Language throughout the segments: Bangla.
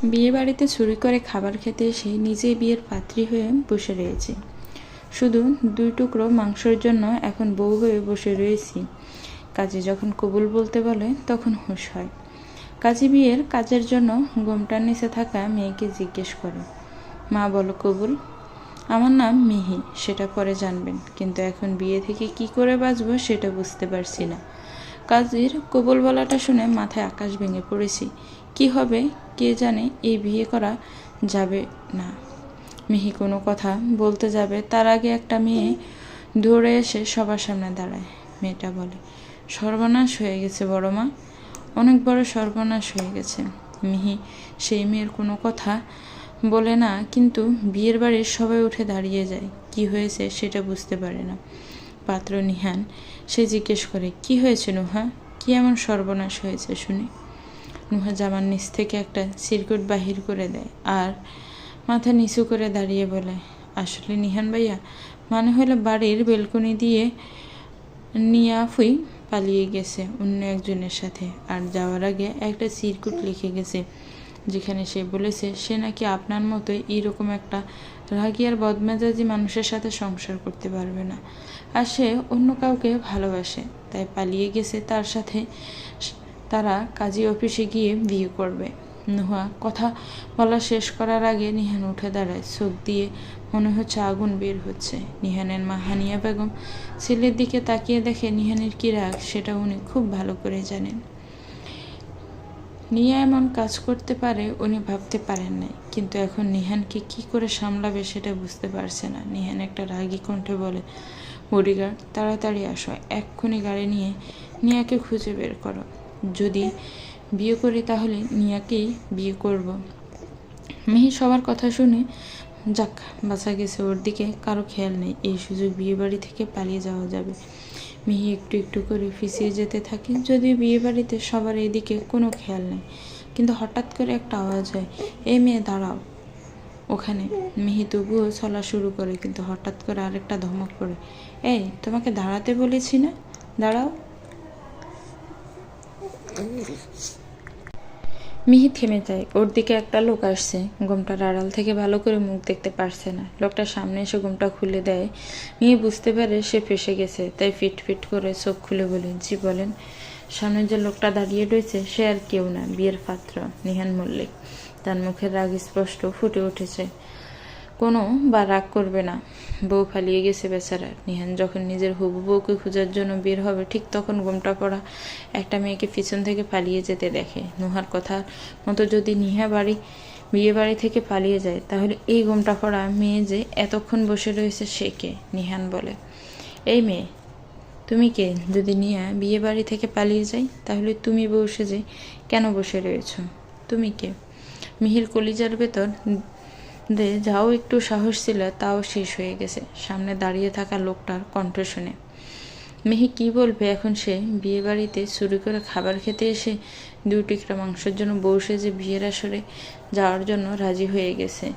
বিয়ে বাড়িতে চুরি করে খাবার খেতে এসে নিজেই বিয়ের পাত্রী হয়ে বসে রয়েছি। শুধু 2 টুকরো মাংসের জন্য এখন বউ হয়ে বসে রয়েছি। কাজী যখন কবুল বলতে বলে তখন হুঁশ হয়। কাজী বিয়ের কাজের জন্য ঘোমটার নিচে থাকা মেয়েকে জিজ্ঞেস করে, মা বলো কবুল? আমার নাম মিহি, সেটা পরে জানবেন, কিন্তু এখন বিয়ে থেকে কি করে বাঁচবো সেটা বুঝতে পারছি না। কাজীর কবুল বলাটা শুনে মাথায় আকাশ ভেঙে পড়েছি। কি হবে কে জানে, এই বিয়ে করা যাবে না। মিহি কোনো কথা বলতে যাবে তার আগে একটা মেয়ে দৌড়ে এসে সবার সামনে দাঁড়ায়। মেয়েটা বলে, সর্বনাশ হয়ে গেছে বড় মা, অনেক বড় সর্বনাশ হয়ে গেছে। মিহি সেই মেয়ের কোনো কথা বলে না, কিন্তু বিয়ের বাড়ির সবাই উঠে দাঁড়িয়ে যায়। কি হয়েছে সেটা বুঝতে পারে না। পাত্র নিহান, সে জিজ্ঞেস করে, কি হয়েছে নুহা, কি এমন সর্বনাশ হয়েছে শুনি? নুহা জামার নিচ থেকে একটা সিরকুট বাহির করে দেয় আর মাথা নিচু করে দাঁড়িয়ে বলে, আসলে নিহান ভাইয়া, মানে হলো বাড়ির বেলকনি দিয়ে নিয়াফুই পালিয়ে গেছে অন্য একজনের সাথে, আর যাওয়ার আগে একটা সিরকুট লিখে গেছে, যেখানে সে বলেছে সে নাকি আপনার মতোই এইরকম একটা রাগী আর বদমেজাজি মানুষের সাথে সংসার করতে পারবে না, আর সে অন্য কাউকে ভালোবাসে, তাই পালিয়ে গেছে তার সাথে। তারা কাজী অফিসে গিয়ে বিয়ে করবে। নুহা কথা বলা শেষ করার আগে নিহান উঠে দাঁড়ায়। চোখ দিয়ে মনে হচ্ছে আগুন বের হচ্ছে। নিহানের মা হানিয়া বেগম ছেলের দিকে তাকিয়ে দেখে নিহানের কি রাগ সেটা উনি খুব ভালো করে জানেন। নিয়া এমন কাজ করতে পারে উনি ভাবতে পারেন নাই, কিন্তু এখন নিহানকে কি করে সামলাবে সেটা বুঝতে পারছে না। নিহান একটা রাগী কণ্ঠে বলে, বডিগার্ড, তাড়াতাড়ি আসো, এক্ষুনি গাড়ি নিয়ে নিয়াকে খুঁজে বের করো। যদি বিয়ে করি তাহলে নিয়াকেই বিয়ে করব। মিহি সবার কথা শুনে, যাক বাঁচা গেছে, ওর দিকে কারো খেয়াল নেই, এই সুযোগ বিয়ে বাড়ি থেকে পালিয়ে যাওয়া যাবে। মিহি একটু একটু করে ফিসিয়ে যেতে থাকে, যদিও বিয়ে বাড়িতে সবার এদিকে কোনো খেয়াল নেই। কিন্তু হঠাৎ করে একটা আওয়াজ হয়, এই মেয়ে দাঁড়াও ওখানে। মিহি তবুও চলা শুরু করে, কিন্তু হঠাৎ করে আরেকটা ধমক পড়ে, এই তোমাকে দাঁড়াতে বলেছি না, দাঁড়াও। মিহি থেমে যায়। ওর দিকে একটা লোক আসছে। ঘোমটার আড়াল থেকে ভালো করে মুখ দেখতে পারছে না। লোকটার সামনে এসে ঘোমটা খুলে দেয়। মিহি বুঝতে পারে সে ফেঁসে গেছে, তাই ফিট ফিট করে চোখ খুলে বলে, জি বলেন। সামনে যে লোকটা দাঁড়িয়ে রয়েছে সে আর কেউ না, বিয়ের পাত্র নিহান মল্লিক। তার মুখের রাগ স্পষ্ট ফুটে উঠেছে। কোনো বা রাগ করবে না, বউ পালিয়ে গেছে বেচারা। নিহান যখন নিজের হবু বউকে খোঁজার জন্য বের হবে, ঠিক তখন ঘোমটা পড়া একটা মেয়েকে পিছন থেকে পালিয়ে যেতে দেখে। নুহার কথার মতো যদি নিহা বিয়ে বাড়ি থেকে পালিয়ে যায়, তাহলে এই ঘোমটা পড়া মেয়ে যে এতক্ষণ বসে রয়েছে সে কে? নিহান বলে, এই মেয়ে তুমি কে? যদি নিয়া বিয়ে বাড়ি থেকে পালিয়ে যায়, তাহলে তুমি বউ সেজে কেন বসে রয়েছ? তুমি কে? মিহির কলিজার ভেতর যাও একটু সাহস ছিল তাও শেষ হয়ে গেছে সামনে দাঁড়িয়ে থাকা লোকটার কণ্ঠ শুনে। মিহি কি বলবে এখন? সে বিয়ে বাড়িতে চুরি করে খাবার খেতে এসে 2 টুকরা মাংসের জন্য বউ সেজে বিয়ের আসরে যাওয়ার জন্য রাজি হয়ে গেছে।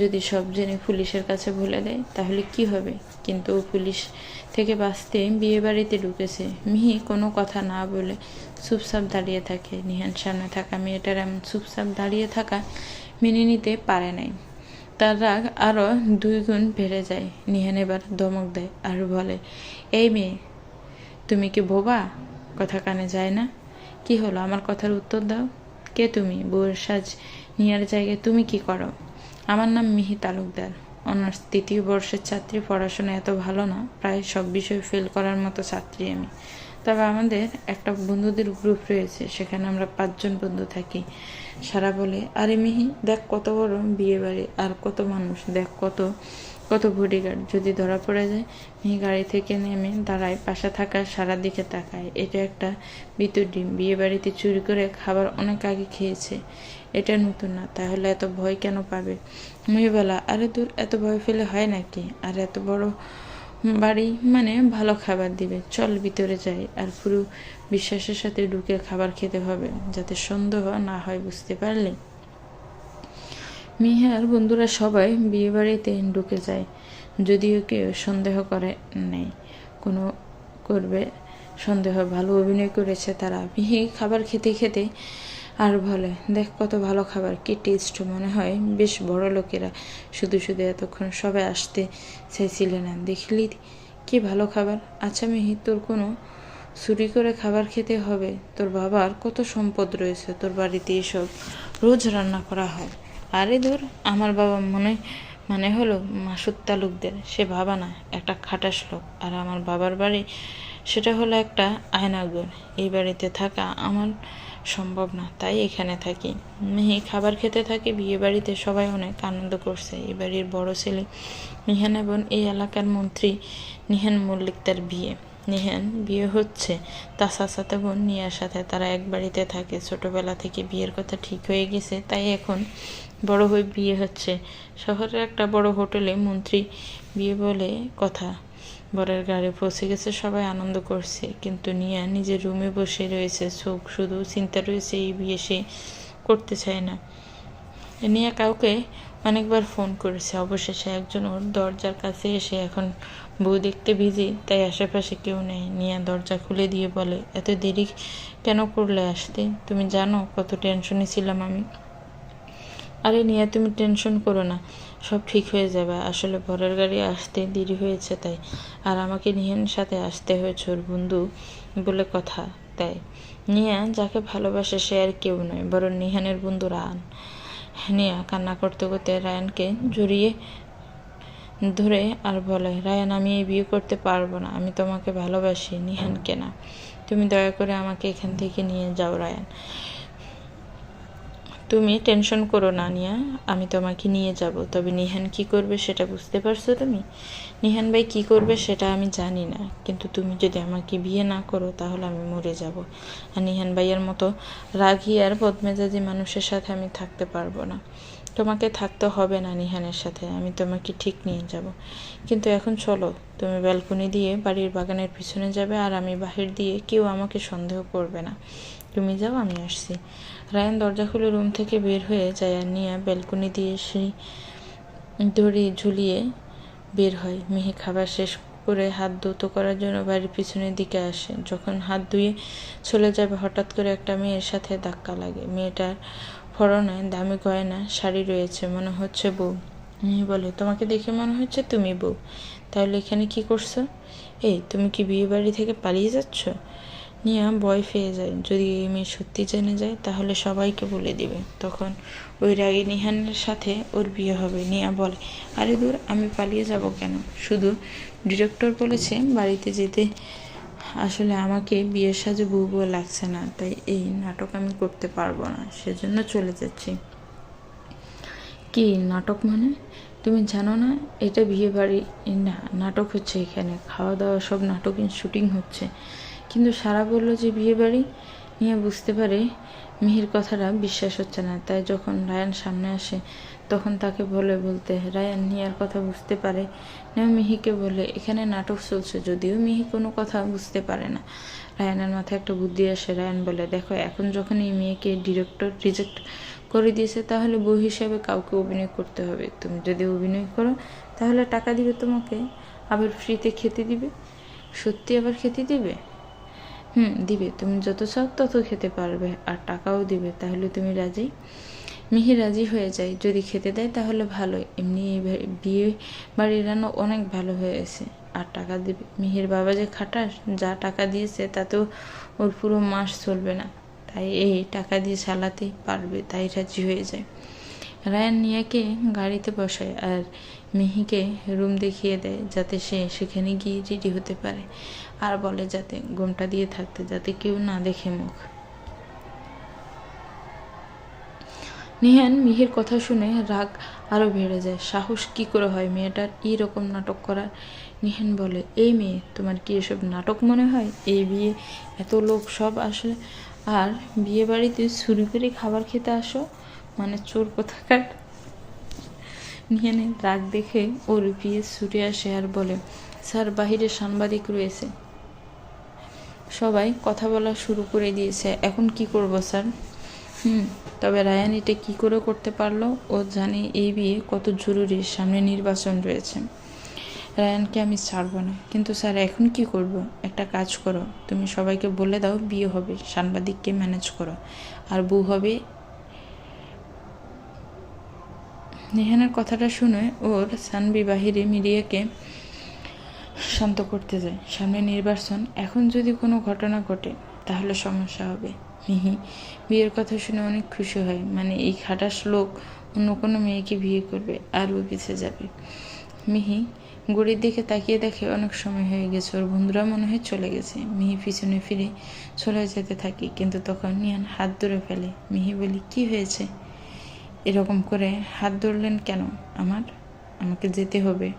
যদি সব জেনে পুলিশের কাছে বলে দেয় তাহলে কি হবে? কিন্তু পুলিশ থেকে বাঁচতে বিয়ে বাড়িতে ঢুকেছে। মিহি কোনো কথা না বলে চুপচাপ দাঁড়িয়ে থাকে। নিহান সামনে থাকা মেয়েটার এমন চুপচাপ দাঁড়িয়ে থাকা মেনে নিতে পারে নাই। তার রাগ আরও 2 গুণ বেড়ে যায়। নিহান এবার ধমক দেয় আর বলে, এই মেয়ে তুমি কি বোবা? কথা কানে যায় না? কি হলো, আমার কথার উত্তর দাও। কে তুমি? বউয়ের সাজ নিয়ার জায়গায় তুমি কি করো? আমার নাম মিহি তালুকদার, অনার্স 3য় বর্ষের ছাত্রী। পড়াশোনা এত ভালো না, প্রায় সব বিষয়ে ফেল করার মতো ছাত্রী আমি। তবে আমাদের একটা বন্ধুদের গ্রুপ রয়েছে, সেখানে আমরা 5 জন বন্ধু থাকি। সারা বলে, আরে মিহি দেখ কত বড় বিয়ে বাড়ি, আর কত মানুষ, দেখ কত কত বডিগার্ড। যদি ধরা পড়ে যায়? মিহি গাড়ি থেকে নেমে দাঁড়ায়, পাশে থাকা সারার দিকে তাকায়। এটা একটা বিতুর ডিম, বিয়ে বাড়িতে চুরি করে খাবার অনেক আগে খেয়েছে, এটা নতুন না, তাহলে এত ভয় কেন পাবে? মিহি বলা, আরে দূর, এত ভয় ফেলে হয় নাকি? আর এত বড় বাড়ি মানে ভালো খাবার দিবে, চল ভিতরে যাই। আর পুরো বিশ্বাসের সাথে ঢুকে খাবার খেতে হবে, যাতে সন্দেহ না হয়, বুঝতে পারলে? মিহার বন্ধুরা সবাই বিয়ে বাড়িতে ঢুকে যায়, যদিও কেউ সন্দেহ করে নেই কোনো করবে সন্দেহ। ভালো অভিনয় করেছে তারা। মিহি খাবার খেতে খেতে আর বলে, দেখ কত ভালো খাবার, কি টেস্ট, মনে হয় বেশ বড় লোকেরা শুধু শুধু এতক্ষণ সবাই আসতে চাইছিলে না, দেখলি কি ভালো খাবার। আচ্ছা মিহি, তোর কোনো চুরি করে খাবার খেতে হবে? তোর বাবার কত সম্পদ রয়েছে, তোর বাড়িতে এসব রোজ রান্না করা হয়। আরে ধর, আমার বাবা মানে হলো মাসুদ তালুকদার, সে বাবা না, একটা খাটাস লোক। আর আমার বাবার বাড়ি সেটা হলো একটা আয়নাঘর। এই বাড়িতে থাকা আমার সম্ভব না, তাই এখানে থাকি। মিহি খাবার খেতে থাকে। বিয়ে বাড়িতে সবাই অনেক আনন্দ করছে। এই বাড়ির বড় ছেলে নিহান এবং এই এলাকার মন্ত্রী নিহান মল্লিক তার বিয়ে। নিহান বিয়ে হচ্ছে তার চাচাতো বোন নিয়ার সাথে। তারা এক বাড়িতে থাকে। ছোটবেলা থেকে বিয়ের কথা ঠিক হয়ে গেছে, তাই এখন বড় হয়ে বিয়ে হচ্ছে। শহরের একটা বড় হোটেলে মন্ত্রী বিয়ে বলে কথা। বরের গাড়ি পৌঁছে গেছে, সবাই আনন্দ করছে, কিন্তু নিয়া নিজের রুমে বসে রয়েছে। চোখ শুধু চিন্তা রয়েছে, এই বিয়ে সে করতে চায় না। নিয়া কাউকে অনেকবার ফোন করেছে, অবশেষে একজন ওর দরজার কাছে এসে এখন বউ দেখতে বিজি, তাই আশেপাশে কেউ নেই। নিয়া দরজা খুলে দিয়ে বলে, এত দেরি কেন করলে আসতে? তুমি জানো কত টেনশনে ছিলাম আমি। আরে নিয়া, তুমি টেনশন করো না, সব ঠিক হয়ে যাবে। আসলে বরের গাড়ি আসতে দেরি হয়েছে তাই। আর আমাকে নিহানের সাথে আসতে হয়েছে, ওর বন্ধু বলে কথা। তাই নিয়া যাকে ভালোবাসে সে আর কেউ নয়, বরং নিহানের বন্ধু রায়ান। নিয়া কান্না করতে করতে রায়ানকে জড়িয়ে ধরে আর বলে, রায়ান, আমি এই বিয়ে করতে পারবো না, আমি তোমাকে ভালোবাসি, নিহানকে না। তুমি দয়া করে আমাকে এখান থেকে নিয়ে যাও রায়ান। তুমি টেনশন করো না নিয়া, আমি তোমাকে নিয়ে যাব। তবে নিহান কি করবে সেটা বুঝতে পারছো তুমি? নিহান ভাই কি করবে সেটা আমি জানি না, কিন্তু তুমি যদি আমাকে বিয়ে না করো তাহলে আমি মরে যাব। আর নিহান ভাইয়ের মতো রাগী আর বদমেজাজি মানুষের সাথে আমি থাকতে পারবো না। তোমাকে থাকতে হবে না নিহানের সাথে, আমি তোমাকে ঠিক নিয়ে যাব। কিন্তু এখন চলো, তুমি ব্যালকনি দিয়ে বাড়ির বাগানের পিছনে যাবে, আর আমি বাহির দিয়ে, কেউ আমাকে সন্দেহ করবে না। তুমি যাও, আমি আসছি। রায়ান দরজা খুলে রুম থেকে বের হয়ে যায় আর নিয়া ব্যালকনি দিয়ে সিঁড়ি দড়ি ঝুলিয়ে বের হয়। মিহি খাবার শেষ করে হাত ধুতো করার জন্য বাড়ির পিছনের দিকে আসে। যখন হাত ধুয়ে চলে যাবে, হঠাৎ করে একটা মেয়ের সাথে ধাক্কা লাগে। মেয়েটার পরনে দামি গয়না শাড়ি রয়েছে, মনে হচ্ছে বউ। মিহি বলে, তোমাকে দেখে মনে হচ্ছে তুমি বউ, তাহলে এখানে কি করছো? এই, তুমি কি বিয়ে বাড়ি থেকে পালিয়ে যাচ্ছ? নিয়া ভয় পেয়ে যায়, যদি এই মেয়ে সত্যি জেনে যায় তাহলে সবাইকে বলে দিবে, তখন ওই রাগী নিহানের সাথে ওর বিয়ে হবে। নিয়া বলে, আরে দূর, আমি পালিয়ে যাব কেন? শুধু ডিরেক্টর বলেছে বাড়িতে যেতে। আসলে আমাকে বিয়ের সাজে বউ বউ লাগছে না, তাই এই নাটক আমি করতে পারবো না, সেজন্য চলে যাচ্ছি। কি নাটক মানে? তুমি জানো না এটা বিয়ে বাড়ি না, নাটক হচ্ছে এখানে, খাওয়া দাওয়া সব নাটকের শুটিং হচ্ছে। কিন্তু সারা বলল যে বিয়ে বাড়ি। নিয়ে বুঝতে পারে মিহির কথাটা বিশ্বাস হচ্ছে না, তাই যখন রায়ান সামনে আসে তখন তাকে বলতে রায়ান নিয়ার কথা বুঝতে পারে। নেও মিহিকে বলে, এখানে নাটক চলছে। যদিও মিহি কোনো কথা বুঝতে পারে না, রায়ানের মাথায় একটা বুদ্ধি আসে। রায়ান বলে, দেখো, এখন যখন এই মেয়েকে ডিরেক্টর রিজেক্ট করে দিয়েছে, তাহলে বউ হিসাবে কাউকে অভিনয় করতে হবে। তুমি যদি অভিনয় করো তাহলে টাকা দিবে তোমাকে, আবার ফ্রিতে খেতে দিবে। সত্যি আবার খেতে দিবে? দিবে, তুমি যত চাও তত খেতে পারবে, আর টাকাও দিবে। তাহলে তুমি রাজি? মিহি রাজি হয়ে যায়। যদি খেতে দেয় তাহলে ভালোই, এমনি এই বিয়ে বাড়ির রান্না অনেক ভালো হয়েছে, আর টাকা দিবে। মিহির বাবা যে খাটাস, যা টাকা দিয়েছে তাতেও ওর পুরো মাস চলবে না, তাই এই টাকা দিয়ে চালাতেই পারবে, তাই রাজি হয়ে যায়। রায়ান নিয়াকে গাড়িতে বসায় আর মিহিকে রুম দেখিয়ে দেয়, যাতে সে সেখানে গিয়ে রেডি হতে পারে, আর বলে যাতে ঘোমটা দিয়ে থাকতে, যাতে কেউ না দেখে মুখ। নিহান মিহির কথা শুনে রাগ আরও বেড়ে যায়। সাহস কি করে হয় মেয়েটার এইরকম নাটক করার? নিহান বলে, এই মেয়ে, তোমার কি এসব নাটক মনে হয়? এই বিয়ে, এত লোক সব আসলে, আর বিয়ে বাড়িতে চুরি করে খাবার খেতে আসো, মানে চোর কোথাকার। নিহানের রাগ দেখে ওর বিয়ে ছুটে আসে আর বলে, স্যার, বাহিরে সাংবাদিক রয়েছে, সবাই কথা বলা শুরু করে দিয়েছে, এখন কি করব স্যার? তবে রায়ান এটা কি করে করতে পারলো? ও জানে এই বিয়ে কত জরুরি, সামনে নির্বাচন রয়েছে। রায়ানকে আমি ছাড়বো না। কিন্তু স্যার এখন কি করব? একটা কাজ করো, তুমি সবাইকে বলে দাও বিয়ে হবে, সাংবাদিককে ম্যানেজ করো, আর বউ হবে। নিহানের কথাটা শুনে ওর সানবি বাহিরে মিডিয়াকে শান্ত করতে যায়। সামনে নির্বাচন, এখন যদি কোনো ঘটনা ঘটে তাহলে সমস্যা হবে। মিহি বিয়ের কথা শুনে অনেক খুশি হয়, মানে এই খাটাস লোক অন্য কোনো মেয়েকে বিয়ে করবে আর ও পিছিয়ে যাবে। মিহি ঘড়ির দিকে তাকিয়ে দেখে অনেক সময় হয়ে গেছে, ওর বন্ধুরা মনে হয় চলে গেছে। মিহি পিছনে ফিরে চলে যেতে থাকে, কিন্তু তখন নিহান হাত ধরে ফেলে। মিহি বলি, কি হয়েছে? এরকম করে হাত ধরলেন কেন? আমাকে যেতে হবে।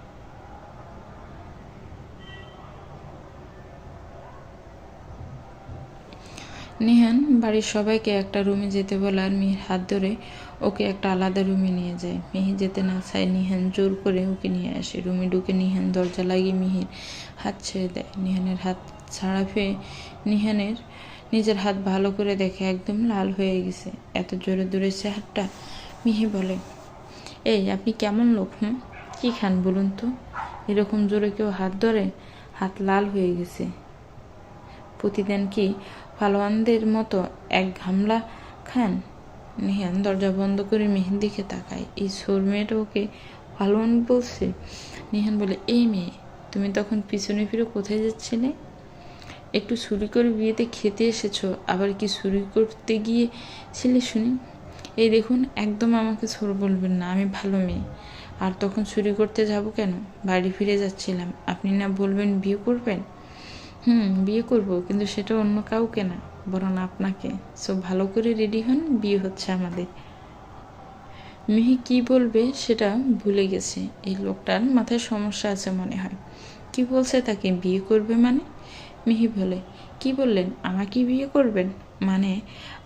নিহান বাড়ির সবাইকে একটা রুমে যেতে বলে আর মিহির হাত ধরে ওকে একটা আলাদা রুমে নিয়ে যায়। মিহি যেতে না চায়, নিহান জোর করে ওকে নিয়ে আসে। রুমে ঢুকে নিহান দরজা লাগিয়ে মিহির হাত ছেড়ে দেয়। নিহানের হাত ছাড়া পেয়ে নিহানের নিজের হাত ভালো করে দেখে একদম লাল হয়ে গেছে। এত জোরে ধরেছে হাতটা। মিহি বলে, এই আপনি কেমন লোক? কি খান বলুন তো? এরকম জোরে কেউ হাত ধরে? হাত লাল হয়ে গেছে। প্রতিদিন কি পালোয়ানদের মতো এক ঘামলা খান? নিহান দরজা বন্ধ করে মিহির দিকে তাকায়। এই সোর মেয়েটা ওকে পালোয়ান বলছে। নিহান বলে, এই মেয়ে, তুমি তখন পিছনে ফিরে কোথায় যাচ্ছিলে? একটু চুরি করে বিয়েতে খেতে এসেছো, আবার কি চুরি করতে গিয়েছিলে শুনি? এই দেখুন, একদম আমাকে সোর বলবেন না, আমি ভালো মেয়ে। আর তখন চুরি করতে যাব কেন? বাড়ি ফিরে যাচ্ছিলাম, আপনি না বলবেন বিয়ে করবেন? বিয়ে করব, কিন্তু সেটা অন্য কাউকে না, বরং আপনাকে। সো ভালো করে রেডি হন, বিয়ে হচ্ছে আমাদের। মিহি কি বলবে সেটা ভুলে গেছে। এই লোকটার মাথায় সমস্যা আছে মনে হয়। কি বলছে তাকে বিয়ে করবে মানে? মিহি বলে, কি বললেন? আমাকে বিয়ে করবেন? মানে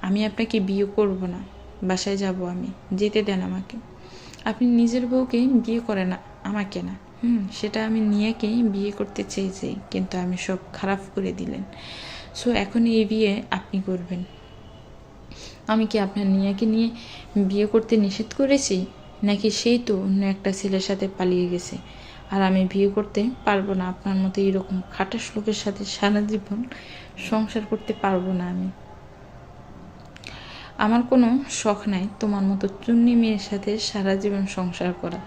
আমি আপনাকে বিয়ে করব না, বাসায় যাব আমি, যেতে দেন আমাকে। আপনি নিজের বউকে বিয়ে করে না, আমাকে না। সেটা আমি নিয়াকেই বিয়ে করতে চেয়েছি, কিন্তু আমি সব খারাপ করে দিলেন। সো এখন এই বিয়ে আপনি করবেন। আমি কি আপনার নিয়াকে নিয়ে বিয়ে করতে নিষেধ করেছি? নাকি সেই তো অন্য একটা ছেলের সাথে পালিয়ে গেছে, আর আমি বিয়ে করতে পারবো না? আপনার মতো এরকম খাটাস লোকের সাথে সারা জীবন সংসার করতে পারবো না আমি। আমার কোনো শখ নাই তোমার মতো চুন্নি মেয়ের সাথে সারা জীবন সংসার করা।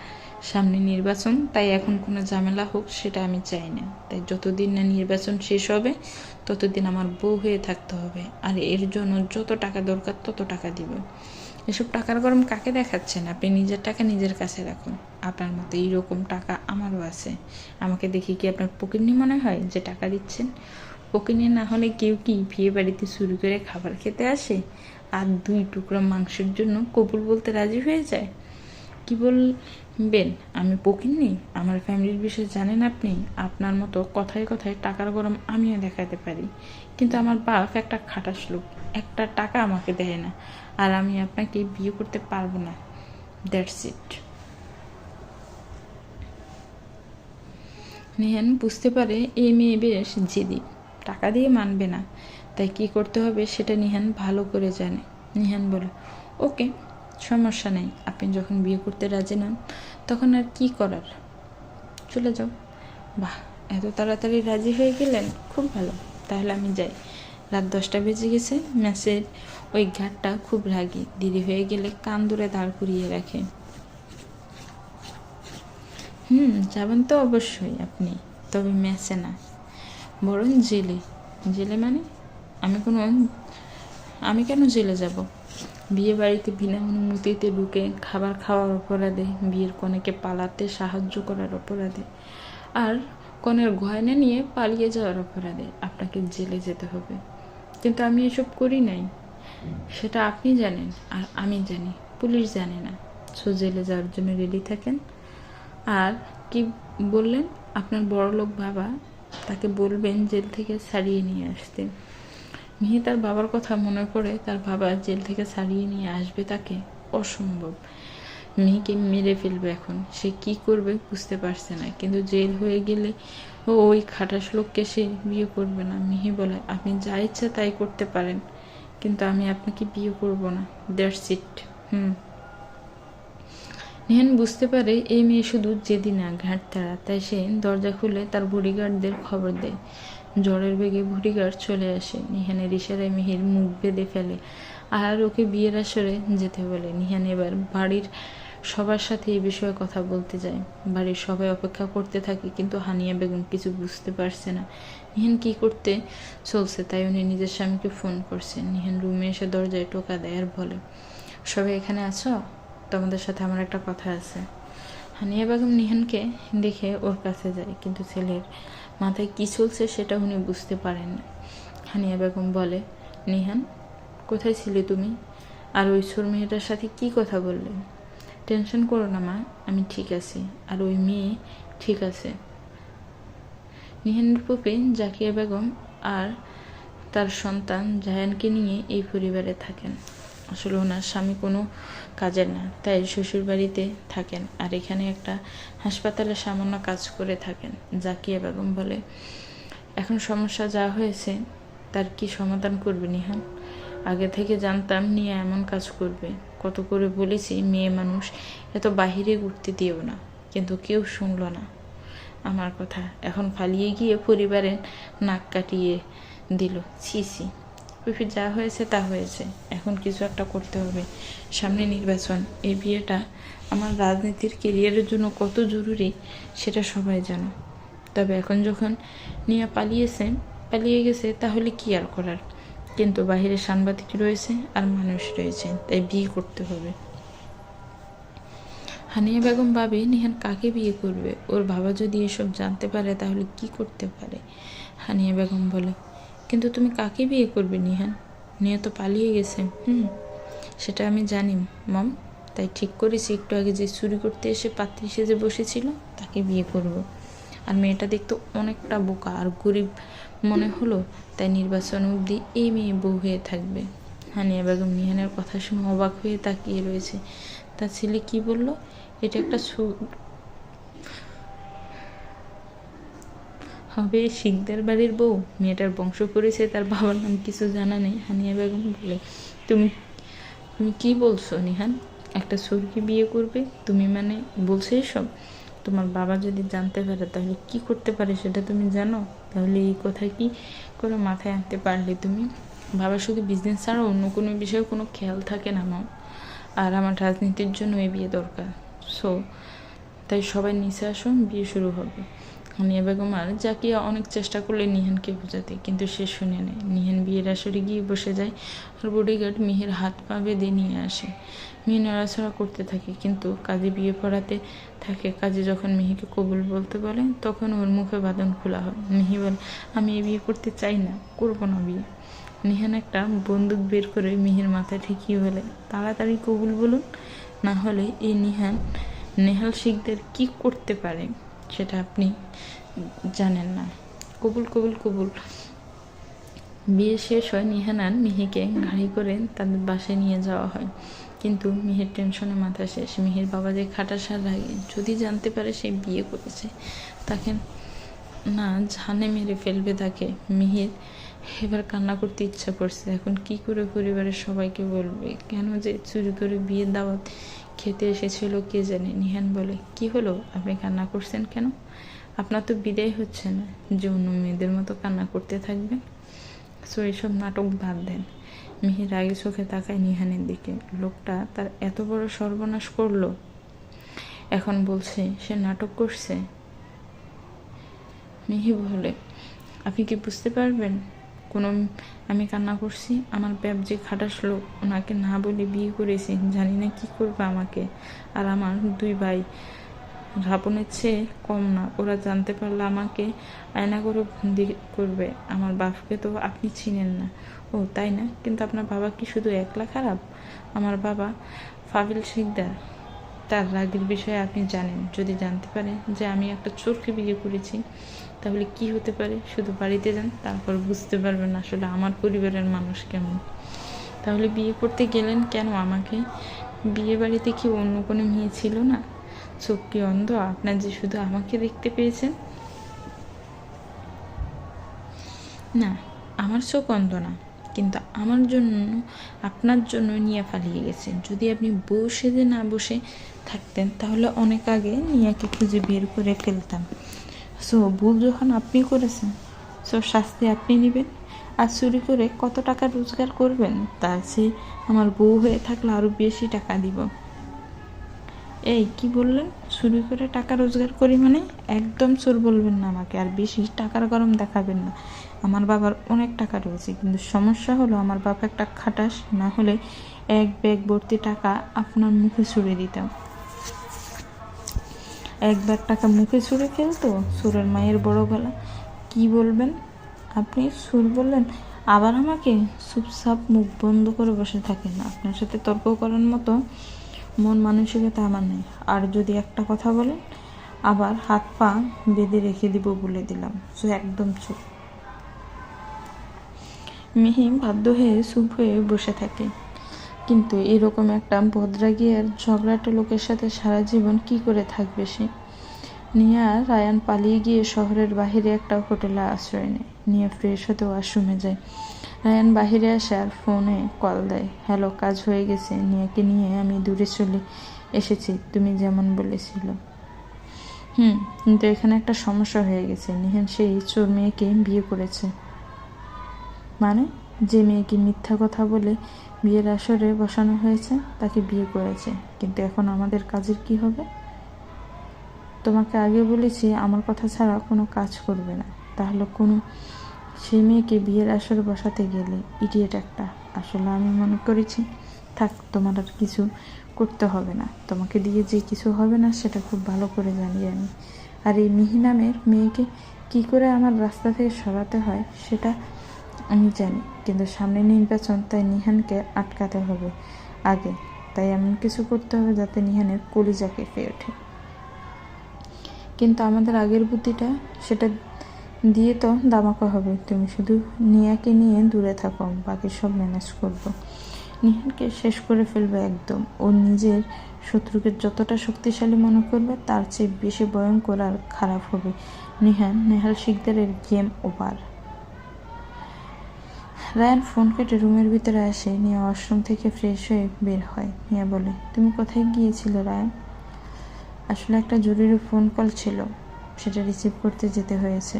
সামনে নির্বাচন, তাই এখন কোনো ঝামেলা হোক সেটা আমি চাই না। তাই যতদিন না নির্বাচন শেষ হবে ততদিন আমার বউ হয়ে থাকতে হবে, আর এর জন্য যত টাকা দরকার তত টাকা দিব। এসব টাকার গরম কাকে দেখাচ্ছেন? আপনি নিজের টাকা নিজের কাছে রাখুন। আপনার মতো এইরকম টাকা আমারও আছে। আমাকে দেখে কি আপনার পকেটনি মনে হয় যে টাকা দিচ্ছেন? পকেটনি না হলে কেউ কি বিয়ে বাড়িতে চুরি করে খাবার খেতে আসে আর 2 টুকরো মাংসের জন্য কবুল বলতে রাজি হয়ে যায়? কি বলবেন আমি পকিনি? আমার ফ্যামিলির বিষয়ে জানেন আপনি? আপনার মতো কথায় কথায় টাকার গরম আমিও দেখাতে পারি, কিন্তু আমার বাপ একটা খাটাস লোক, একটা টাকা আমাকে দেয় না, আর আমি আপনাকে বিয়ে করতে পারবো না। That's it. নিহান বুঝতে পারে এই মেয়ে বেশ জেদি, টাকা দিয়ে মানবে না, তাই কি করতে হবে সেটা নিহান ভালো করে জানে। নিহান বলে, ওকে, সমস্যা নেই, আপনি যখন বিয়ে করতে রাজি নন তখন আর কি করার, চলে যাও। বাহ, এত তাড়াতাড়ি রাজি হয়ে গেলেন, খুব ভালো, তাহলে আমি যাই। রাত 10টা বেজে গেছে। ম্যাচের ওই ঘাটটা খুব রাগি, দেরি হয়ে গেলে কান ধরে দাঁড় করিয়ে রাখে। যাবেন তো অবশ্যই আপনি, তবে ম্যাচে না, বরং জেলে। জেলে মানে? আমি কেন জেলে যাব? বিয়ে বাড়িতে বিনা অনুমতিতে ঢুকে খাবার খাওয়ার অপরাধে, বিয়ের কনেকে পালাতে সাহায্য করার অপরাধে, আর কনের গয়না নিয়ে পালিয়ে যাওয়ার অপরাধে আপনাকে জেলে যেতে হবে। কিন্তু আমি এসব করি নাই, সেটা আপনি জানেন আর আমি জানি, পুলিশ জানে না। সো জেলে যাওয়ার জন্য রেডি থাকেন। আর কি বললেন? আপনার বড়লোক বাবা, তাকে বলবেন জেল থেকে ছাড়িয়ে নিয়ে আসতে। মিহি তার বাবার কথা মনে করে, তার বাবা জেল থেকে ছাড়িয়ে নিয়ে আসবে তাকে? অসম্ভব। মিহিকে মেরে ফেলবে এখন। সে কি করবে বুঝতে পারছে না, কিন্তু জেল হয়ে গেলে ওই খাটাস লোককে সে বিয়ে করবে না। মিহি বলে, আপনি যা ইচ্ছা তাই করতে পারেন, কিন্তু আমি আপনাকে বিয়ে করব না। That's it. নিহান বুঝতে পারে এই মেয়ে শুধু জেদি না ঘাটতাড়া, তাই সে দরজা খুলে তার বডিগার্ডদের খবর দেয়। ঝড়ের বেগে বডিগার্ড চলে আসে, নিহানের ইশারায় মিহির মুখ বেঁধে ফেলে আর ওকে বিয়ের আসরে যেতে বলে। নিহান এবার বাড়ির সবার সাথে এই বিষয়ে কথা বলতে যায়। বাড়ির সবাই অপেক্ষা করতে থাকে, কিন্তু হানিয়া বেগম কিছু বুঝতে পারছে না নিহান কি করতে চলছে, তাই উনি নিজের স্বামীকে ফোন করছে। নিহান রুমে এসে দরজায় টোকা দেয় আর বলে, সবাই এখানে আছো? তোমাদের সাথে আমার একটা কথা আছে। হানিয়া বেগম নিহানকে দেখে ওর কাছে যায়, কিন্তু ছেলের মাথায় কী চলছে সেটা উনি বুঝতে পারেন না। হানিয়া বেগম বলে, নিহান কোথায় ছিলে তুমি? আর ওই ছোট মেয়েটার সাথে কি কথা বললে? টেনশন করো না মা, আমি ঠিক আছি, আর ওই মেয়ে ঠিক আছে। নিহানের ফুপি জাকিয়া বেগম আর তার সন্তান জায়ানকে নিয়ে এই পরিবারে থাকেন। আসলে ওনার স্বামী কোনো কাজের না, তাই শ্বশুর বাড়িতে থাকেন, আর এখানে একটা হাসপাতালে সামান্য কাজ করে থাকেন। জাকিয়া বেগম বলে, এখন সমস্যা যা হয়েছে তার কি সমাধান করবে নিহান? আগে থেকে জানতাম নিয়ে এমন কাজ করবে। কত করে বলেছি মেয়ে মানুষ এত বাহিরে ঘুরতে দিও না, কিন্তু কেউ শুনলো না আমার কথা। এখন পালিয়ে গিয়ে পরিবারের নাক কাটিয়ে দিল। ছি ছি, পিফি যা হয়েছে তা হয়েছে, এখন কিছু একটা করতে হবে। সামনে নির্বাচন, এই বিয়েটা আমার রাজনীতির কেরিয়ারের জন্য কত জরুরি সেটা সবাই জানো। তবে এখন যখন নিয়া পালিয়ে গেছে, তাহলে কি আর করার? কিন্তু বাহিরে সাংবাদিক রয়েছে আর মানুষ রয়েছে, তাই বিয়ে করতে হবে। হানিয়া বেগম ভাবে নিহান কাকে বিয়ে করবে? ওর বাবা যদি এসব জানতে পারে তাহলে কি করতে পারে? হানিয়া বেগম বলে, কিন্তু তুমি কাকে বিয়ে করবে নিহান? নিয়া তো পালিয়ে গেছে। সেটা আমি জানি মম, তাই ঠিক করেছি একটু আগে যে চুরি করতে এসে পাত্রী সেজে বসেছিল তাকে বিয়ে করব। আর মেয়েটা দেখতে অনেকটা বোকা আর গরিব মনে হলো, তাই নির্বাচন অবধি এই মেয়ে বউ হয়ে থাকবে। হানিয়া বেগম নিহানের কথা শুনে অবাক হয়ে তাকিয়ে রয়েছে। তার ছেলে কি বলল? এটা একটা হবে শিকদার বাড়ির বউ? মেয়েটার বংশ পরিচয় তার বাবার নাম কিছু জানা নেই। হানিয়া বেগম বলে, তুমি তুমি কি বলছো নিহান? একটা সুরকি বিয়ে করবে তুমি? মানে বলছো এসব? তোমার বাবা যদি জানতে পারে তাহলে কি করতে পারে সেটা তুমি জানো? তাহলে এই কথা কি করে মাথায় আনতে পারলে তুমি? বাবা শুধু বিজনেস ছাড়া অন্য কোনো বিষয়ে কোনো খেয়াল থাকে না মা। আর আমার রাজনীতির জন্য এই বিয়ে দরকার। সো তাই সবাই নিচে আসো, বিয়ে শুরু হবে। হানিয়া বেগম আর জাকিয়া অনেক চেষ্টা করলে নিহানকে বোঝাতে, কিন্তু সে শুনে নেয়। নিহান বিয়ের আসরে গিয়ে বসে যায় আর বডিগার্ড মিহির হাত পা বেঁধে নিয়ে আসে। মিহি নড়াচড়া করতে থাকে, কিন্তু কাজে বিয়ে পড়াতে থাকে। কাজে যখন মিহিকে কবুল বলতে বলে তখন ওর মুখে বাঁধন খোলা হয়। মিহি বলে, আমি এই বিয়ে করতে চাই না, করবো না বিয়ে। নিহান একটা বন্দুক বের করে মিহির মাথায় ঠেকিয়ে বলে, তাড়াতাড়ি কবুল বলুন, না হলে এই নেহাল শিকদার কি করতে পারে সেটা আপনি জানেন না। কবুল কবুল কবুল। বিয়ে শেষ হয়। নিহান আর মিহিকে গাড়ি করে তাদের বাসায় নিয়ে যাওয়া হয়, কিন্তু মিহির টেনশনে মাথা শেষ। মিহির বাবা যে খাটাসার রাগে যদি জানতে পারে সে বিয়ে করেছে, তাকে না জানে মেরে ফেলবে তাকে। মিহির এবার কান্না করতে ইচ্ছা করছে। এখন কি করে পরিবারের সবাইকে বলবে? কেন যে চুরি করে বিয়ের দাওয়াত খেতে এসেছিল কে জানে। নিহান বলে, কি হলো, আপনি কান্না করছেন কেন? আপনার তো বিদায় হচ্ছে না যে অন্য মেয়েদের মতো কান্না করতে থাকবেন? সো এইসব নাটক বাদ দেন। মিহির রাগে চোখে তাকায় নিহানের দিকে। লোকটা তার এত বড় সর্বনাশ করলো, এখন বলছে সে নাটক করছে। মিহি বলে, আপনি কি বুঝতে পারবেন আমি কান্না করছি? আমার ব্যাপ যে খাটাস লোক, ওনাকে না বলে বিয়ে করেছি, জানি না কি করবে আমাকে। আর আমার 2 ভাই রাবণের চেয়ে কম না, ওরা জানতে পারলে আমাকে আয়না করে বন্দি করবে। আমার বাপকে তো আপনি চিনেন না। ও তাই না? কিন্তু আপনার বাবা কি শুধু একলা খারাপ? আমার বাবা ফাবিল শিকদার, তার রাগের বিষয়ে আপনি জানেন। যদি জানতে পারে যে আমি একটা চোরকে বিয়ে করেছি তাহলে কি হতে পারে? শুধু বাড়িতে যান, তারপর বুঝতে পারবেন আসলে আমার পরিবারের মানুষ কেমন। তাহলে বিয়ে করতে গেলেন কেন আমাকে? বিয়ে বাড়িতে কি অন্য কোনো মেয়ে ছিল না? চোখ কি অন্ধ আপনার যে শুধু আমাকে দেখতে পেয়েছেন? না, আমার চোখ অন্ধ না, কিন্তু আমার জন্য, আপনার জন্য নিয়ে পালিয়ে গেছে। যদি আপনি বউ সেজে না বসে থাকতেন তাহলে অনেক আগে নিয়াকে খুঁজে বের করে ফেলতাম। সো ভুল যখন আপনি করেছেন, সো শাস্তি আপনি নেবেন। আর চুরি করে কত টাকা রোজগার করবেন, তার চেয়ে আমার বউ হয়ে থাকলে আরও বেশি টাকা দিব। এই কি বললেন? চুরি করে টাকা রোজগার করি মানে? একদম চোর বলবেন না আমাকে, আর বেশি টাকার গরম দেখাবেন না। আমার বাবার অনেক টাকা রয়েছে, কিন্তু সমস্যা হলো আমার বাবা একটা খাটাস, না হলে এক ব্যাগ ভর্তি টাকা আপনার মুখে ছুড়ে দিতাম। এক ব্যাগ টাকা মুখে ছুঁড়ে ফেলতো সুরের মায়ের বড় গলা। কি বলবেন আপনি? সুর বললেন আবার আমাকে? চুপচাপ মুখ বন্ধ করে বসে থাকেন। আপনার সাথে তর্ক করার মতো মন মানসিকতা আমার নেই। আর যদি একটা কথা বলেন আবার হাত পা বেঁধে রেখে দিব বলে দিলাম। সো একদম চুপ। মিহি বাধ্য হয়ে চুপ হয়ে বসে থাকে। কিন্তু এরকম একটা বদরাগী আর ঝগড়াটে লোকের সাথে সারা জীবন কি করে থাকবে সে? নিয়া রায়ান পালিয়ে গিয়ে শহরের বাহিরে একটা হোটেলে আশ্রয় নেয়। নিয়ে ফ্রেশ হতে ওয়াশরুমে যায়। রায়ান বাহিরে আসে আর ফোনে কল দেয়। হ্যালো, কাজ হয়ে গেছে। নিয়াকে নিয়ে আমি দূরে চলে এসেছি, তুমি যেমন বলেছিল। কিন্তু এখানে একটা সমস্যা হয়ে গেছে। নিহান সেই চোর মেয়েকে বিয়ে করেছে। মানে? যে মেয়েকে মিথ্যা কথা বলে বিয়ের আসরে বসানো হয়েছে তাকে বিয়ে করেছে। কিন্তু এখন আমাদের কাজের কি হবে? তোমাকে আগে বলেছি আমার কথা ছাড়া কোনো কাজ করবে না। তাহলে সেই মেয়েকে বিয়ের আসরে বসাতে গেলে ইডিয়েট একটা। আসলে আমি মনে করেছি থাক, তোমার আর কিছু করতে হবে না। তোমাকে দিয়ে যে কিছু হবে না সেটা খুব ভালো করে জানি আমি। আর এই মিহি নামের মেয়েকে কি করে আমার রাস্তা থেকে সরাতে হয় সেটা আমি জানি। কিন্তু সামনে নির্বাচন, তাই নিহানকে আটকাতে হবে আগে। তাই এমন কিছু করতে হবে যাতে নিহানের কলিজা কেঁপে ওঠে। কিন্তু আমাদের আগের বুদ্ধিটা, সেটা দিয়ে তো দামাকা হবে। তুমি শুধু নিয়াকে নিয়ে দূরে থাকো, বাকি সব ম্যানেজ করবো। নিহানকে শেষ করে ফেলবে একদম। ও নিজের শত্রুকে যতটা শক্তিশালী মনে করবে তার চেয়ে বেশি ভয়ঙ্কর আর খারাপ হবে। নেহাল শিকদারের গেম ওভার। রায়ান ফোন কেটে রুমের ভিতরে আসে। নিয়া ওয়াশরুম থেকে ফ্রেশ হয়ে বের হয়। নিয়া বলে, তুমি কোথায় গিয়েছিলে রায়ান? আসলে একটা জরুরি ফোন কল ছিল, সেটা রিসিভ করতে যেতে হয়েছে।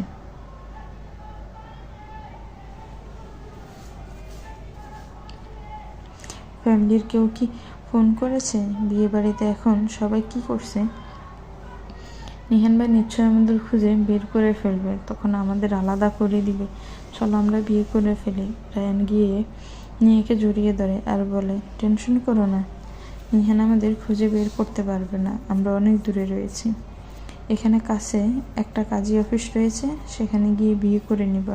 ফ্যামিলির কেউ কি ফোন করেছে? বিয়ে বাড়িতে এখন সবাই কি করছে? নিহান ভাই নিশ্চয় আমাদের খুঁজে বের করে ফেলবে, তখন আমাদের আলাদা করে দিবে। চলো আমরা বিয়ে করে ফেলি। রায়ান গিয়ে নিয়াকে জড়িয়ে ধরে আর বলে, টেনশন করো না, নিহান আমাদের খুঁজে বের করতে পারবে না। আমরা অনেক দূরে রয়েছি। এখানে কাছে একটা কাজী অফিস রয়েছে, সেখানে গিয়ে বিয়ে করে নিব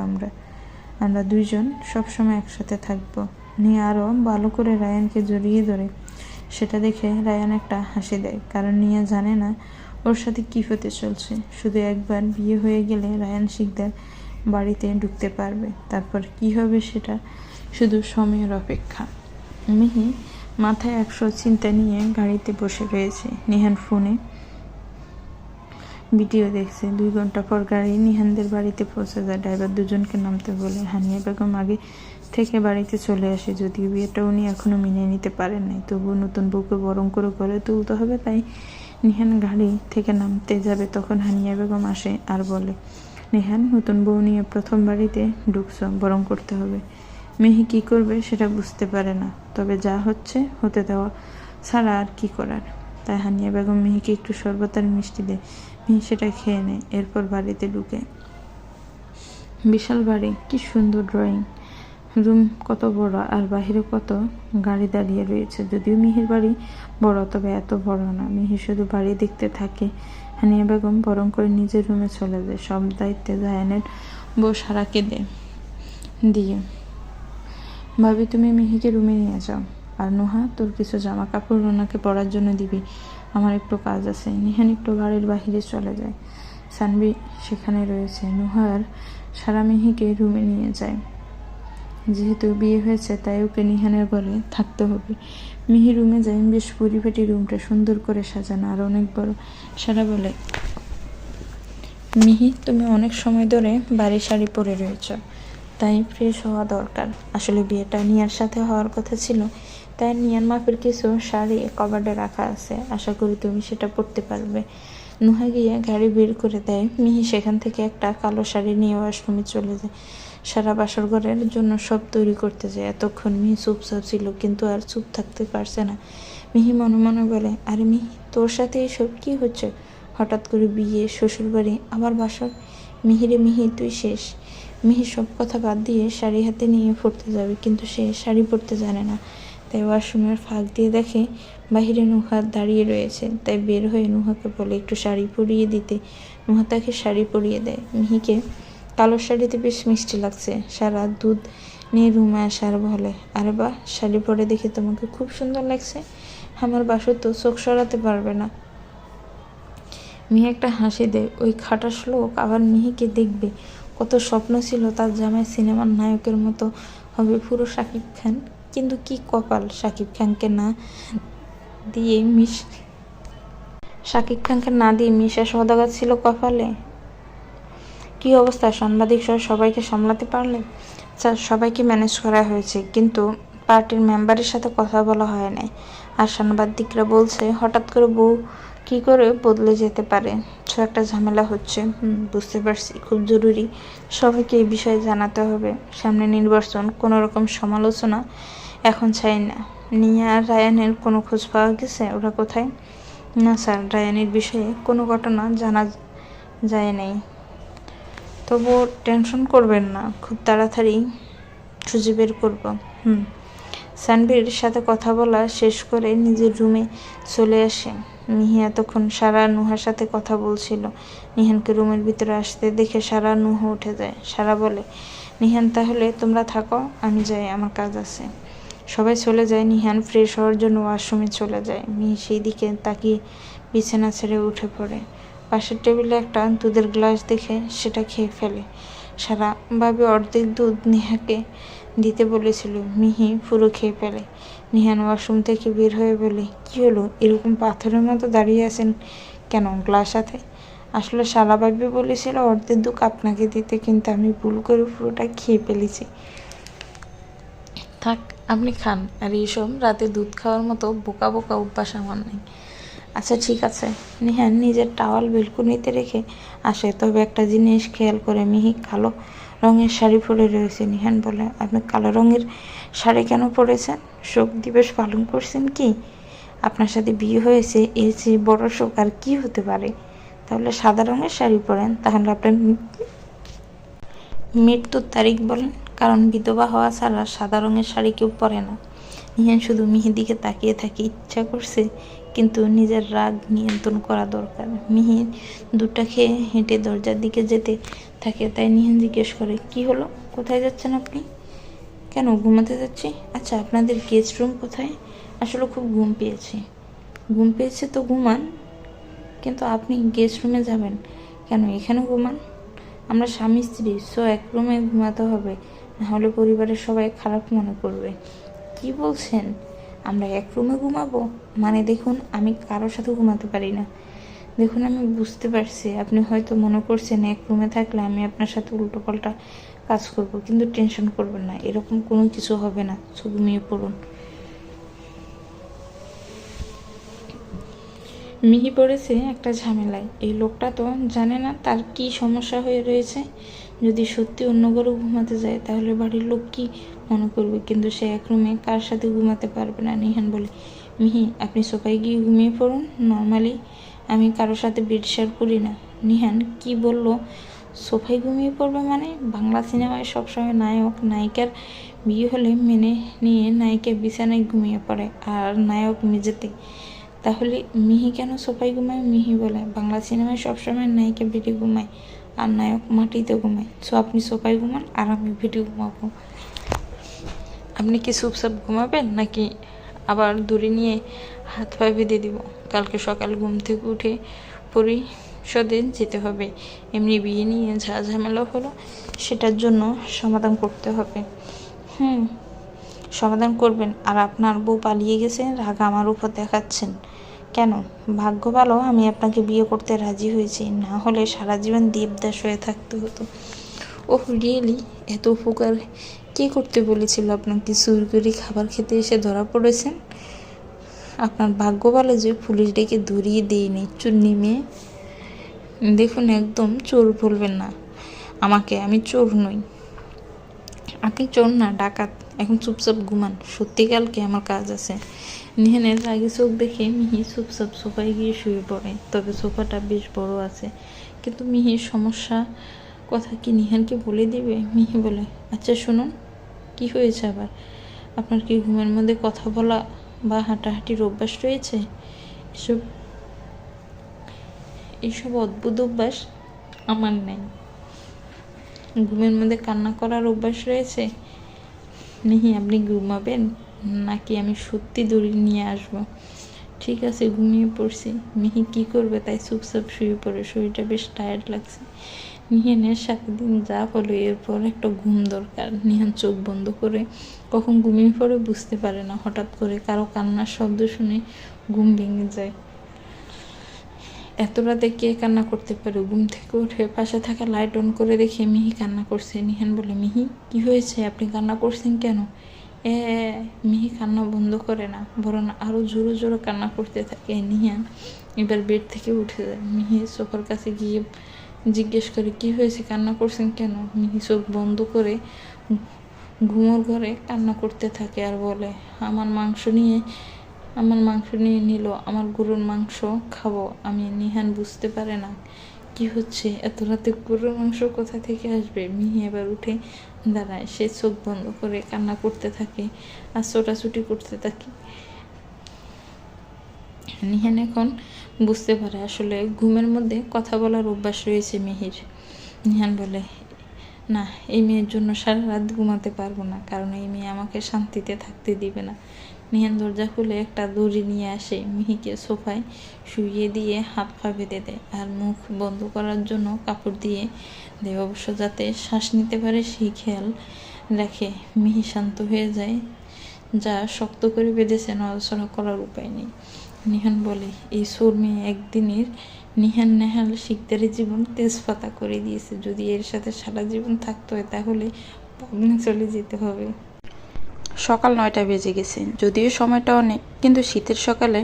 আমরা দুইজন সবসময় একসাথে থাকবো। নিয়ে আরও ভালো করে রায়ানকে জড়িয়ে ধরে। সেটা দেখে রায়ান একটা হাসি দেয়, কারণ নিয়া জানে না ওর সাথে কী হতে চলছে। শুধু একবার বিয়ে হয়ে গেলে রায়ান শিকদার বাড়িতে ঢুকতে পারবে। তারপর কি হবে সেটা শুধু সময়ের অপেক্ষা। মিহি মাথায় 100 চিন্তা নিয়ে গাড়িতে বসে রয়েছে। নিহান ফোনে ভিডিও দেখছে। 2 ঘন্টা পর গাড়ি নিহানদের বাড়িতে পৌঁছে যায়। ড্রাইভার দুজনকে নামতে বলে। হানিয়া বেগম আগে থেকে বাড়িতে চলে আসে। যদিও বিয়েটা উনি এখনও মেনে নিতে পারেন নাই, তবুও নতুন বউকে বরং করে ঘরে তুলতে হবে। তাই নিহান গাড়ি থেকে নামতে যাবে, তখন হানিয়া বেগম আসে আর বলে, নিহান, নতুন বউ নিয়ে প্রথম বাড়িতে ঢুকছ, বরং করতে হবে। মেহি কী করবে সেটা বুঝতে পারে না, তবে যা হচ্ছে হতে দেওয়া ছাড়া আর কি করার। তাই হানিয়া বেগম মেহিকে একটু শরবত আর মিষ্টি দেয়। মেহি সেটা খেয়ে নেয়। এরপর বাড়িতে ঢুকে। বিশাল বাড়ি, কি সুন্দর ড্রয়িং রুম, কত বড়, আর বাহিরে কত গাড়ি দাঁড়িয়ে রয়েছে। যদিও মিহির বাড়ি বড়, তবে এত বড় না। মিহি শুধু বাড়ি দেখতে থাকে। হানিয়া বেগম বরং করে নিজের রুমে চলে যায়। সব দায়িত্বে জায়ানের বউ সারাকে দিয়ে, ভাবি তুমি মিহিকে রুমে নিয়ে যাও। আর নুহা, তোর কিছু জামা কাপড় ওনাকে পরার জন্য দিবি, আমার একটু কাজ আছে। নিহান একটু বাড়ির বাহিরে চলে যায়। সানবি সেখানে রয়েছে। নুহার সারা মিহিকে রুমে নিয়ে যায়। যেহেতু বিয়ে হয়েছে তাই ওকে নিহানের ঘরে থাকতে হবে। মিহি রুমে যায়। বেশ পরিপাটি রুমটা, সুন্দর করে সাজানো আর অনেক বড়। সারা বলে, মিহি, তুমি অনেক সময় ধরে বাড়ি শাড়ি পরে রয়েছ, তাই ফ্রেশ হওয়া দরকার। আসলে বিয়েটা নিয়ার সাথে হওয়ার কথা ছিল, তাই নিয়ার মাপের কিছু শাড়ি কবার্ডে রাখা আছে, আশা করি তুমি সেটা পরতে পারবে। নুহা গিয়ে গাড়ি বের করে দেয়। মিহি সেখান থেকে একটা কালো শাড়ি নিয়ে ওয়াশরুমে চলে যায়। সারা বাসর ঘরের জন্য সব তৈরি করতে যায়। এতক্ষণ মিহি চুপচাপ ছিল, কিন্তু আর চুপ থাকতে পারছে না। মিহি মনে মনে বলে, আরে মিহি, তোর সাথে এসব কি হচ্ছে? হঠাৎ করে বিয়ে, শ্বশুরবাড়ি, আবার বাসর। মিহিরে মিহি, তুই শেষ। মিহি সব কথা বাদ দিয়ে শাড়ি হাতে নিয়ে পড়তে যাবে, কিন্তু সে শাড়ি পরতে জানে না। তাই ওয়াশরুমের ফাঁক দিয়ে দেখে বাহিরে নুহা দাঁড়িয়ে রয়েছে। তাই বের হয়ে নুহাকে বলে একটু শাড়ি পরিয়ে দিতে। নুহা তাকে শাড়ি পরিয়ে দেয়। মিহিকে কালো শাড়িতে বেশ মিষ্টি লাগছে। সারা দুধ নিয়ে রুমে আসার বলে, আরে বাহ, শাড়ি পরে দেখে তোমাকে খুব সুন্দর লাগছে। আমার বাসর তো চোখ সরাতে পারবে না। মিহি একটা হাসি দেয়। ওই খাটাস লোক আবার মিহিকে দেখবে। কত স্বপ্ন ছিল তার জামাই সিনেমার নায়কের মতো হবে, পুরো শাকিব খান। কিন্তু কি কপাল, শাকিব খানকে না দিয়ে মিশা সওদাগর ছিল কপালে। কি অবস্থা, সাংবাদিক সহ সবাইকে সামলাতে পারলে? সবাইকে ম্যানেজ করা হয়েছে, কিন্তু পার্টির মেম্বারের সাথে কথা বলা হয় নাই। আর সাংবাদিকরা বলছে হঠাৎ করে বউ কি করে বদলে যেতে পারে। একটা ঝামেলা হচ্ছে। বুঝতে পারছি, খুব জরুরি। সবাইকে এই বিষয়ে জানাতে হবে। সামনে নির্বাচন, কোনো রকম সমালোচনা এখন চাই না। নিয়া আর রায়ানের কোনো খোঁজ পাওয়া গেছে? ওরা কোথায়? না স্যার, রায়ানের বিষয়ে কোনো ঘটনা জানা যায় নাই। তবুও টেনশন করবেন না, খুব তাড়াতাড়ি খুঁজে বের করব। সানভীর সাথে কথা বলা শেষ করে নিজের রুমে চলে আসে। মিহি এতক্ষণ সারা নুহার সাথে কথা বলছিল। নিহানকে রুমের ভিতরে আসতে দেখে সারা নুহা উঠে যায়। সারা বলে, নিহান তাহলে তোমরা থাকো, আমি যাই, আমার কাজ আছে। সবাই চলে যায়। নিহান ফ্রেশ হওয়ার জন্য ওয়াশরুমে চলে যায়। মিহি সেই দিকে তাকিয়ে বিছানা ছেড়ে উঠে পড়ে। পাশের টেবিলে একটা দুধের গ্লাস দেখে সেটা খেয়ে ফেলে। সারা ভাবে অর্ধেক দুধ নিহাকে দিতে বলেছিল, মিহি পুরো খেয়ে ফেলে। নিহান ওয়াশরুম থেকে বের হয়ে বলে, কি হলো, এরকম পাথরের মতো দাঁড়িয়ে আছেন কেন গ্লাস হাতে? আসলে শালা ভাবি বলেছিল অর্ধেক দুধ আপনাকে দিতে, কিন্তু আমি ভুল করে পুরোটা খেয়ে ফেলেছি। থাক, আপনি খান। আর এইসব রাতে দুধ খাওয়ার মতো বোকা বোকা অভ্যাস আমার নেই। আচ্ছা ঠিক আছে। নিহান নিজের টাওয়াল বেলকুনিতে রেখে আসে। তবে একটা জিনিস খেয়াল করে, মিহি কালো রঙের শাড়ি পরে রয়েছে। নিহান বলে, আপনি কালো রঙের শাড়ি কেন পরেছেন? শোক দিবস পালন করছেন কি? আপনার সাথে বিয়ে হয়েছে, এর চেয়ে বড় শোক আর কি হতে পারে? তাহলে সাদা রঙের শাড়ি পরেন। তাহলে আপনার মৃত্যুর তারিখ বলেন, কারণ বিধবা হওয়া ছাড়া সাদা রঙের শাড়ি কেউ পরে না। নিহান শুধু মিহির দিকে তাকিয়ে থাকে। ইচ্ছা করছে, কিন্তু নিজের রাগ নিয়ন্ত্রণ করা দরকার। মিহির দুধটা খেয়ে হেঁটে দরজার দিকে যেতে থাকে। তাই নিহান জিজ্ঞেস করে, কি হলো, কোথায় যাচ্ছেন আপনি? কেন, ঘুমাতে যাচ্ছি। আচ্ছা, আপনাদের গেস্ট রুম কোথায়? আসলে খুব ঘুম পেয়েছে। ঘুম পেয়েছে তো ঘুমান, কিন্তু আপনি গেস্ট রুমে যাবেন কেন? এখানে ঘুমান। আমরা স্বামী স্ত্রী, সো এক রুমে ঘুমাতে হবে, নাহলে পরিবারের সবাই খারাপ মনে করবে। কি বলছেন? আমরা এক রুমে ঘুমাবো? মানে দেখুন, আমি কারোর সাথে ঘুমাতে পারি না। দেখুন, আমি বুঝতে পারছি আপনি হয়তো মনে করছেন এক রুমে থাকলে আমি আপনার সাথে উল্টোপাল্টা কাজ করব, কিন্তু টেনশন করবেন না, এরকম কোনো কিছু হবে না। ঘুমিয়ে পড়ুন। মিহি পড়েছে একটা ঝামেলায়। এই লোকটা তো জানে না তার কি সমস্যা হয়ে রয়েছে। যদি সত্যি অন্য ঘরে ঘুমাতে যায় তাহলে বাড়ির লোক কি মনে করবে, কিন্তু সে এক রুমে কার সাথে ঘুমাতে পারবে না। নিহান বলে, মিহি, আপনি সোফায় গিয়ে ঘুমিয়ে পড়ুন। নর্মালি আমি কারোর সাথে বেড শেয়ার করি না। নিহান কি বলল? সোফায় ঘুমিয়ে পড়বে মানে? বাংলা সিনেমায় সবসময় নায়ক নায়িকার বিয়ে হলে মেনে নিয়ে নায়িকা বিছানায় ঘুমিয়ে পড়ে আর নায়ক মেঝেতে। তাহলে মিহি কেন সোফায় ঘুমায়? মিহি বলে, বাংলা সিনেমায় সবসময় নায়িকা বেডে ঘুমায় আর নায়ক মাটিতে ঘুমায়। সো আপনি সোফায় ঘুমান আর আমি বেডে ঘুমাবো। আপনি কি চুপচাপ ঘুমাবেন, নাকি আবার দড়ি নিয়ে হাত পা বেঁধে দিব? কালকে সকাল ঘুম থেকে উঠে পরিষদে যেতে হবে। এমনি বিয়ে নিয়ে যা ঝামেলা হলো সেটার জন্য সমাধান করতে হবে। সমাধান করবেন। আর আপনার বউ পালিয়ে গেছে, রাগ আমার উপর দেখাচ্ছেন কেন? ভাগ্য ভালো আমি আপনাকে বিয়ে করতে রাজি হয়েছি, না হলে সারা জীবন দেবদাস হয়ে থাকতে হতো। ওহ রিয়েলি, এত উপকার কে করতে বলেছিল আপনাকে? চুরি করে খাবার খেতে এসে ধরা পড়েছেন। আপনার ভাগ্য ভালো যে পুলিশ ডেকে ধরিয়ে দিইনি চুন্নি মেয়ে। দেখুন, একদম চোর বলবেন না আমাকে, আমি চোর নই। আপনি চোর না, ডাকাত। এখন চুপচাপ ঘুমান, সত্যিকালকে আমার কাজ আছে। নিহানের রাগে চোখ দেখে মিহি চুপচাপ সোফায় গিয়ে শুয়ে পড়ে। তবে সোফাটা বেশ বড় আছে, কিন্তু মিহির সমস্যা কথা কি নিহানকে বলে দিবে? মিহি বলে, আচ্ছা শুনুন, কি হয়েছে আবার? আপনার কি ঘুমের মধ্যে কথা বলা বা হাঁটাহাঁটির অভ্যাস রয়েছে? এসব এইসব অদ্ভুত অভ্যাস আমার নেই। ঘুমের মধ্যে কান্না করার অভ্যাস রয়েছে? মিহি, আপনি ঘুমাবেন নাকি আমি সত্যি দড়ি নিয়ে আসব? ঠিক আছে, ঘুমিয়ে পড়ছি। মিহি কি করবে তাই চুপচাপ শুয়ে পড়ে। শরীরটা বেশ টায়ার্ড লাগছে। নিহানের সাথে দিন যা হলো, এরপর একটা ঘুম দরকার। নিহান চোখ বন্ধ করে কখন ঘুমিয়ে পড়ে বুঝতে পারে না। হঠাৎ করে কারো কান্নার শব্দ শুনে ঘুম ভেঙে যায়। এত রাতে কে কান্না করতে পারে? ঘুম থেকে উঠে পাশে থাকা লাইট অন করে দেখে মিহি কান্না করছে। নিহান বলে, মিহি কি হয়েছে? আপনি কান্না করছেন কেন? এ মিহি কান্না বন্ধ করে না, বরং আরও জোরে জোরে কান্না করতে থাকে। নিহান এবার বেড থেকে উঠে যায়। মিহি সোফার কাছে গিয়ে জিজ্ঞেস করে, কি হয়েছে, কান্না করছেন কেন? মিহি চোখ বন্ধ করে ঘুমোর ঘরে কান্না করতে থাকে আর বলে, আমার মাংস নিয়ে নিল, আমার গরুর মাংস খাবো আমি। নিহান বুঝতে পারে না কি হচ্ছে। এত রাতে গরুর মাংস কোথা থেকে আসবে? মিহি এবার উঠে দাঁড়ায়। সে চোখ বন্ধ করে কান্না করতে থাকে আর ছোটাছুটি করতে থাকে। নিহান এখন বুঝতে পারে আসলে ঘুমের মধ্যে কথা বলার অভ্যাস রয়েছে মিহির। নিহান বলে, না, এই মেয়ের জন্য সারা রাত ঘুমাতে পারবো না, কারণ এই মেয়ে আমাকে শান্তিতে থাকতে দিবে না। নিহান দরজা খুলে একটা দড়ি নিয়ে আসে, মিহিকে সোফায় শুইয়ে দিয়ে হাত পা বেঁধে দেয় আর মুখ বন্ধ করার জন্য কাপড় দিয়ে দেয়, অবশ্য যাতে শ্বাস নিতে পারে সেই খেয়াল রাখে। মিহি শান্ত হয়ে যায়। যা শক্ত করে বেঁধেছে, নড়াচড়া করার উপায় নেই। নিহান বলে, এই সোর মেয়ে একদিনের নিহান নেহাল শিকদারের জীবন তেজপাতা করে দিয়েছে। যদি এর সাথে সারা জীবন থাকতে হয় তাহলে পাবনা চলে যেতে হবে। সকাল 9টা বেজে গেছে, যদিও সময়টা অনেক, কিন্তু শীতের সকালে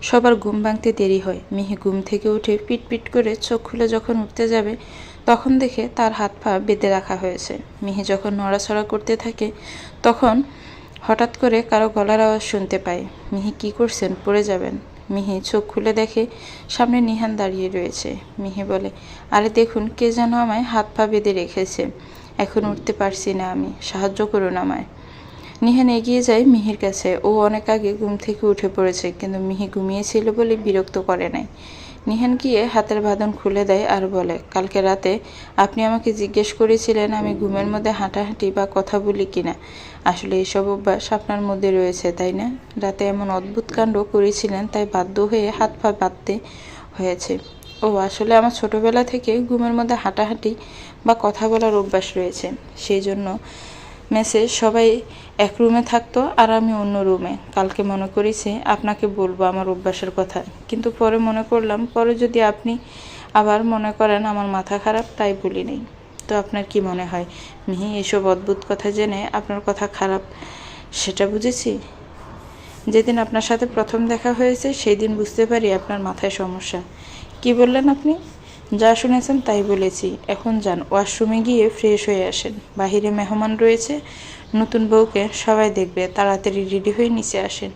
সবার ঘুম ভাঙতে দেরি হয়। মিহি ঘুম থেকে উঠে পিট করে চোখ খুলে যখন উঠতে যাবে, তখন দেখে তার হাত পা বেঁধে রাখা হয়েছে। মিহি যখন নড়াচড়া করতে থাকে, তখন হঠাৎ করে কারো গলার আওয়াজ শুনতে পায়। মিহি কি করছেন, পড়ে যাবেন। মিহি চোখ খুলে দেখে সামনে নিহান দাঁড়িয়ে রয়েছে। মিহি বলে, আরে দেখুন, কে যেন আমায় হাত পা বেঁধে রেখেছে, এখন উঠতে পারছি না আমি, সাহায্য করুন আমায়। নিহান এগিয়ে যায় মিহির কাছে। ও অনেক আগে ঘুম থেকে উঠে পড়েছে, কিন্তু মিহি ঘুমিয়েছিল বলে বিরক্ত করে নাই। নিহান গিয়ে হাতের বাঁধন খুলে দেয় আর বলে, কালকে রাতে আপনি আমাকে জিজ্ঞেস করেছিলেন আমি ঘুমের মধ্যে হাঁটাহাঁটি বা কথা বলি কিনা। আসলে এইসব অভ্যাস আপনার মধ্যে রয়েছে, তাই না? রাতে এমন অদ্ভুত কাণ্ড করেছিলেন, তাই বাধ্য হয়ে হাত পা বাঁধতে হয়েছে। ও আসলে আমার ছোটবেলা থেকে ঘুমের মধ্যে হাঁটাহাঁটি বা কথা বলার অভ্যাস রয়েছে। সেই জন্য মেসে সবাই এক রুমে থাকতো আর আমি অন্য রুমে। কালকে মনে করেছি আপনাকে বলবো আমার অভ্যাসের কথা, কিন্তু পরে মনে করলাম পরে যদি আপনি আবার মনে করেন আমার মাথা খারাপ, তাই বলি নেই। তো আপনার কি মনে হয় মিহি, এসব অদ্ভুত কথা জেনে আপনার কথা খারাপ সেটা বুঝেছি? যেদিন আপনার সাথে প্রথম দেখা হয়েছে সেই দিন বুঝতে পারি আপনার মাথায় সমস্যা। কি বললেন আপনি? যা শুনেছেন তাই বলেছি। এখন যান, ওয়াশরুমে গিয়ে ফ্রেশ হয়ে আসেন। বাহিরে মেহমান রয়েছে, নতুন বউকে সবাই দেখবে, তাড়াতাড়ি রেডি হয়ে নিচে আসেন।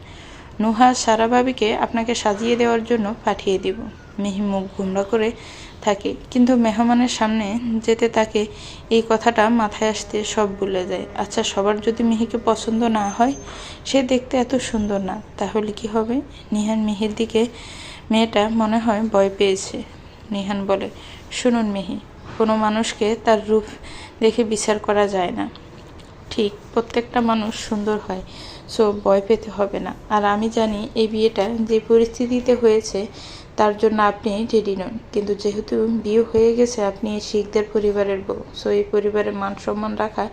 নুহা সারা ভাবিকে আপনাকে সাজিয়ে দেওয়ার জন্য পাঠিয়ে দিব। মিহি মুখ গুমরা করে থাকে, কিন্তু মেহমানের সামনে যেতে তাকে এই কথাটা মাথায় আসতে সব ভুলে যায়। আচ্ছা, সবার যদি মিহিকে পছন্দ না হয়, সে দেখতে এত সুন্দর না, তাহলে কি হবে? নিহান মিহির দিকে, মেয়েটা মনে হয় ভয় পেয়েছে। নিহান বলে, শুনুন মিহি, কোনো মানুষকে তার রূপ দেখে বিচার করা যায় না। ঠিক, প্রত্যেকটা মানুষ সুন্দর হয়, সো ভয় পেতে হবে না। আর আমি জানি এই বিয়েটা যে পরিস্থিতিতে হয়েছে তার জন্য আপনি রেডি নন, কিন্তু যেহেতু বিয়ে হয়ে গেছে, আপনি এই শিখদের পরিবারের বউ, সো এই পরিবারের মান সম্মান রাখা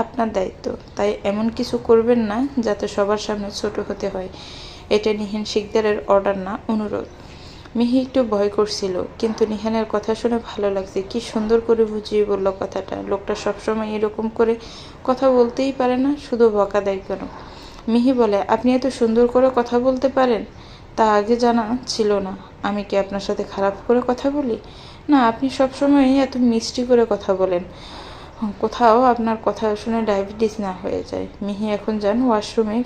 আপনার দায়িত্ব। তাই এমন কিছু করবেন না যাতে সবার সামনে ছোট হতে হয়। এটা নিহান শিকদারের অর্ডার না, অনুরোধ। মিহি একটু ভয় করছিল, কিন্তু নিহানের কথা শুনে ভালো লাগছে। কি সুন্দর করে বুঝিয়ে বলল কথাটা। লোকটা সবসময় এরকম করে কথা বলতেই পারে না, শুধু বকা দেয় কেন? মিহি বলে, আপনি এত সুন্দর করে কথা বলতে পারেন, তা আগে জানা ছিল না। আমি কি আপনার সাথে খারাপ করে কথা বলি? না, আপনি সবসময় এত মিষ্টি করে কথা বলেন। কোথাও আপনার কথা শুনে ডায়াবেটিস না হয়ে যায়। মিহি এখন যান ওয়াশরুমে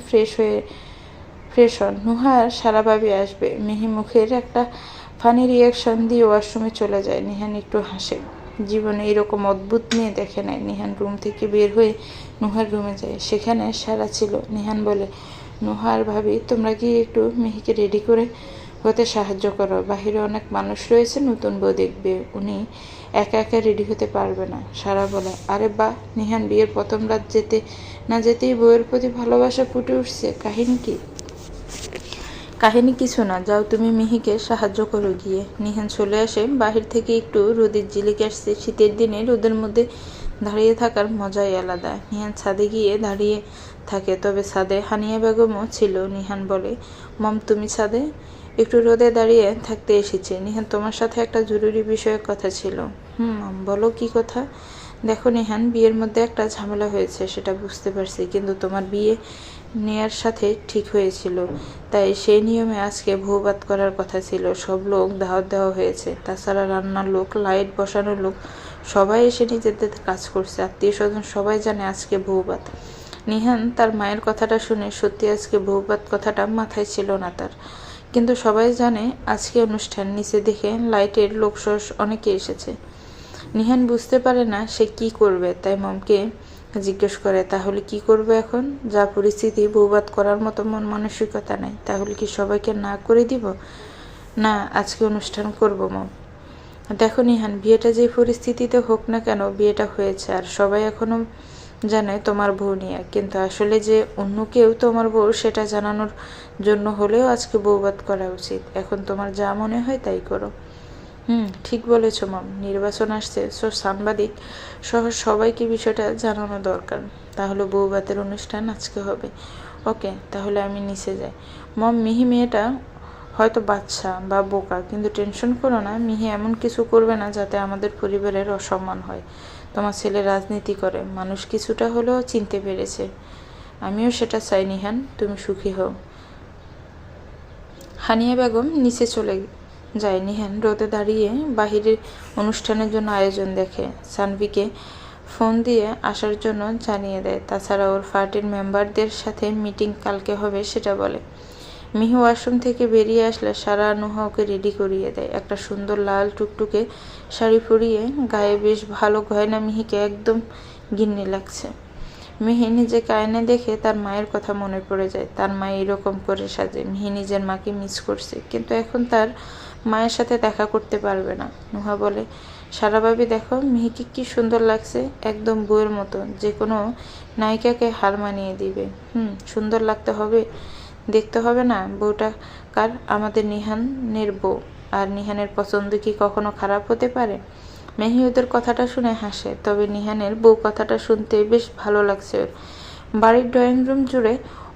ফ্রেশ হন। নুহার সারাভাবে আসবে। মিহি মুখের একটা ফানি রিয়াকশন দিয়ে ওয়াশরুমে চলে যায়। নিহান একটু হাসে। জীবনে এরকম অদ্ভুত মেয়ে দেখে নেয়। নিহান রুম থেকে বের হয়ে নুহার রুমে যায়। সেখানে সারা ছিল। নিহান বলে, নুহার ভাবি, তোমরা গিয়ে একটু মিহিকে রেডি করে হতে সাহায্য করো। বাহিরে অনেক মানুষ রয়েছে, নতুন বউ দেখবে, উনি একা একা রেডি হতে পারবে না। সারা বলে, আরে বাহ, নিহান বিয়ের প্রথম রাত যেতে না যেতেই বউয়ের প্রতি ভালোবাসা ফুটে উঠছে। কাহিনী কি? কাহিনী কিছু না, যাও তুমি মিহিকে সাহায্য করো গিয়ে। নিহান চলে আসে। বাহির থেকে একটু রোদের ঝিলিক আসছে। শীতের দিনে রোদের মধ্যে দাঁড়িয়ে থাকার মজাই আলাদা। নিহান ছাদে গিয়ে দাঁড়িয়ে থাকে। তবে ছাদে হানিয়া বেগমও ছিল। নিহান বলে, মম তুমি ছাদে? একটু রোদে দাঁড়িয়ে থাকতে এসেছি। নিহান, তোমার সাথে একটা জরুরি বিষয়ের কথা ছিল। মম বলো, কি কথা? দেখো নিহান, বিয়ের মধ্যে একটা ঝামেলা হয়েছে, সেটা বুঝতে পারছি, কিন্তু তোমার বিয়ে নেয়ার সাথে ঠিক হয়েছিল, তাই সেই নিয়মে আজকে বৌভাত করার কথা ছিল। সব লোক দাওয়াত দেওয়া হয়েছে, তাছাড়া রান্নার লোক, লাইট বসানোর লোক, সবাই এসে নিজেদের কাজ করছে। আত্মীয় স্বজন সবাই জানে আজকে বৌভাত। নিহান তার মায়ের কথাটা শুনে সত্যি আজকে বৌভাত কথাটা মাথায় ছিল না তার, কিন্তু সবাই জানে আজকে অনুষ্ঠান। নিচে দেখে লাইটের লোকসহ অনেকে এসেছে। নিহান বুঝতে পারে না সে কি করবে, তাই মমকে জিজ্ঞেস করে, তাহলে কি করবে এখন? যা পরিস্থিতি, বৌভাত করার মতো মন মানসিকতা নাই, তাহলে কি সবাইকে না করে দিব? না, আজকে অনুষ্ঠান করব মম। দেখো নিহান, বিয়েটা যে পরিস্থিতিতে হোক না কেন, বিয়েটা হয়েছে, আর সবাই এখনো জানে তোমার বউ নিয়ে, কিন্তু আসলে যে অন্য কেউ তোমার বউ সেটা জানানোর জন্য হলেও আজকে বৌভাত করা উচিত। এখন তোমার যা মনে হয় তাই করো। ঠিক বলেছ মম। নির্বাচন আসছে, সাংবাদিক সহ সবাইকে বিষয়টা জানানো দরকার। তাহলে বৌভাতের অনুষ্ঠান আজকে হবে। ওকে, তাহলে আমি নিচে যাই। মম, মিহি মেয়েটা হয়তো বাচ্চা বা বোকা, কিন্তু টেনশন করো না, মিহি এমন কিছু করবে না যাতে আমাদের পরিবারের অসম্মান হয়। তোমার ছেলে রাজনীতি করে, মানুষ কিছুটা হলেও চিনতে পেরেছে। আমিও সেটা চাই নিহান, তুমি সুখী হও। হানিয়া বেগম নিচে চলে যায়। নিহান রোদে দাঁড়িয়ে বাহিরের অনুষ্ঠানের জন্য আয়োজন দেখে। সানভিকে ফোন দিয়ে আসার জন্য জানিয়ে দেয়। তাছাড়া ওর পার্টির মেম্বারদের সাথে মিটিং কালকে হবে সেটা বলে। মিহি ওয়াশরুম থেকে বেরিয়ে আসলে সারা নুহা ওকে রেডি করিয়ে দেয়। একটা সুন্দর লাল টুকটুকে শাড়ি পরিয়ে গায়ে বেশ ভালো গয়না মিহিকে একদম গিন্নি লাগছে। মিহি নিজেকে আয়নায় দেখে তার মায়ের কথা মনে পড়ে যায়। তার মা এরকম করে সাজে। মিহি নিজের মাকে মিস করছে, কিন্তু এখন তার মায়ের সাথে দেখা করতে পারবে না। নুহা বলে, সারাভাবে দেখো মিহিকে কি সুন্দর লাগছে, একদম বউয়ের মতো, যে কোনো নায়িকাকে হার মানিয়ে দিবে। সুন্দর লাগতে হবে, দেখতে হবে না বউটা কার? আমাদের নিহানের বউ। আর নিহানের পছন্দ কি কখনো খারাপ হতে পারে? মেহি ওদের কথাটা শুনে হাসে। তবে নিহানের বউ কথাটা শুনতে বেশ ভালো লাগছে ওর। বাড়ির ড্রয়িং রুম জুড়ে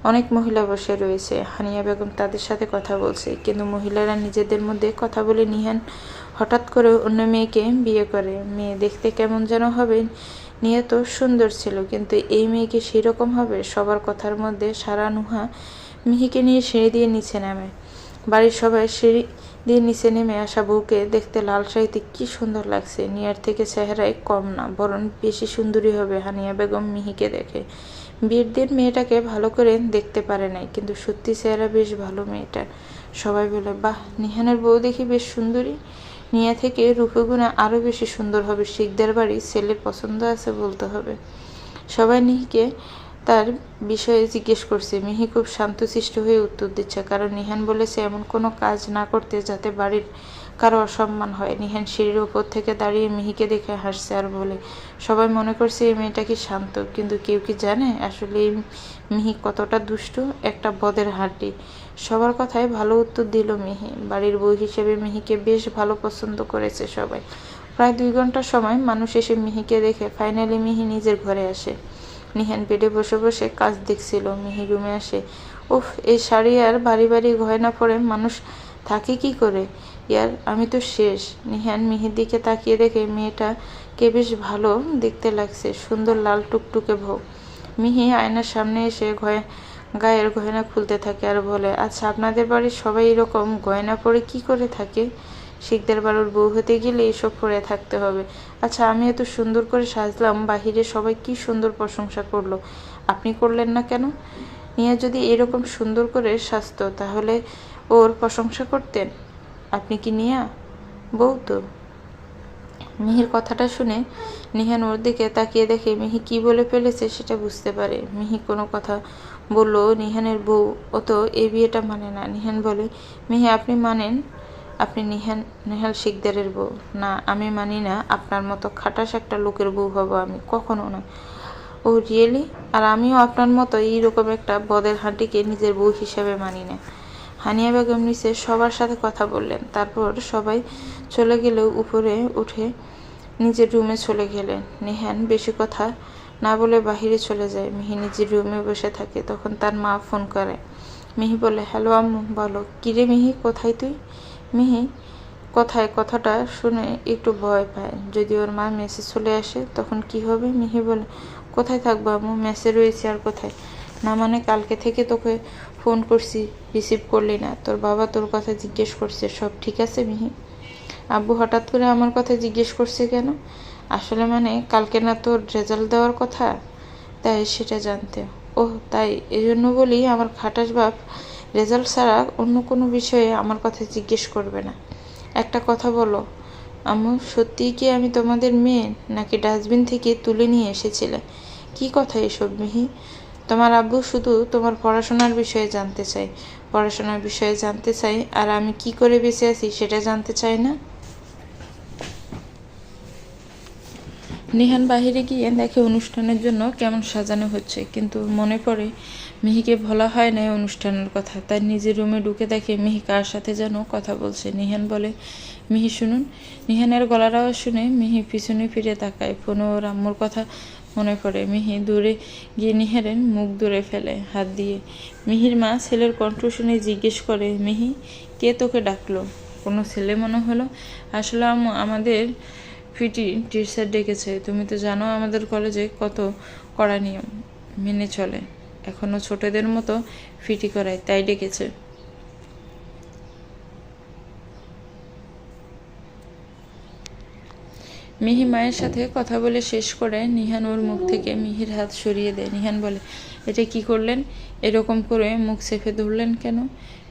অনেক মহিলা বসে রয়েছে। হানিয়া বেগম তাদের সাথে কথা বলছে, কিন্তু মহিলারা নিজেদের মধ্যে কথা বলে নিহান হঠাৎ করে অন্য মেয়েকে বিয়ে করে। মেয়ে দেখতে কেমন যেন হবে, নিয়ে তো সুন্দর ছিল, কিন্তু এই মেয়েকে সেরকম হবে? সবার কথার মধ্যে সারা নুহা মিহিকে নিয়ে সিঁড়ি দিয়ে নিচে নামে। বাড়ির সবাই সিঁড়ি দিয়ে নিচে নেমে আসা বউকে দেখতে লাল শাড়িতে কি সুন্দর লাগছে। নিয়ার থেকে চেহারায় কম না, বরং বেশি সুন্দরী হবে। হানিয়া বেগম মিহিকে দেখে। বিয়ের দিন মেয়েটাকে ভালো করে দেখতে পারে নাই, কিন্তু সত্যি চেহারা বেশ ভালো মেয়েটার। সবাই বলে, বাহ, নিহানের বউ দেখি বেশ সুন্দরী। নিয়া থেকে রূপগুণে আরও বেশি সুন্দর হবে। শিকদার বাড়ি ছেলের পছন্দ আছে বলতে হবে। সবাই নিহিকে তার বিষয়ে জিজ্ঞেস করছে। মিহি খুব শান্তশিষ্ট হয়ে উত্তর দিচ্ছে, কারণ নিহান বলেছে এমন কোনো কাজ না করতে যাতে বাড়ির কারো অসম্মান হয়। নিহান সিঁড়ির ওপর থেকে দাঁড়িয়ে মিহিকে দেখে হাসছে আর বলে, সবাই মনে করছে এই মেয়েটা কি শান্ত, কিন্তু কেউ কি জানে আসলে এই মিহি কতটা দুষ্টু, একটা বদের হাড্ডি। সবার কথায় ভালো উত্তর দিল মিহি। বাড়ির বউ হিসেবে মিহিকে বেশ ভালো পছন্দ করেছে সবাই। প্রায় 2 ঘন্টা সময় মানুষ এসে মিহিকে দেখে ফাইনালি মিহি নিজের ঘরে আসে। নিহান বেডে বসে বসে কাজ দেখছিল। মিহি রুমে আসে। উফ, এই শাড়ি আর বাড়ি বাড়ি গয়না পরে মানুষ থাকি কি করে? ইয়ার আমি তো শেষ। নিহান মিহির দিকে তাকিয়ে দেখে মেয়েটাকে বেশ ভালো দেখতে লাগছে, সুন্দর লাল টুকটুকে বউ। মিহি আয়নার সামনে এসে গায়ের গয়না খুলতে থাকে আর বলে, আচ্ছা আপনাদের বাড়ির সবাই এরকম গয়না পরে কি করে থাকে? শিকদার বাড়ির বউ হতে গেলে এসব পরে থাকতে হবে। আচ্ছা আমি এত সুন্দর করে সাজলাম, বাহিরে সবাই কি সুন্দর প্রশংসা করলো, আপনি করলেন না কেন? নিয়া যদি এরকম সুন্দর করে সাজতো তাহলে ওর প্রশংসা করতেন। আপনি কি নিয়া বউ তো? মিহির কথাটা শুনে নিহান ওর দিকে তাকিয়ে দেখে মিহি কি বলে ফেলেছে সেটা বুঝতে পারে। মিহি কোনো কথা বলল, নিহানের বউ ও তো এই বিয়েটা মানে না। নিহান বলে, মিহি আপনি মানেন? আপনি নেহাল শিকদারের বউ? না, আমি মানি না। আপনার মতো খাটাস একটা লোকের বউ হব আমি, কখনো না। ও রিয়েলি? আর আমিও আপনার মতো এইরকম একটা বদের হাঁটিকে নিজের বউ হিসাবে মানি না। হানিয়া বেগম নিচে সবার সাথে কথা বললেন, তারপর সবাই চলে গেলেও উপরে উঠে নিজের রুমে চলে গেলেন। নেহান বেশি কথা না বলে বাহিরে চলে যায়। মিহি নিজের রুমে বসে থাকে, তখন তার মা ফোন করে। মিহি বলে, হ্যালো আম্মু। বলো। কিরে মিহি, কোথায় তুই? মিহি কোথায় কথাটা শুনে একটু ভয় পায়। যদি ওর মা মেসে চলে আসে তখন কি হবে? মিহি বলে, কোথায় থাকবো আম্মু, মেসে রয়েছি। আর কোথায়? না মানে কালকে থেকে তোকে ফোন করছি, রিসিভ করলি না। তোর বাবা তোর কথা জিজ্ঞেস করছে, সব ঠিক আছে মিহি? আব্বু হঠাৎ করে আমার কথা জিজ্ঞেস করছে কেন? আসলে মানে কালকে না তোর রেজাল্ট দেওয়ার কথা, তাই সেটা জানতে। ওহ তাই, এজন্য বলি আমার খাটাস বাপ রেজাল্ট ছাড়া অন্য কোনো বিষয়ে আমার কথা জিজ্ঞেস করবে না। একটা কথা বলো আম্মু, সত্যিই কি আমি তোমাদের মেয়ে, নাকি ডাস্টবিন থেকে তুলে নিয়ে এসেছিলে? কি কথা এসব মিহি? তোমার আব্বু শুধু তোমার পড়াশোনার বিষয়ে জানতে চাই, পড়াশোনার বিষয়ে জানতে চাই, আর আমি কি করে বেঁচে আছি সেটা জানতে চাই না। নিহান বাহিরে গিয়ে দেখে অনুষ্ঠানের জন্য কেমন সাজানো হচ্ছে, কিন্তু মনে পড়ে মিহিকে বলা হয় না অনুষ্ঠানের কথা। তাই নিজের রুমে ঢুকে দেখে মিহি কার সাথে যেন কথা বলছে। নিহান বলে, মিহি শুনুন। নিহানের গলার আওয়াজ শুনে মিহি পিছনে ফিরে তাকায়। ফোনে ওর আম্মুর কথা মনে পড়ে। মিহি দূরে গিয়ে নিহারের মুখ দূরে ফেলে হাত দিয়ে। মিহির মা ছেলের কণ্ঠ শুনে জিজ্ঞেস করে, মিহি কে তোকে ডাকলো? কোনো ছেলে মনে হলো। আসলে আম্মু, আমাদের পিটি টিচার ডেকেছে। তুমি তো জানো আমাদের কলেজে কত কড়া নিয়ম মেনে চলে, এখনো ছোটদের মতো ফিটি করায়, তাই ডেকেছে। মিহি মায়ের সাথে কথা বলে শেষ করে নিহান ওর মুখ থেকে মিহির হাত সরিয়ে দেয়। নিহান বলে, এটা কি করলেন? এরকম করে মুখ চেপে ধরলেন কেন?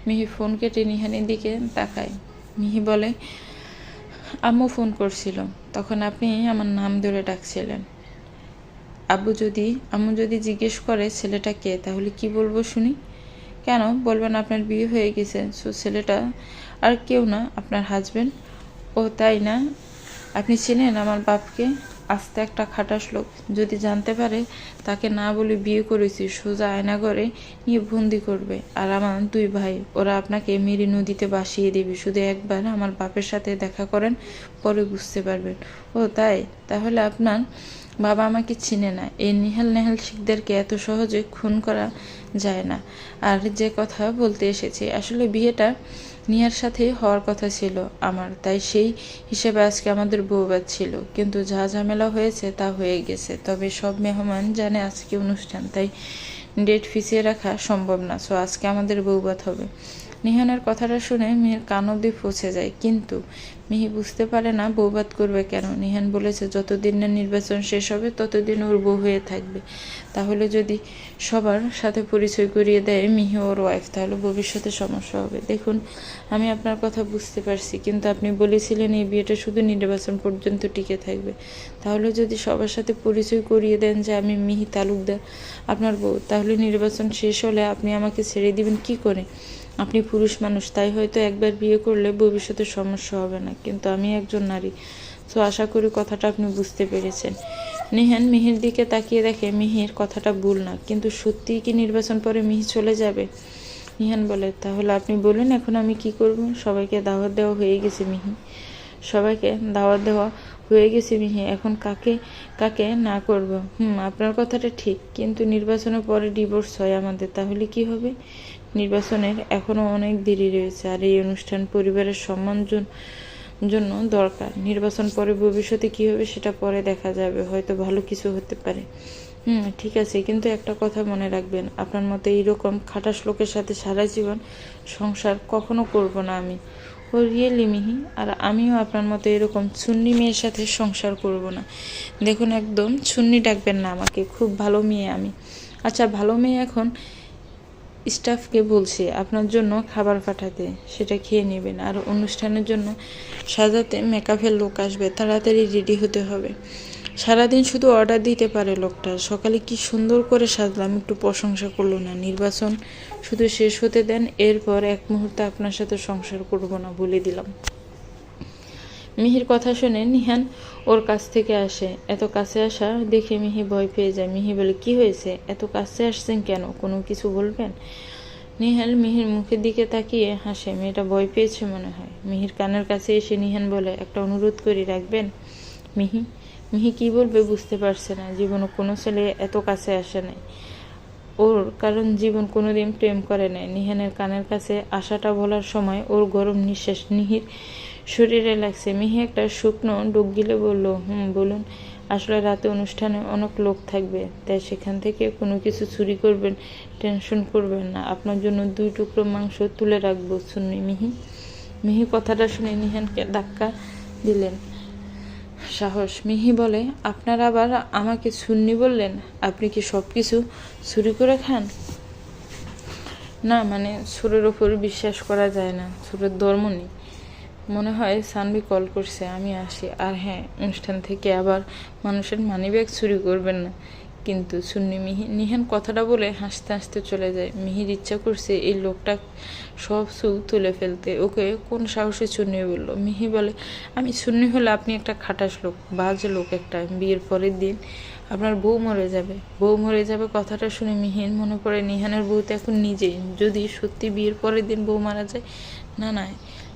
মিহি ফোন কেটে নিহানের দিকে তাকায়। মিহি বলে, আম্মু ফোন করছিল, তখন আপনি আমার নাম ধরে ডাকছিলেন। আম্মু যদি জিজ্ঞেস করে ছেলেটা কে, তাহলে কি বলবো শুনি? কেন বলবেন আপনার বিয়ে হয়ে গেছে, সো ছেলেটা আর কেউ না, আপনার হাজবেন্ড। ও তাই না? আপনি চেনেন আমার বাপকে? আস্তে একটা খাটাস লোক। যদি জানতে পারে তাকে না বলে বিয়ে করেছি, সোজা আয়নাঘরে নিয়ে বন্দি করবে। আর আমার 2 ভাই, ওরা আপনাকে মেরে নদীতে ভাসিয়ে দেবে। শুধু একবার আমার বাপের সাথে দেখা করেন, পরে বুঝতে পারবেন। ও তাই, তাহলে আপনার বাবা আমাকে চিনে না। এই নেহাল শিকদারকে এত সহজে খুন করা যায় না। আর যে কথা বলতে এসেছি, আসলে বিয়েটা নিয়ার সাথে হওয়ার কথা ছিল আমার, তাই সেই হিসেবে আজকে আমাদের বউভাত ছিল। কিন্তু যা ঝামেলা হয়েছে তা হয়ে গেছে। তবে সব মেহমান জানে আজকে অনুষ্ঠান, তাই ডেট পিছিয়ে রাখা সম্ভব না। সো আজকে আমাদের বউভাত হবে। নিহানের কথাটা শুনে মিহির কান অব্দি পৌঁছে যায়, কিন্তু মিহি বুঝতে পারে না বউভাত করবে কেন। নিহান বলেছে যতদিন না নির্বাচন শেষ হবে ততদিন ওর বউ হয়ে থাকবে। তাহলে যদি সবার সাথে পরিচয় করিয়ে দেয় মিহি ওর ওয়াইফ, তাহলে ভবিষ্যতে সমস্যা হবে। দেখুন, আমি আপনার কথা বুঝতে পারছি, কিন্তু আপনি বলেছিলেন এই বিয়েটা শুধু নির্বাচন পর্যন্ত টিকে থাকবে। তাহলে যদি সবার সাথে পরিচয় করিয়ে দেন যে আমি মিহি তালুকদার আপনার বউ, তাহলে নির্বাচন শেষ হলে আপনি আমাকে ছেড়ে দিবেন কি করে? আপনি পুরুষ মানুষ, তাই হয়তো একবার বিয়ে করলে ভবিষ্যতে সমস্যা হবে না, কিন্তু আমি একজন নারী। তো আশা করি কথাটা আপনি বুঝতে পেরেছেন। নিহান মিহির দিকে তাকিয়ে দেখে মিহির কথাটা ভুল না, কিন্তু সত্যিই কি নির্বাচন পরে মিহি চলে যাবে? নিহান বলে, তাহলে আপনি বলুন এখন আমি কি করব? সবাইকে দাওয়াত দেওয়া হয়ে গেছে মিহি, সবাইকে দাওয়াত দেওয়া হয়ে গেছে মিহি, এখন কাকে কাকে না করব? আপনার কথাটা ঠিক, কিন্তু নির্বাচনের পরে ডিভোর্স হয় আমাদের, তাহলে কি হবে? নির্বাচনের এখনও অনেক দেরি রয়েছে, আর এই অনুষ্ঠান পরিবারের জন্য দরকার। নির্বাচন পরে ভবিষ্যতে কী হবে সেটা পরে দেখা যাবে, হয়তো ভালো কিছু হতে পারে। ঠিক আছে, কিন্তু একটা কথা মনে রাখবেন, আপনার মতো এইরকম খাটাস লোকের সাথে সারা জীবন সংসার কখনো করব না আমি। ও রিয়েলি মিহি, আর আমিও আপনার মতো এরকম চুন্নি মেয়ের সাথে সংসার করব না। দেখুন, একদম চুন্নি ডাকবেন না আমাকে, খুব ভালো মেয়ে আমি। আচ্ছা, ভালো মেয়ে। এখন স্টাফকে বলছি আপনার জন্য খাবার পাঠাতে, সেটা খেয়ে নেবেন। আর অনুষ্ঠানের জন্য সাজাতে মেকআপের লোক আসবে, তাড়াতাড়ি রেডি হতে হবে। সারাদিন শুধু অর্ডার দিতে পারে লোকটা। সকালে কি সুন্দর করে সাজলাম, একটু প্রশংসা করলো না। নির্বাচন শুধু শেষ হতে দেন, এরপর এক মুহূর্তে আপনার সাথে সংসার করব না, বলে দিলাম। মিহির কথা শুনে নিহান ওর কাছ থেকে আসে। এত কাছে আসা দেখে মিহি ভয় পেয়ে যায়। মিহি বলে, কি হয়েছে, এত কাছে আসছেন কেন, কোনো কিছু বলবেন? নিহান মিহির মুখের দিকে তাকিয়ে হাসে। মেয়েটা ভয় পেয়েছে মনে হয়। মিহির কানের কাছে এসে নিহান বলে, একটা অনুরোধ করি, রাখবেন? মিহি মিহি কি বলবে বুঝতে পারছে না। জীবনে কোনো ছেলে এত কাছে আসে নাই ওর, কারণ জীবন কোনোদিন প্রেম করে নাই। নিহানের কানের কাছে আশাটা বলার সময় ওর গরম নিঃশ্বাস মিহির শরীরে লাগছে। মিহি একটা শুকনো ডুব গিলে বলল, বলুন। আসলে রাতে অনুষ্ঠানে অনেক লোক থাকবে, তাই সেখান থেকে কোনো কিছু চুরি করবেন, টেনশন করবেন না। আপনার জন্য 2 টুকরো মাংস তুলে রাখবো, শুননি মিহি। মিহি কথাটা শুনে নিহানকে ধাক্কা দিলেন। সাহস! মিহি বলে, আপনার আবার আমাকে সুন্নি বললেন? আপনি কি সব কিছু চুরি করে খান? না, মানে সুরের ওপর বিশ্বাস করা যায় না, সুরের ধর্ম নেই। মনে হয় সানভি কল করছে, আমি আসি। আর হ্যাঁ, অনুষ্ঠান থেকে আবার মানুষের মানিব্যাগ চুরি করবেন না কিন্তু, সুন্নি। নিহান কথাটা বলে হাসতে হাসতে চলে যায়। মিহির ইচ্ছা করছে এই লোকটা সব চুল তুলে ফেলতে। ওকে কোন সাহসে চুন্নি বলল? মিহি বলে, আমি সুন্নি হলে আপনি একটা খাটাস লোক, বাজে লোক একটা। বিয়ের পরের দিন আপনার বউ মরে যাবে। বউ মরে যাবে কথাটা শুনে মিহির মনে পড়ে নিহানের বউ তো এখন নিজেই। যদি সত্যি বিয়ের পরের দিন বউ মারা যায়? না না,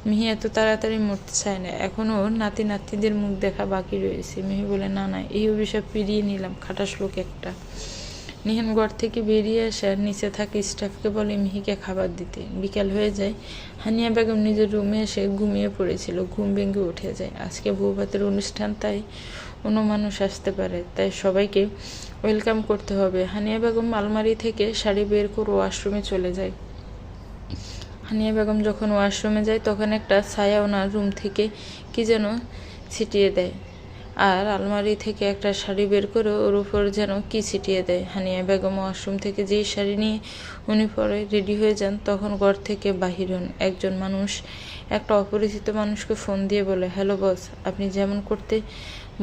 মিহি এত তাড়াতাড়ি মরতে চায় না, এখনও নাতি নাতিদের মুখ দেখা বাকি রয়েছে। মিহি বলে, না না, এই অভিশাপ পেরিয়ে নিলাম, খাটাস লোক একটা। নিহান ঘর থেকে বেরিয়ে আসে আর নিচে থাকা স্টাফকে বলে মিহিকে খাবার দিতে। বিকাল হয়ে যায়। হানিয়া বেগম নিজের রুমে এসে ঘুমিয়ে পড়েছিল, ঘুম ভেঙে উঠে যায়। আজকে বউভাতের অনুষ্ঠান, তাই অন্য মানুষ আসতে পারে, তাই সবাইকে ওয়েলকাম করতে হবে। হানিয়া বেগম আলমারি থেকে শাড়ি বের করে ওয়াশরুমে চলে যায়। হানিয়া বেগম যখন ওয়াশরুমে যায় তখন একটা ছায়া ওনার রুম থেকে কি যেন ছিটিয়ে দেয়, আর আলমারি থেকে একটা শাড়ি বের করে ওর উপর যেন কি ছিটিয়ে দেয়। হানিয়া বেগম ওয়াশরুম থেকে যেই শাড়ি নিয়ে উনি পরে রেডি হয়ে যান, তখন ঘর থেকে বাহির হন একজন মানুষ। একটা অপরিচিত মানুষকে ফোন দিয়ে বলে, হ্যালো বস, আপনি যেমন করতে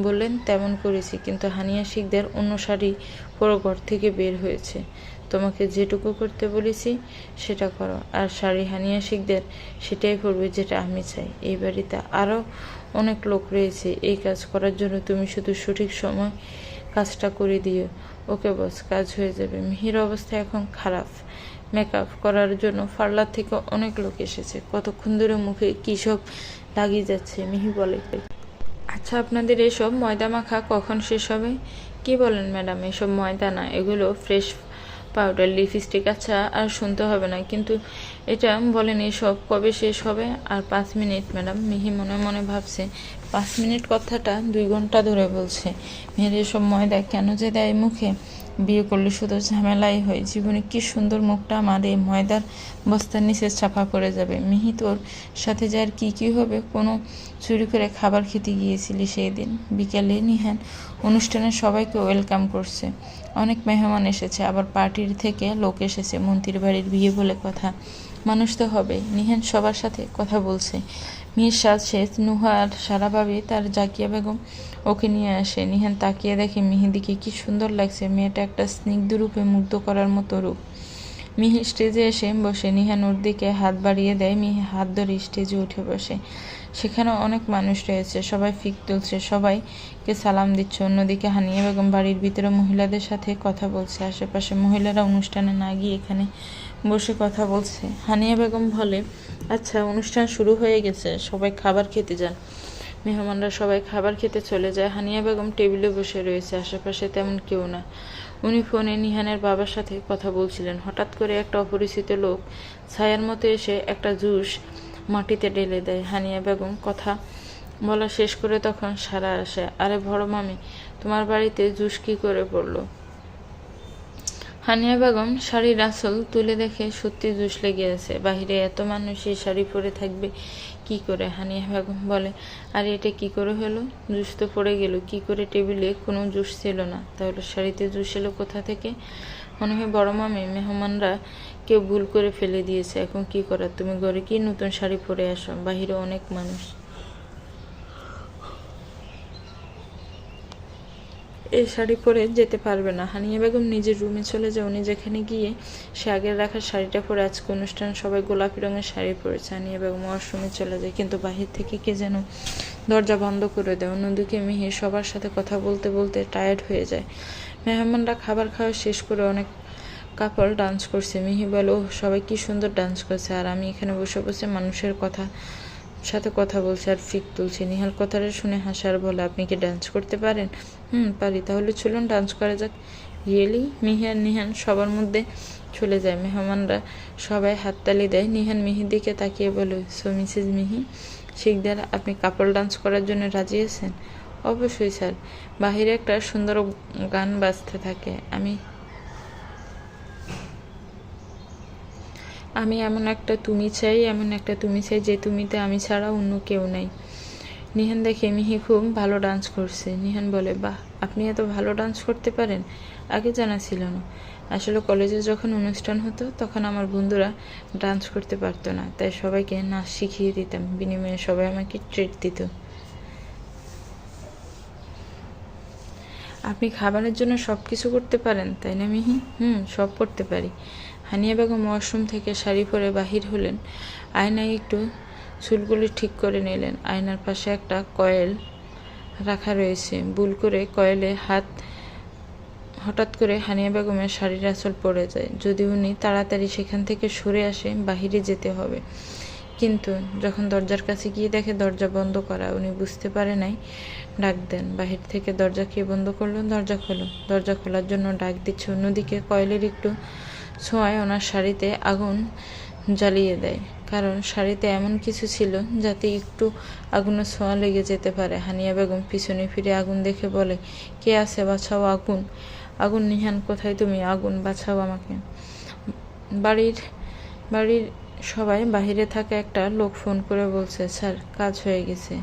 বললেন তেমন করেছি, কিন্তু হানিয়া শিকদার অন্য শাড়ি পরে ঘর থেকে বের হয়েছে। তোমাকে যেটুকু করতে বলেছি সেটা করো, আর শাড়ি হানিয়া শিকদার সেটাই পরবে যেটা আমি চাই। এই বাড়িতে আরও অনেক লোক রয়েছে এই কাজ করার জন্য, তুমি শুধু সঠিক সময় কাজটা করে দিও। ওকে বস, কাজ হয়ে যাবে। মিহির অবস্থা এখন খারাপ। মেকআপ করার জন্য পার্লার থেকে অনেক লোক এসেছে। কতক্ষণ ধরে মুখে কী সব লাগিয়ে যাচ্ছে। মিহি বলে, আচ্ছা, আপনাদের এসব ময়দা মাখা কখন শেষ হবে? কি বলেন ম্যাডাম, এসব ময়দা না, এগুলো ফ্রেশ পাউডার, লিপস্টিক। আচ্ছা, আর শুনতে হবে না, কিন্তু এটা বলেন এসব কবে শেষ হবে? আর 5 মিনিট ম্যাডাম। মিহি মনে মনে ভাবছে 5 মিনিট কথাটা 2 ঘন্টা ধরে বলছে। মেয়ের এসব ময়দা কেন যে দেয় মুখে? বিয়ে করলে শুধু ঝামেলাই হয়। জীবনে কি সুন্দর মুখটা আমার এই ময়দার বস্তার নিচে চাপা পড়ে যাবে। মিহি, তোর সাথে যে আর কি হবে? কোনো চুরি করে খাবার খেতে গিয়েছিলি সেই দিন বিকেলে? নিহান অনুষ্ঠানে সবাইকে ওয়েলকাম করছে, অনেক মেহমান এসেছে, আবার পার্টির থেকে লোক এসেছে। মন্ত্রীর বাড়ির বিয়ে বলে কথা, মানুষ তো হবে। নিহান সবার সাথে কথা বলছে। মিহির সাজ শেষ। নুহা আর সারা ভাবি তার জাকিয়া বেগম ওকে নিয়ে আসে। নিহান তাকিয়ে দেখে মিহি দিকে কি সুন্দর লাগছে। মেয়েটা একটা স্নিগ্ধ রূপে মুগ্ধ করার মতো রূপ। মিহি স্টেজে এসে বসে। নিহান ওর দিকে হাত বাড়িয়ে দেয়। মিহি হাত ধরে স্টেজে উঠে বসে। সেখানে অনেক মানুষ রয়েছে, সবাই ফিক তুলছে, সবাইকে সালাম দিচ্ছে। অন্যদিকে হানিয়া বেগম বাড়ির ভিতরে মহিলাদের সাথে কথা বলছে। আশেপাশে মহিলারা অনুষ্ঠানে না গিয়ে এখানে বসে কথা বলছে। হানিয়া বেগম বলে, আচ্ছা, অনুষ্ঠান শুরু হয়ে গেছে, সবাই খাবার খেতে যান। মেহমানরা সবাই খাবার খেতে চলে যায়। হানিয়া বেগম টেবিলে বসে রয়েছে, আশেপাশে তেমন কেউ না। উনি ফোনে নিহানের বাবার সাথে কথা বলছিলেন। হঠাৎ করে একটা অপরিচিত লোক ছায়ার মতো এসে একটা জুস মাটিতে ঢেলে দেয়। হানিয়া বেগম কথা বলা শেষ করে তখন সারা আসে। আরে বড় মামি, তোমার বাড়িতে জুস কি করে পড়লো? হানিয়া বেগম শাড়ির আঁচল তুলে দেখে সত্যি জুস লেগে আছে। বাহিরে এত মানুষ এই শাড়ি পরে থাকবে কি করে? হানিয়া বেগম বলে, আরে এটা কি করে হলো? জুস তো পড়ে গেল কি করে? টেবিলে কোনো জুস ছিল না, তাহলে শাড়িতে জুস এলো কোথা থেকে? মনে হয় বড় মামি মেহমানরা কেউ ভুল করে ফেলে দিয়েছে। এখন কি করার? তুমি ঘরে কি নতুন শাড়ি পরে আসো, বাহিরে অনেক মানুষ। এই শাড়ি পরে যেতে পারবে না। হানিয়া বেগম নিজের রুমে চলে যায়। উনি যেখানে গিয়ে সে আগের রাখা শাড়িটা পরে আজকে অনুষ্ঠান সবাই গোলাপি রঙের শাড়ি পরেছে। হানিয়া বেগম ওয়াশরুমে চলে যায়, কিন্তু বাহির থেকে কে যেন দরজা বন্ধ করে দেয়। অন্যদিকে মিহির সবার সাথে কথা বলতে বলতে টায়ার্ড হয়ে যায়। মেহমানরা খাবার খাওয়া শেষ করে অনেক কাপল ডান্স করছে। মিহি বলে, ও সবাই কি সুন্দর ডান্স করছে, আর আমি এখানে বসে বসে মানুষের সাথে কথা বলছে আর ফিক তুলছে। নিহাল কথাটা শুনে হাসে আর বলে, আপনি কি ডান্স করতে পারেন? পারি। তাহলে চলুন ডান্স করা যাক। রিয়েলি? মিহি আর নিহান সবার মধ্যে চলে যায়। মেহমানরা সবাই হাততালি দেয়। নিহান মিহির দিকে তাকিয়ে বলে, সো মিসেস মিহি শিকদার, আপনি কাপল ডান্স করার জন্য রাজি আছেন? অবশ্যই স্যার। বাহিরে একটা সুন্দর গান বাজতে থাকে। আমি এমন একটা তুমি চাই যে তুমিতে আমি ছাড়া অন্য কেউ নাই। নিহান দেখে মিহি খুব ভালো ডান্স করছে। নিহান বলে, বাহ, আপনি এত ভালো ডান্স করতে পারেন, আগে জানা ছিল না। আসলে কলেজে যখন অনুষ্ঠান হতো তখন আমার বন্ধুরা ডান্স করতে পারতো না, তাই সবাইকে নাচ শিখিয়ে দিতাম, বিনিময়ে সবাই আমাকে ট্রিট দিত। আপনি খাবারের জন্য সব কিছু করতে পারেন, তাই না মিহি? সব করতে পারি। হানিয়া বেগম ওয়াশরুম থেকে শাড়ি পরে বাহির হলেন। আয়নায় একটু চুলগুলি ঠিক করে নিলেন। আয়নার পাশে একটা কয়েল রাখা রয়েছে। ভুল করে কয়েলে হাত হঠাৎ করে হানিয়া বেগমের শাড়ির আঁচল পড়ে যায়। যদি উনি তাড়াতাড়ি সেখান থেকে সরে আসে, বাহিরে যেতে হবে। কিন্তু যখন দরজার কাছে গিয়ে দেখে দরজা বন্ধ করা, উনি বুঝতে পারে নাই। ডাক দেন। বাহির থেকে দরজা কে বন্ধ করলো? দরজা খোলো। দরজা খোলার জন্য ডাক দিচ্ছে। অন্যদিকে কয়েলের একটু ছোঁয়ায় ওনার শাড়িতে আগুন জ্বালিয়ে দেয়, কারণ শাড়িতে এমন কিছু ছিল যাতে একটু আগুনের ছোঁয়া লেগে যেতে পারে। হানিয়া বেগম পিছনে ফিরে আগুন দেখে বলে, কে আছে? বাঁচাও আগুন। আগুন। নিহান, কোথায় তুমি? আগুন, বাঁচাও আমাকে। বাড়ির সবাই বাহিরে থাকা একটা লোক ফোন করে বলছে, স্যার কাজ হয়ে গেছে।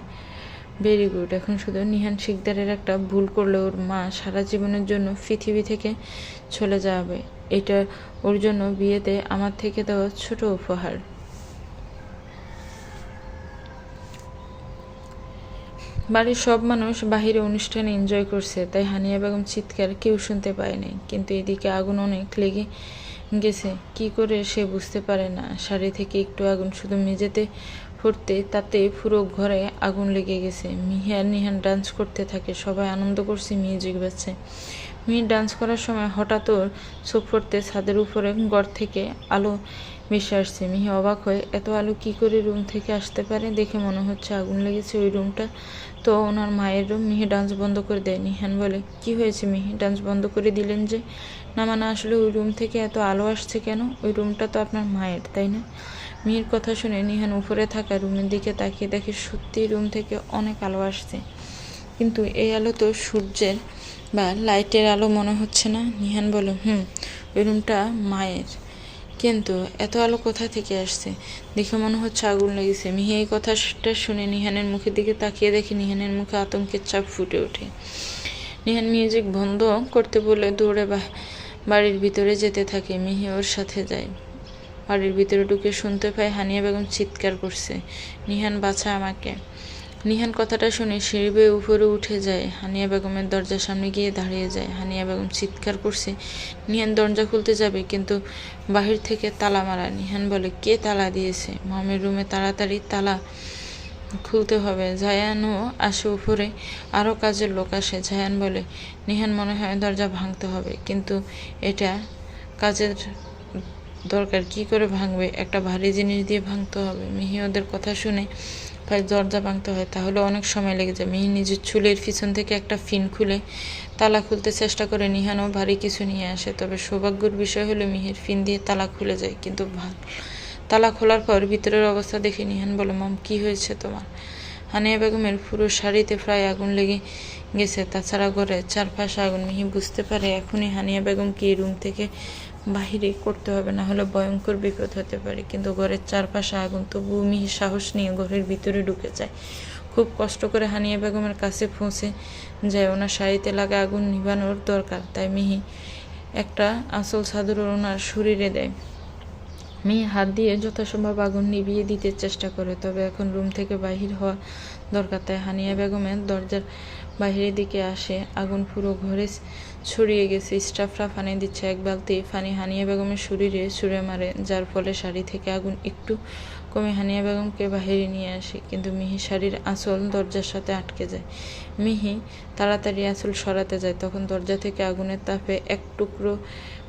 Very good. এখন শুধু নিহান শিকদারের একটা ভুল করলে ওর মা সারা জীবনের জন্য পৃথিবী থেকে চলে যাবে। এটা ওর জন্য বিয়েতে আমার থেকে দেওয়া ছোট উপহার। বাড়ির সব মানুষ বাহিরে অনুষ্ঠানে এনজয় করছে, তাই হানিয়া বেগম চিৎকার কেউ শুনতে পায়নি। কিন্তু এদিকে আগুন অনেক লেগে গেছে। কি করে সে বুঝতে পারে না। শাড়ি থেকে একটু আগুন শুধু মেঝেতে ফুটতে তাতে পুরো ঘরে আগুন লেগে গেছে। মিহি আর নিহান ডান্স করতে থাকে। সবাই আনন্দ করছে, মিউজিক বাজছে। মিহি ডান্স করার সময় হঠাৎ ওর চোখ পড়তে ছাদের উপরে ঘর থেকে আলো ভেসে আসছে। মিহি অবাক হয়ে, এত আলো কি করে রুম থেকে আসতে পারে? দেখে মনে হচ্ছে আগুন লেগেছে। ওই রুমটা তো ওনার মায়ের রুম। মিহি ডান্স বন্ধ করে দেয়। নিহান বলে, কি হয়েছে মিহি, ডান্স বন্ধ করে দিলেন যে? না মানে আসলে ওই রুম থেকে এত আলো আসছে কেন? ওই রুমটা তো আপনার মায়ের, তাই না? মিহির কথা শুনে নিহান উপরে থাকা রুমের দিকে তাকিয়ে দেখে সত্যি রুম থেকে অনেক আলো আসছে, কিন্তু এই আলো তো সূর্যের বা লাইটের আলো মনে হচ্ছে না। নিহান বলে, ওই রুমটা মায়ের, কিন্তু এত আলো কোথা থেকে আসছে? দেখে মনে হচ্ছে আগুন লেগেছে। মিহি এই কথাটা শুনে নিহানের মুখের দিকে তাকিয়ে দেখে নিহানের মুখে আতঙ্কের চাপ ফুটে ওঠে। নিহান মিউজিক বন্ধ করতে বলে দৌড়ে বাড়ির ভিতরে যেতে থাকে। মিহি ওর সাথে যায়। বাড়ির ভিতরে ঢুকে শুনতে পায় হানিয়া বেগম চিৎকার করছে, নিহান বাঁচা আমাকে। নিহান কথাটা শুনে সিঁড়ি বেয়ে উপরে উঠে যায়। হানিয়া বেগমের দরজার সামনে গিয়ে দাঁড়িয়ে যায়। হানিয়া বেগম চিৎকার করছে। নিহান দরজা খুলতে যাবে, কিন্তু বাহির থেকে তালা মারা। নিহান বলে, কে তালা দিয়েছে? মামির রুমে তাড়াতাড়ি তালা খুলতে হবে। জায়ানও আসে উপরে, আরও কাজের লোক আসে। জায়ান বলে, নিহান মনে হয় দরজা ভাঙতে হবে, কিন্তু এটা কাজের দরকার, কি করে ভাঙবে? একটা ভারী জিনিস দিয়ে ভাঙতে হবে। মিহি ওদের কথা শুনে পায়ে দরজা ভাঙতে হয় তাহলে অনেক সময় লেগে যায়। মিহি নিজের চুলের পিছন থেকে একটা ফিন খুলে তালা খুলতে চেষ্টা করে। নিহানও ভারী কিছু নিয়ে আসে, তবে সৌভাগ্যের বিষয় হলো মিহির ফিন দিয়ে তালা খুলে যায়। কিন্তু তালা খোলার পর ভিতরের অবস্থা দেখে নিহান বলে, মম কি হয়েছে তোমার? হানিয়া বেগমের পুরো শাড়িতে প্রায় আগুন লেগে গেছে, তাছাড়া ঘরের চারপাশে আগুন। মিহি বুঝতে পারে এখনই হানিয়া বেগমকে এই রুম থেকে বাহিরে করতে হবে, না হলে ভয়ঙ্কর বিপদ হতে পারে। কিন্তু ঘরের চারপাশে আগুন, তবুও মিহি সাহস নিয়ে ঘরের ভিতরে ঢুকে যায়। খুব কষ্ট করে হানিয়া বেগমের কাছে পৌঁছে যায়। ওনার শাড়িতে লাগা আগুন নিভানোর দরকার, তাই মিহি একটা আঁচল চাদর ওনার শরীরে দেয়। মিহি হাত দিয়ে যথাসম্ভব আগুন নিভিয়ে দিতে চেষ্টা করে, তবে এখন রুম থেকে বাহির হওয়া দরকার। তাই হানিয়া বেগমের দরজার বাহিরের দিকে আসে। আগুন পুরো ঘরে ছড়িয়ে গেছে। স্টাফরা পানি দিচ্ছে। এক বালতি পানি হানিয়া বেগমের শরীরে ছুঁড়ে মারে, যার ফলে শাড়ি থেকে আগুন একটু কমে হানিয়া বেগমকে বাহিরে নিয়ে আসে। কিন্তু মিহি শাড়ির আঁচল দরজার সাথে আটকে যায়। মিহি তাড়াতাড়ি আঁচল সরাতে যায়, তখন দরজা থেকে আগুনের তাপে এক টুকরো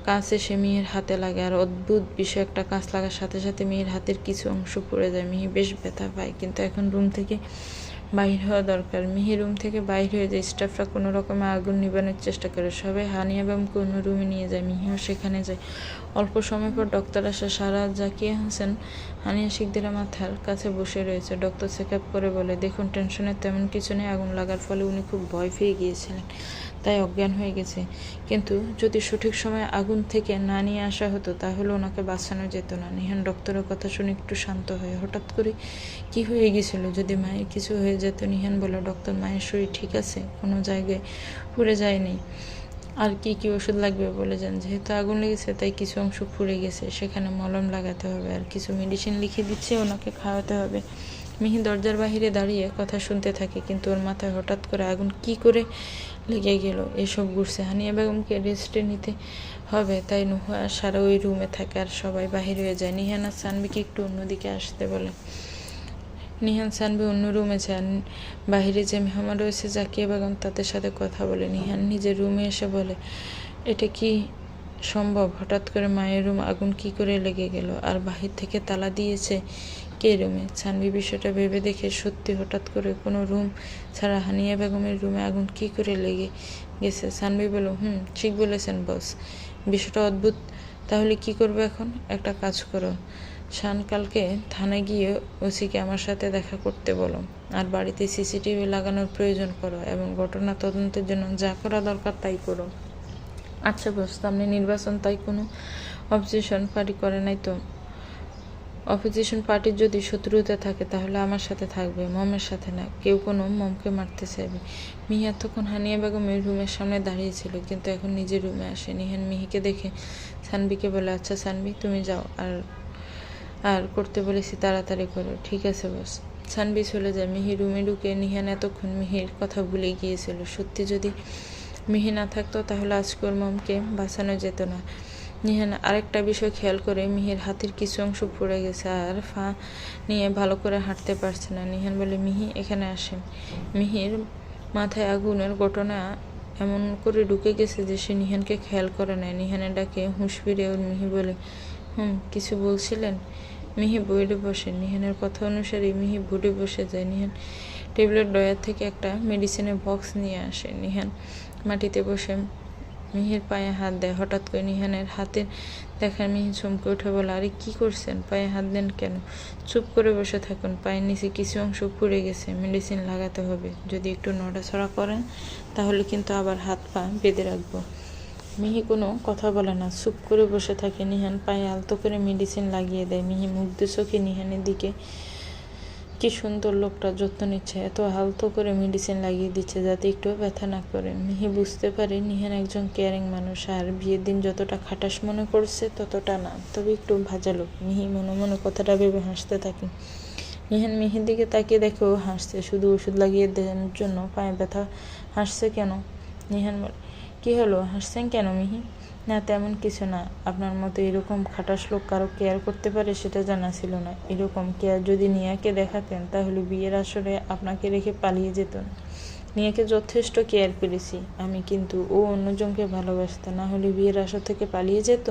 কাঁচ এসে মিহির হাতে লাগে। আর অদ্ভুত বিষয়, একটা কাঁচ লাগার সাথে সাথে মিহির হাতের কিছু অংশ পড়ে যায়। মিহি বেশ ব্যথা পায়, কিন্তু এখন রুম থেকে বাহির হওয়া দরকার। মিহি রুম থেকে বাহির হয়ে যায়। স্টাফরা কোনো রকমে আগুন নিবানোর চেষ্টা করে। সবাই হানিয়া বেগমকে অন্য রুমে নিয়ে যায়। মিহিও সেখানে যায়। অল্প সময় পর ডক্টর আসে। সারা জাকিয়া হোসেন হানিয়া শিকদারের মাথার কাছে বসে রয়েছে। ডক্টর চেক আপ করে বলে, দেখুন টেনশনের তেমন কিছু নেই। আগুন লাগার ফলে উনি খুব ভয় পেয়ে গিয়েছিলেন, তাই অজ্ঞান হয়ে গেছে। কিন্তু যদি সঠিক সময়ে আগুন থেকে না নিয়ে আসা হতো তাহলে ওনাকে বাঁচানো যেত না। নিহান ডক্টরের কথা শুনে একটু শান্ত হয়। হঠাৎ করে কি হয়ে গেছিল? যদি মায়ের কিছু হয়ে যেত? নিহান বলে, ডক্টর মায়ের শরীর ঠিক আছে, কোনো জায়গায় পুড়ে যায়নি। আর কি কি ওষুধ লাগবে বলে যান। যেহেতু আগুন লেগেছে তাই কিছু অংশ পুড়ে গেছে, সেখানে মলম লাগাতে হবে, আর কিছু মেডিসিন লিখে দিচ্ছে, ওনাকে খাওয়াতে হবে। মিহি দরজার বাহিরে দাঁড়িয়ে কথা শুনতে থাকে, কিন্তু ওর মাথায় হঠাৎ করে আগুন কি করে লেগে গেল এসব ঘুরছে। হানিয়া বেগমকে রেস্টে নিতে হবে, তাই নুহা আর সারা ওই রুমে থাকে, আর সবাই বাহির হয়ে যায়। নিহান আর সানবিকে একটু অন্যদিকে আসতে বলে। নিহান সানবি অন্য রুমে যান। বাহিরে যে মেহমান রয়েছে জাকিয়া বেগম, তাদের সাথে কথা বলে। নিহান নিজের রুমে এসে বলে, এটা কি সম্ভব? হঠাৎ করে মায়ের রুম আগুন কি করে লেগে গেল? আর বাহির থেকে তালা দিয়েছে কে রুমে? সানবি বিষয়টা ভেবে দেখে সত্যি হঠাৎ করে কোনো রুম ছাড়া হানিয়া বেগমের রুমে আগুন কি করে লেগে গেছে। সানবি বলল, ঠিক বলেছেন বস, বিষয়টা অদ্ভুত। তাহলে কি করবে এখন? একটা কাজ করো, শান কালকে থানায় গিয়ে ওসিকে আমার সাথে দেখা করতে বলো, আর বাড়িতে সিসিটিভি লাগানোর প্রয়োজন করো, এবং ঘটনা তদন্তের জন্য যা করা দরকার তাই করো। আচ্ছা বস, সামনে নির্বাচন, তাই কোনো অপোজিশন পার্টি করে নাই তো? অপোজিশন পার্টির যদি শত্রুতা থাকে তাহলে আমার সাথে থাকবে, মমের সাথে না। কেউ কোনো মমকে মারতে চাইবে। মিহি এতক্ষণ হানিয়া বেগমের রুমের সামনে দাঁড়িয়েছিল, কিন্তু এখন নিজের রুমে আসে। নিহান মিহিকে দেখে সানবিকে বলে, আচ্ছা সানবি তুমি যাও, আর আর করতে বলেছি তাড়াতাড়ি করো। ঠিক আছে বস। সানবি চলে যায়। মিহি রুমে ঢুকে নিহান এতক্ষণ মিহির কথা ভুলে গিয়েছিল। সত্যি যদি মিহি না থাকতো তাহলে আজকে ওর মমকে বাঁচানো যেত না। নিহান আরেকটা বিষয় খেয়াল করে, মিহির হাতের কিছু অংশ পড়ে গেছে, আর ফা নিয়ে ভালো করে হাঁটতে পারছে না। নিহান বলে, মিহি এখানে আসেন। মিহির মাথায় আগুনের ঘটনা এমন করে ঢুকে গেছে যে সে নিহানকে খেয়াল করে নেয়। নিহানের ডাকে হুঁশ ফিরে ওর মিহি বলে, কিছু বলছিলেন? মিহি বইলে বসে। নিহানের কথা অনুসারে মিহি বুড়ে বসে যায়। নিহান টেবিলের ড্রয়ার থেকে একটা মেডিসিনের বক্স নিয়ে আসে। নিহান মাটিতে বসে মিহির পায়ে হাত দেয়। হঠাৎ করে নিহানের হাতের দেখার মিহি চমকে উঠে বলে, আরে কি করছেন? পায়ে হাত দেন কেন? চুপ করে বসে থাকুন, পায়ের নিচে কিছু অংশ পুড়ে গেছে, মেডিসিন লাগাতে হবে। যদি একটু নড়াচড়া করেন তাহলে কিন্তু আবার হাত পা বেঁধে রাখবো। মিহি কোনো কথা বলে না, চুপ করে বসে থাকে। নিহান পায়ে আলতো করে মেডিসিন লাগিয়ে দেয়। মিহি মুগ্ধ চোখে নিহানের দিকে, কি সুন্দর লোকটা যত্ন নিচ্ছে, এত আলতো করে মেডিসিন লাগিয়ে দিচ্ছে যাতে একটুও ব্যথা না করে। মিহি বুঝতে পারে নিহান একজন কেয়ারিং মানুষ, আর বিয়ের দিন যতটা খাটাস মনে করছে ততটা না, তবে একটু ভাজালো। মিহি মনে মনে কথাটা ভেবে হাসতে থাকে। নিহান মিহির দিকে তাকিয়ে দেখে ও হাসছে। শুধু ওষুধ লাগিয়ে দেওয়ার জন্য পায়ে ব্যথা? হাসছে কেন? নিহান বলে, কি হলো, হাসছেন কেন মিহি? না তেমন কিছু না। আপনার মতো এরকম খাটাস লোক কারো কেয়ার করতে পারে সেটা জানা ছিল না। এরকম কেয়ার যদি নিয়াকে দেখাতেন তাহলে বিয়ের আসরে আপনাকে রেখে পালিয়ে যেত না। নিয়াকে যথেষ্ট কেয়ার করেছি আমি, কিন্তু ও অন্যজনকে ভালোবাসত, না হলে বিয়ের আসর থেকে পালিয়ে যেত?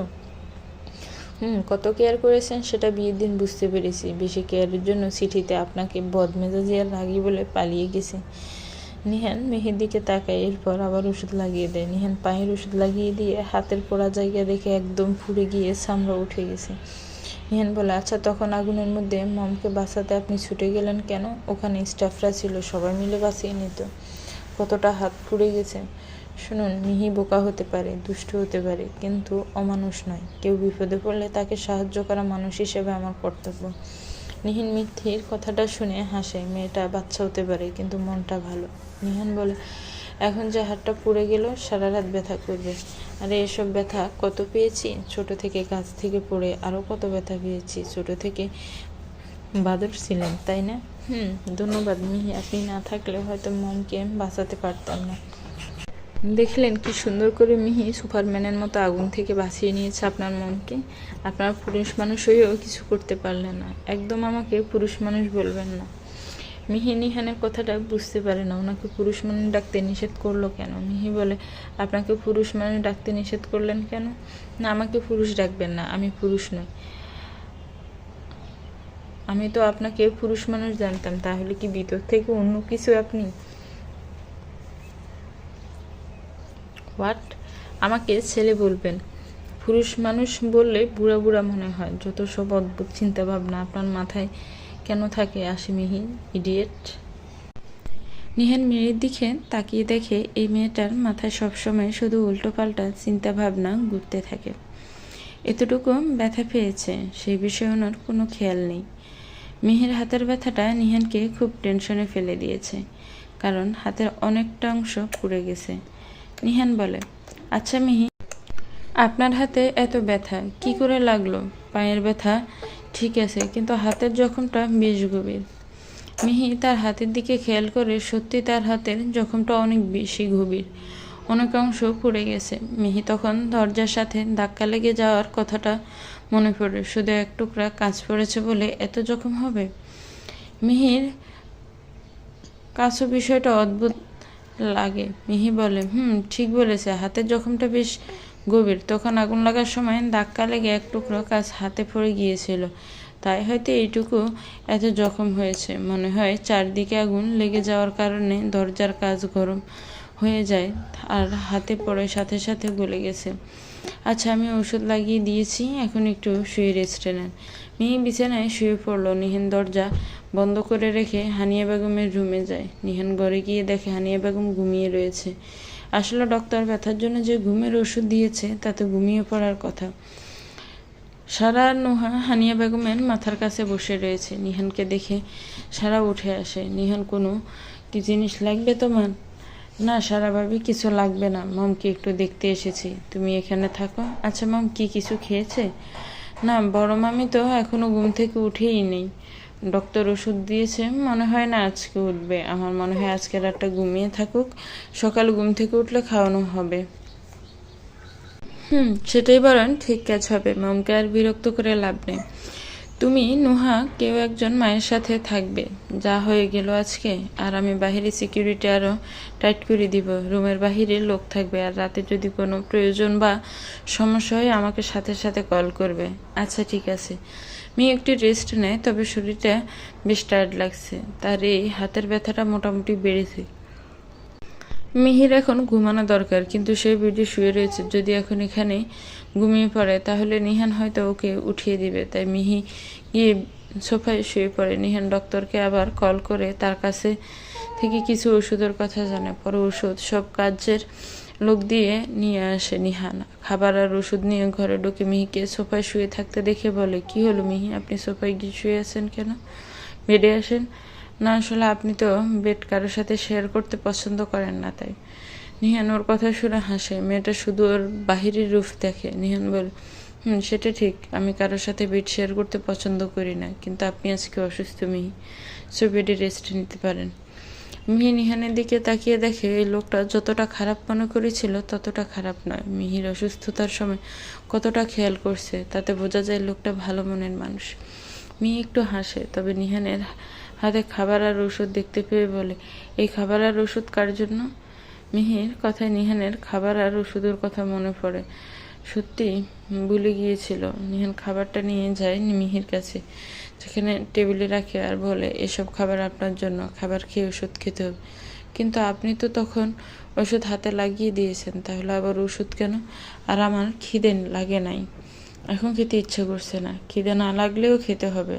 কত কেয়ার করেছেন সেটা বিয়ের দিন বুঝতে পেরেছি। বেশি কেয়ারের জন্য চিঠিতে আপনাকে বদমেজাজি আর রাগী বলে পালিয়ে গেছে। নিহান মেহির দিকে তাকায়, এরপর আবার ওষুধ লাগিয়ে দেয়। নিহান পায়ের ওষুধ লাগিয়ে দিয়ে হাতের পোড়া জায়গা দেখে একদম ফুলে গিয়ে চামড়া উঠে গেছে। নিহান বলে, আচ্ছা তখন আগুনের মধ্যে মমকে বাঁচাতে আপনি ছুটে গেলেন কেন? ওখানে স্টাফরা ছিল, সবাই মিলে বাঁচিয়ে নিত। কতটা হাত পুড়ে গেছে। শুনুন, মিহি বোকা হতে পারে, দুষ্টু হতে পারে, কিন্তু অমানুষ নয়। কেউ বিপদে পড়লে তাকে সাহায্য করা মানুষ হিসেবে আমার কর্তব্য। নিহান মিথির কথাটা শুনে হাসে। মেয়েটা বাচ্চা হতে পারে, কিন্তু মনটা ভালো। নিহান বলে, এখন যে হাতটা পুড়ে গেল সারা রাত ব্যথা করবে। আরে এসব ব্যথা কত পেয়েছি, ছোট থেকে গাছ থেকে পড়ে আরও কত ব্যথা পেয়েছি। ছোট থেকে বাদর ছিলেন, তাই না? ধন্যবাদ মিহি, আপনি না থাকলে হয়তো মমকে বাঁচাতে পারতাম না। দেখলেন কি সুন্দর করে মিহি সুপারম্যানের মতো আগুন থেকে বাঁচিয়ে নিয়েছে আপনার মনকে। আপনার পুরুষ মানুষ হয়েও কিছু করতে পারলেন না। একদম আমাকে পুরুষ মানুষ বলবেন না। মিহি নিহানের কথাটা বুঝতে পারে না, ওনাকে পুরুষ মানুষ ডাকতে নিষেধ করলো কেন। মিহি বলে, আপনাকে পুরুষ মানুষ ডাকতে নিষেধ করলেন কেন? না, আমাকে পুরুষ ডাকবেন না, আমি পুরুষ নই। আমি তো আপনাকে পুরুষ মানুষ জানতাম, তাহলে কি ভিতর থেকে অন্য কিছু আপনি? হোয়াট? আমাকে ছেলে বলবেন? পুরুষ মানুষ বললে বুড়া বুড়া মনে হয়। যত সব অদ্ভুত চিন্তা ভাবনা আপনার মাথায় কেন থাকে মিহি, ইডিয়েট। নিহান মেয়ের দিকে তাকিয়ে দেখে এই মেয়েটার মাথায় সবসময় শুধু উল্টোপাল্টা চিন্তা ভাবনা ঘুরতে থাকে। এতটুকু ব্যথা পেয়েছে সেই বিষয়ে ওনার কোনো খেয়াল নেই। মিহির হাতের ব্যথাটা নিহানকে খুব টেনশনে ফেলে দিয়েছে, কারণ হাতের অনেকটা অংশ পুড়ে গেছে। নিহান বলে, আচ্ছা মিহি, আপনার হাতে এত ব্যথা কি করে লাগলো? পায়ের ব্যথা ঠিক আছে, কিন্তু হাতের জখমটা বেশ গভীর। মিহি তার হাতের দিকে খেয়াল করে, সত্যি তার হাতের জখমটা অনেক বেশি গভীর, অনেক অংশ পুড়ে গেছে। মিহি তখন দরজার সাথে ধাক্কা লেগে যাওয়ার কথাটা মনে পড়ে। শুধু এক টুকরা কাঁচ পড়েছে বলে এত জখম হবে? মিহির কাছে বিষয়টা অদ্ভুত লাগে। মিহি বলে, ঠিক বলেছে, হাতের জখমটা বেশ গভীর। তখন আগুন লাগার সময় ধাক্কা লেগে এক টুকরো কাঁচ হাতে পড়ে গিয়েছিল, তাই হয়তো এইটুকু এত জখম হয়েছে। মনে হয় চারদিকে আগুন লেগে যাওয়ার কারণে দরজার কাঁচ গরম হয়ে যায় আর হাতে পড়ে সাথে সাথে গলে গেছে। আচ্ছা, আমি ওষুধ লাগিয়ে দিয়েছি, এখন একটু শুয়ে রেস্টে নেন। মিহি বিছানায় শুয়ে পড়লো। নিহান দরজা বন্ধ করে রেখে হানিয়া বেগমের রুমে যায়। নিহান ঘরে গিয়ে দেখে হানিয়া বেগম ঘুমিয়ে রয়েছে। আসলে ডক্টর ব্যথার জন্য যে ঘুমের ওষুধ দিয়েছে তাতে ঘুমিয়ে পড়ার কথা। সারা নোহা হানিয়া বেগমের মাথার কাছে বসে রয়েছে। নিহানকে দেখে সারা উঠে আসে। নিহান, কোনো কি জিনিস লাগবে তোমার? না সারা ভাবি, কিছু লাগবে না, মমকে একটু দেখতে এসেছি, তুমি এখানে থাকো। আচ্ছা মম কি কিছু খেয়েছে? না, বড় মামি তো এখনো ঘুম থেকে উঠেই নেই। ডক্টর ওষুধ দিয়েছে, মনে হয় না আজকে উঠবে। আমার মনে হয় আজকে রাতটা ঘুমিয়ে থাকুক, সকাল ঘুম থেকে উঠলে খাওয়ানো হবে। সেটাই বরং ঠিক কাজ হবে। মমকে আর বিরক্ত করে লাভ নেই। তুমি নুহা কেউ একজন মায়ের সাথে থাকবে। যা হয়ে গেল আজকে, আর আমি বাহিরে সিকিউরিটি আরও টাইট করে দিব। রুমের বাহিরে লোক থাকবে, আর রাতে যদি কোনো প্রয়োজন বা সমস্যা হয় আমাকে সাথে সাথে কল করবে। আচ্ছা ঠিক আছে। মেয়ে একটু রেস্ট নেয়, তবে শরীরটা বেশ টায়ার্ড লাগছে। তার এই হাতের ব্যথাটা মোটামুটি বেড়েছে। মিহির এখন ঘুমানো দরকার, কিন্তু সে বেডে শুয়ে রয়েছে। যদি এখন এখানে ঘুমিয়ে পড়ে তাহলে নিহান হয়তো ওকে উঠিয়ে দিবে। তাই মিহি গিয়ে সোফায় শুয়ে পড়ে। নিহান ডক্টরকে আবার কল করে তার কাছে থেকে কিছু ওষুধের কথা জানে। পরে ওষুধ সব কাজের লোক দিয়ে নিয়ে আসে নিহান। খাবার আর ওষুধ নিয়ে ঘরে ঢুকে মিহিকে সোফায় শুয়ে থাকতে দেখে বলে, কি হলো মিহি, আপনি সোফায় গিয়ে শুয়ে আছেন কেন? বেডে আসেন। না আসলে আপনি তো বেড কারোর সাথে শেয়ার করতে পছন্দ করেন না, তাই। নিহান ওর কথা শুনে হাসে। মেয়েটা শুধু ওর বাহিরের রূপ দেখে। নিহান বলে, সেটা ঠিক, আমি কারোর সাথে বেড শেয়ার করতে পছন্দ করি না, কিন্তু আপনি আজকে অসুস্থ মিহি, সো বেডে রেস্ট নিতে পারেন। মিহি নিহানের দিকে তাকিয়ে দেখে এই লোকটা যতটা খারাপ মনে করেছিল ততটা খারাপ নয়। মিহির অসুস্থতার সময় কতটা খেয়াল করছে, তাতে বোঝা যায় লোকটা ভালো মনের মানুষ। মিহি একটু হাসে, তবে নিহানের হাতে খাবার আর ওষুধ দেখতে পেয়ে বলে, এই খাবার আর ওষুধ কার জন্য? মিহির কথায় নিহানের খাবার আর ওষুধের কথা মনে পড়ে। সত্যি ভুলে গিয়েছিল। নিহান খাবারটা নিয়ে যায় মিহির কাছে, যেখানে টেবিলে রাখে আর বলে, এসব খাবার আপনার জন্য, খাবার খেয়ে ওষুধ খেতে হবে। কিন্তু আপনি তো তখন ওষুধ হাতে লাগিয়ে দিয়েছেন, তাহলে আবার ওষুধ কেন? আর আমার খিদে লাগে নাই, এখন খেতে ইচ্ছা করছে না। খিদে না লাগলেও খেতে হবে।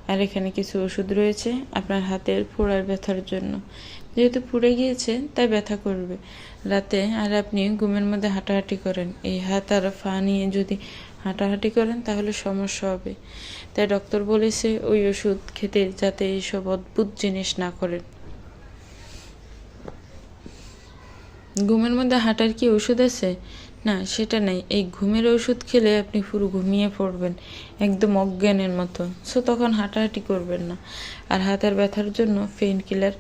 আর এখানে কিছু ওষুধ রয়েছে আপনার হাতের ফোড়ার ব্যথার জন্য। যেহেতু পুড়ে গিয়েছে তাই ব্যথা করবে রাতে। আর আপনি ঘুমের মধ্যে হাঁটাহাঁটি করেন, এই হাত আর পা নিয়ে যদি হাঁটাহাঁটি করেন তাহলে সমস্যা হবে। তাই ডক্টর বলেছে ওই ওষুধ খেতে, যাতে এইসব অদ্ভুত জিনিস না করেন। ঘুমের মধ্যে হাঁটার কি ওষুধ আছে? না, সেটা নাই। এই ঘুমের ওষুধ খেলে আপনি পুরো ঘুমিয়ে পড়বেন, একদম অজ্ঞানের মতো। সো তখন হাঁটাহাঁটি করবেন না। আর হাতের ব্যথার জন্য পেইন কিলার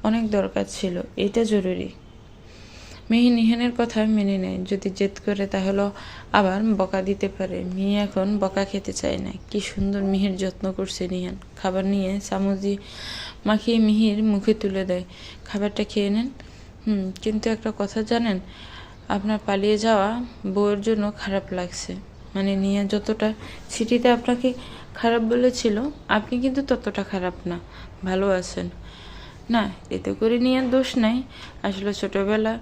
অনেক দরকার ছিল, এটা জরুরি। মিহি নিহানের কথা মেনে নেয়। যদি জেদ করে তাহলে আবার বকা দিতে পারে। মিহি এখন বকা খেতে চায় না। কি সুন্দর মিহির যত্ন করছে নিহান। খাবার নিয়ে চামচ দিয়ে মাখিয়ে মিহির মুখে তুলে দেয়। খাবারটা খেয়ে নেন। কিন্তু একটা কথা জানেন, আপনার পালিয়ে যাওয়া বউয়ের জন্য খারাপ লাগছে। মানে নিয়া যতটা চিঠিতে আপনাকে খারাপ বলেছিল, আপনি কিন্তু ততটা খারাপ না, ভালো আছেন। না, এতে করে নিয়ে দোষ নাই। আসলে ছোটবেলা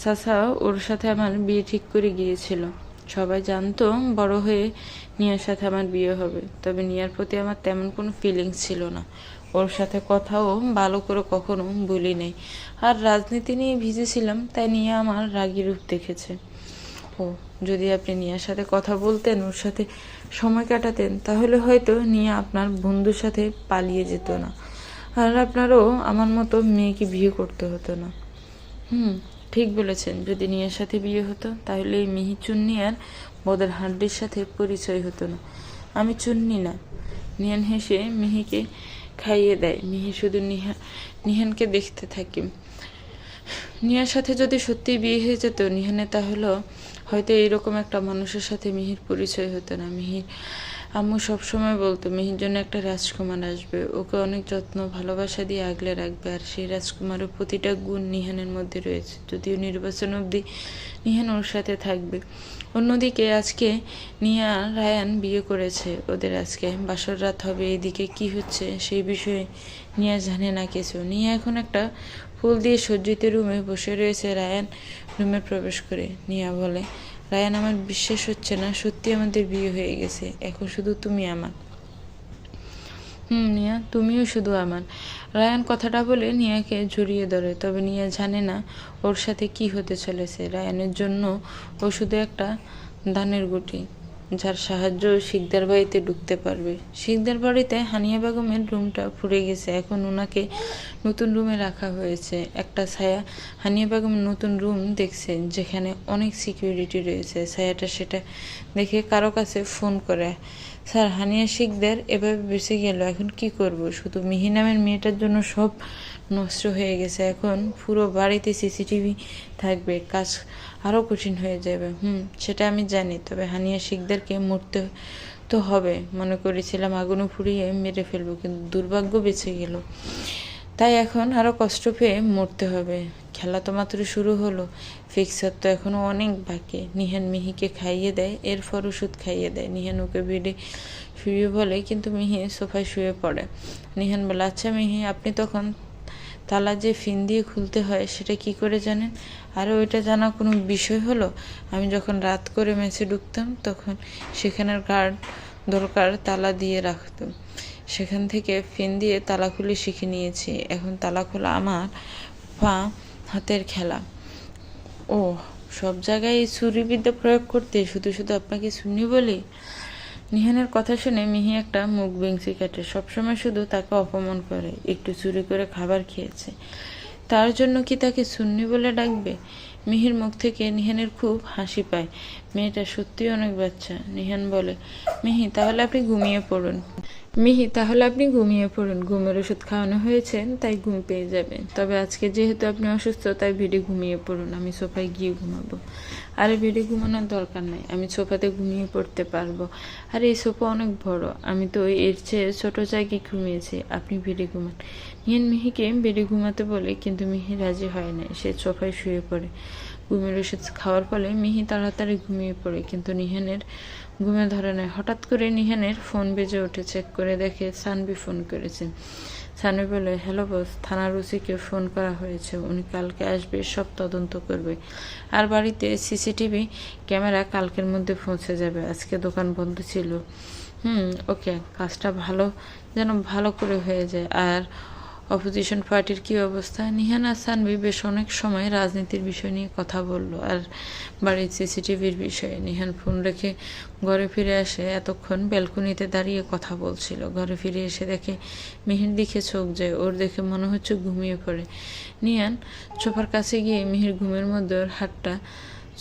চাচা ওর সাথে আমার বিয়ে ঠিক করে গিয়েছিল। সবাই জানতো বড় হয়ে নিয়ার সাথে আমার বিয়ে হবে, তবে নিয়ার প্রতি আমার তেমন কোনো ফিলিংস ছিল না। ওর সাথে কথাও ভালো করে কখনো বলি নাই। আর রাজনীতি নিয়ে ভিজেছিলাম, তাই নিয়া আমার রাগী রূপ দেখেছে। ও, যদি আপনি নিয়ার সাথে কথা বলতেন, ওর সাথে সময় কাটাতেন, তাহলে হয়তো নিয়া আপনার বন্ধুর সাথে পালিয়ে যেত না। আর আপনারও আমার মতো মেয়েকে বিয়ে করতে হতো না। ঠিক বলেছেন। যদি নিয়ার সাথে বিয়ে হতো তাহলে এই মিহি চুন্নি আর বদের হাড্ডির সাথে পরিচয় হতো না। আমি চুন্নি না। নিহান হেসে মিহিকে খাইয়ে দেয়। মিহি শুধু নিহানকে দেখতে থাকে। নিয়ার সাথে যদি সত্যি বিয়ে হয়ে যেত নিহানে, তাহলে হয়তো এইরকম একটা মানুষের সাথে মিহির পরিচয় হতো না। মিহির আম্মু সবসময় বলতো মিহির জন্য একটা রাজকুমার আসবে, ওকে অনেক যত্ন ভালোবাসা দিয়ে আগলে রাখবে। আর সেই রাজকুমারের প্রতিটা গুণ নিহানের মধ্যে রয়েছে। যদিও নির্বাচন অবধি নিহান ওর সাথে থাকবে। অন্যদিকে আজকে নিয়া রায়ান বিয়ে করেছে, ওদের আজকে বাসর রাত হবে। এদিকে কি হচ্ছে সেই বিষয়ে নিয়া জানে না কিছু। নিয়া এখন একটা ফুল দিয়ে সজ্জিত রুমে বসে রয়েছে। রায়ান রুমে প্রবেশ করে নিয়া বলে, রায়ান, আমার বিশ্বাস হচ্ছে না, সত্যি আমাদের বিয়ে হয়ে গেছে। এখন শুধু তুমি আমার। নিয়া, তুমিও শুধু আমার। রায়ান কথাটা বলে নিয়াকে জড়িয়ে ধরে। তবে নিয়া জানে না ওর সাথে কি হতে চলেছে। রায়ানের জন্য ও শুধু একটা দানের গুটি, যার সাহায্য শিকদার বাড়িতে ঢুকতে পারবে। শিকদার বাড়িতে হানিয়া বেগমের রুমটা পুড়ে গেছে, এখন ওনাকে নতুন রুমে রাখা হয়েছে। একটা ছায়া হানিয়া বেগম নতুন রুম দেখছে, যেখানে অনেক সিকিউরিটি রয়েছে। ছায়াটা সেটা দেখে কারো কাছে ফোন করে, স্যার, হানিয়া শিকদার এভাবে বেঁচে গেল, এখন কি করব? শুধু মিহি নামের মেয়েটার জন্য সব নষ্ট হয়ে গেছে। এখন পুরো বাড়িতে সিসিটিভি থাকবে, কাজ আরও কঠিন হয়ে যাবে। সেটা আমি জানি, তবে হানিয়া শিকদারকে মরতে তো হবে। মনে করেছিলাম আগুনে পুড়িয়ে মেরে ফেলবো, কিন্তু দুর্ভাগ্য বেঁচে গেল। তাই এখন আরও কষ্ট পেয়ে মরতে হবে। খেলা তো মাত্র শুরু হলো, ফিক্সার তো এখনও অনেক বাকি। নিহান মিহিকে খাইয়ে দেয়, এরপর ওষুধ খাইয়ে দেয়। নিহান ওকে বেডে শুয়ে বলে, কিন্তু মিহি সোফায় শুয়ে পড়ে। নিহান বলে, আচ্ছা মিহি, আপনি তখন তালা যে ফিন দিয়ে খুলতে হয় সেটা কি করে জানেন? আর ওইটা জানা কোনো বিষয় হলো? আমি যখন রাত করে মেসে ঢুকতাম তখন সেখানের গার্ড দরকার তালা দিয়ে রাখতাম। সেখান থেকে ফিন দিয়ে তালা খুলে শিখে নিয়েছি। এখন তালা খোলা আমার পা হাতের খেলা। ও, সব জায়গায় এই ছুরিবিদ্যা প্রয়োগ করতে শুধু শুধু আপনাকে শুনি বলি? নিহানের কথা শুনে মিহি একটা মুখ বেঞ্চি কাটে। সবসময় শুধু তাকে অপমান করে। একটু চুরি করে খাবার খেয়েছে, তার জন্য কি তাকে সুন্নি বলে ডাকবে? মিহির মুখ থেকে নিহানের খুব হাসি পায়। মেয়েটা সত্যিই অনেক বাচ্চা। নিহান বলে, মিহি, তাহলে আপনি ঘুমিয়ে পড়ুন। ঘুমের ওষুধ খাওয়ানো হয়েছে, তাই ঘুম পেয়ে যাবেন। তবে আজকে যেহেতু আপনি অসুস্থ, তাই বেডে ঘুমিয়ে পড়ুন, আমি সোফায় গিয়ে ঘুমাবো। আরে, বেডে ঘুমানোর দরকার নেই, আমি সোফাতে ঘুমিয়ে পড়তে পারবো। আর এই সোফা অনেক বড়, আমি তো এর চেয়ে ছোট জায়গায় ঘুমিয়েছি, আপনি বেডে ঘুমান। নিহান মিহিকে বেডে ঘুমাতে বলে, কিন্তু মিহি রাজি হয় না। সে সোফায় শুয়ে পড়ে। ঘুমের ওষুধ খাওয়ার ফলে মিহি তাড়াতাড়ি ঘুমিয়ে পড়ে, কিন্তু নিহানের ঘুমে ধরে নেয়। হঠাৎ করে নিহানের ফোন বেজে ওঠে, চেক করে দেখে সানভি ফোন করেছে। সানভি বলে, হ্যালো বস, থানার ওসিকে ফোন করা হয়েছে, উনি কালকে আসবে, সব তদন্ত করবে, আর বাড়িতে সিসিটিভি ক্যামেরা কালকের মধ্যে পৌঁছে যাবে। আজকে দোকান বন্ধ ছিল। ওকে, কাজটা ভালো করে হয়ে যায়। আর অপোজিশন পার্টির কি অবস্থা? নিহান আর সানভি বেশ অনেক সময় রাজনীতির বিষয় নিয়ে কথা বলল আর বাড়ির সিসিটিভির বিষয়ে। নিহান ফোন রেখে ঘরে ফিরে আসে, এতক্ষণ ব্যালকনিতে দাঁড়িয়ে কথা বলছিল। ঘরে ফিরে এসে দেখে মিহির দিকে চোখ যায়, ওর দেখে মনে হচ্ছে ঘুমিয়ে পড়ে। নিহান সোফার কাছে গিয়ে মিহির ঘুমের মধ্যে ওর হাতটা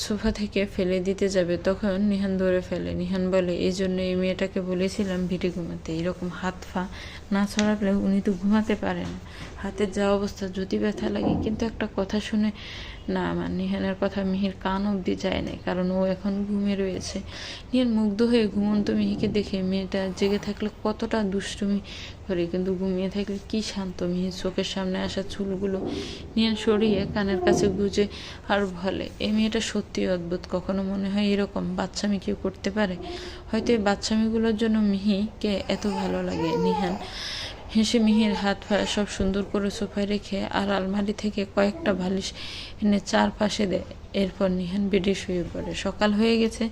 সোফা থেকে ফেলে দিতে যাবে, তখন নিহান ধরে ফেলে। নিহান বলে, এই জন্য এই মেয়েটাকে বলেছিলাম ভিটে ঘুমাতে, এরকম হাত পা না ছড়ালে উনি তো ঘুমাতে পারে না। হাতের যা অবস্থা, যদি ব্যথা লাগে, কিন্তু একটা কথা শুনে না, আমার নিহানের কথা মিহির কান অবধি যায় না, কারণ ও এখন ঘুমে রয়েছে। নিহান মুগ্ধ হয়ে ঘুমন্ত মিহিকে দেখে, মেয়েটা জেগে থাকলে কতটা দুষ্টুমি করে, কিন্তু ঘুমিয়ে থাকলে কি শান্ত। মিহির চোখের সামনে আসা চুলগুলো নিহান সরিয়ে কানের কাছে গুজে আর বলে, এই মেয়েটা সত্যি অদ্ভুত, কখনো মনে হয় এরকম বাচ্চামি কেউ করতে পারে। হয়তো এই বাচ্চামিগুলোর জন্য মিহিকে এত ভালো লাগে। নিহান হেসে মিহির হাত পা সব সুন্দর করে সোফায় রেখে আর আলমারি থেকে কয়েকটা বালিশ এনে চারপাশে দেয়। এরপর নিহান বেডে শুয়ে পড়ে। সকাল হয়ে গেছে,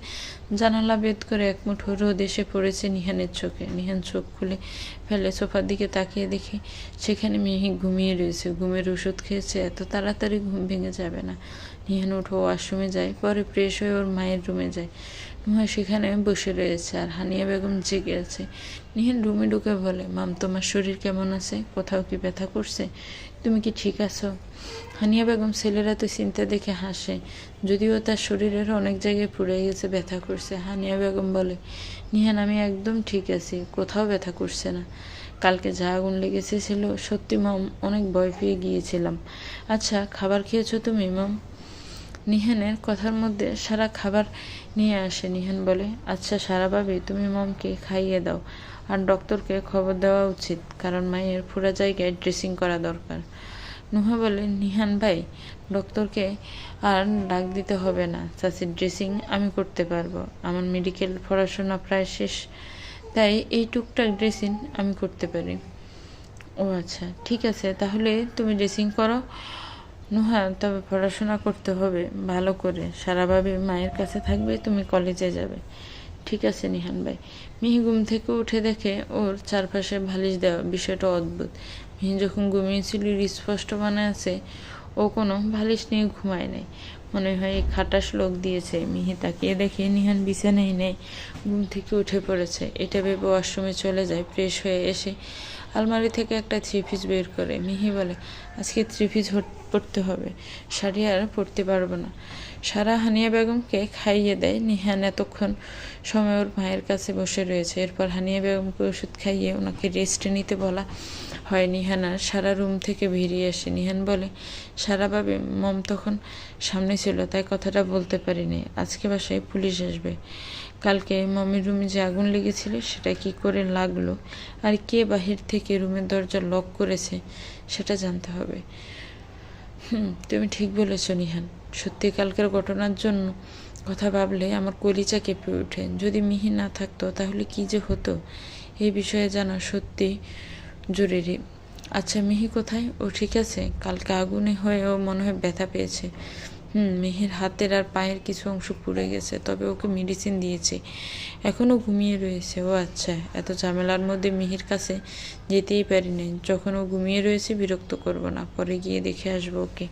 জানালা বেদ করে এক মুঠো রোদ এসে পড়েছে নিহানের চোখে। নিহান চোখ খুলে ফেলে, সোফার দিকে তাকিয়ে দেখে সেখানে মিহি ঘুমিয়ে রয়েছে। ঘুমের ওষুধ খেয়েছে, এত তাড়াতাড়ি ঘুম ভেঙে যাবে না। নিহান উঠে ওয়াশরুমে যায়, পরে ফ্রেশ হয়ে ওর মায়ের রুমে যায়। নুহা সেখানে বসে রয়েছে আর হানিয়া বেগম জেগে আছে। নিহান রুমে ঢুকে বলে, মাম, তোমার শরীর কেমন আছে? কোথাও কি ব্যথা করছে? তুমি কি ঠিক আছো? হানিয়া বেগম ছেলেরা তো চিন্তা দেখে হাসে, যদিও তার শরীরের অনেক জায়গায় পুড়ে গেছে, ব্যথা করছে। হানিয়া বেগম বলে, নিহান, আমি একদম ঠিক আছি, কোথাও ব্যথা করছে না। কালকে যা আগুন লেগেছিল, সত্যি মাম, অনেক ভয় পেয়ে গিয়েছিলাম। আচ্ছা, খাবার খেয়েছো তুমি মাম? নিহানের কথার মধ্যে সারা খাবার নিয়ে আসে। নিহান বলে, আচ্ছা সারা ভাবি, তুমি মমকে খাইয়ে দাও, আর ডক্টরকে খবর দেওয়া উচিত, কারণ মায়ের পুরো জায়গায় ড্রেসিং করা দরকার। নুহা বলে, নিহান ভাই, ডক্টরকে আর ডাক দিতে হবে না, চাচির ড্রেসিং আমি করতে পারবো। আমার মেডিকেল পড়াশোনা প্রায় শেষ, তাই এই টুকটাক ড্রেসিং আমি করতে পারি। ও আচ্ছা, ঠিক আছে, তাহলে তুমি ড্রেসিং করো। নুহা, তবে পড়াশোনা করতে হবে ভালো করে, সারাভাবে মায়ের কাছে থাকবে, তুমি কলেজে যাবে। ঠিক আছে নিহান ভাই। মিহি ঘুম থেকে উঠে দেখে ওর চারপাশে বালিশ দেওয়া, বিষয়টা অদ্ভুত। মিহি যখন ঘুমিয়েছিল স্পষ্ট মনে আছে ও কোনো বালিশ নিয়ে ঘুমায় নাই, মনে হয় এই খাটাস লোক দিয়েছে। মিহি তাকিয়ে দেখে নিহান বিছানায় নেই, ঘুম থেকে উঠে পড়েছে। এটা ভেবে ওয়াশরুমে চলে যায়। ফ্রেশ হয়ে এসে আলমারি থেকে একটা থ্রি পিস বের করে। মিহি বলে, আজকে থ্রি পিস পরতে হবে, শাড়ি আর পরতে পারবো না। সারা হানিয়া বেগমকে খাইয়ে দেয়। নিহান এতক্ষণ সময় ওর মায়ের কাছে বসে রয়েছে। এরপর হানিয়া বেগমকে ওষুধ খাইয়ে ওনাকে রেস্ট নিতে বলা হয়। নিহান আর সারা রুম থেকে বেরিয়ে আসে। নিহান বলে, সারা ভাবে মম তখন সামনে ছিল, তাই কথাটা বলতে পারিনি। আজকে বাসায় পুলিশ আসবে। কালকে মমির রুমে যে আগুন লেগেছিল সেটা কি করে লাগলো, আর কে বাহির থেকে রুমের দরজা লক করেছে সেটা জানতে হবে। তুমি ঠিক বলেছ নিহান, সত্যি কালকের ঘটনার জন্য কথা ভাবলে আমার কলিজা কেঁপে ওঠে। যদি মিহি না থাকতো তাহলে কি যে হতো, এই বিষয়ে জানা সত্যি জরুরি। আচ্ছা, মিহি কোথায়? ও ঠিক আছে? কালকে আগুনে হয়েও মনে হয় ব্যথা পেয়েছে। মিহির হাতের আর পায়ের কিছু অংশ পুড়ে গেছে, তবে ওকে মেডিসিন দিয়েছে, এখনও ঘুমিয়ে রয়েছে। ও আচ্ছা, এত ঝামেলার মধ্যে মিহির কাছে যেতেই পারিনি। যখন ও ঘুমিয়ে রয়েছে বিরক্ত করব না, পরে গিয়ে দেখে আসবো ওকে।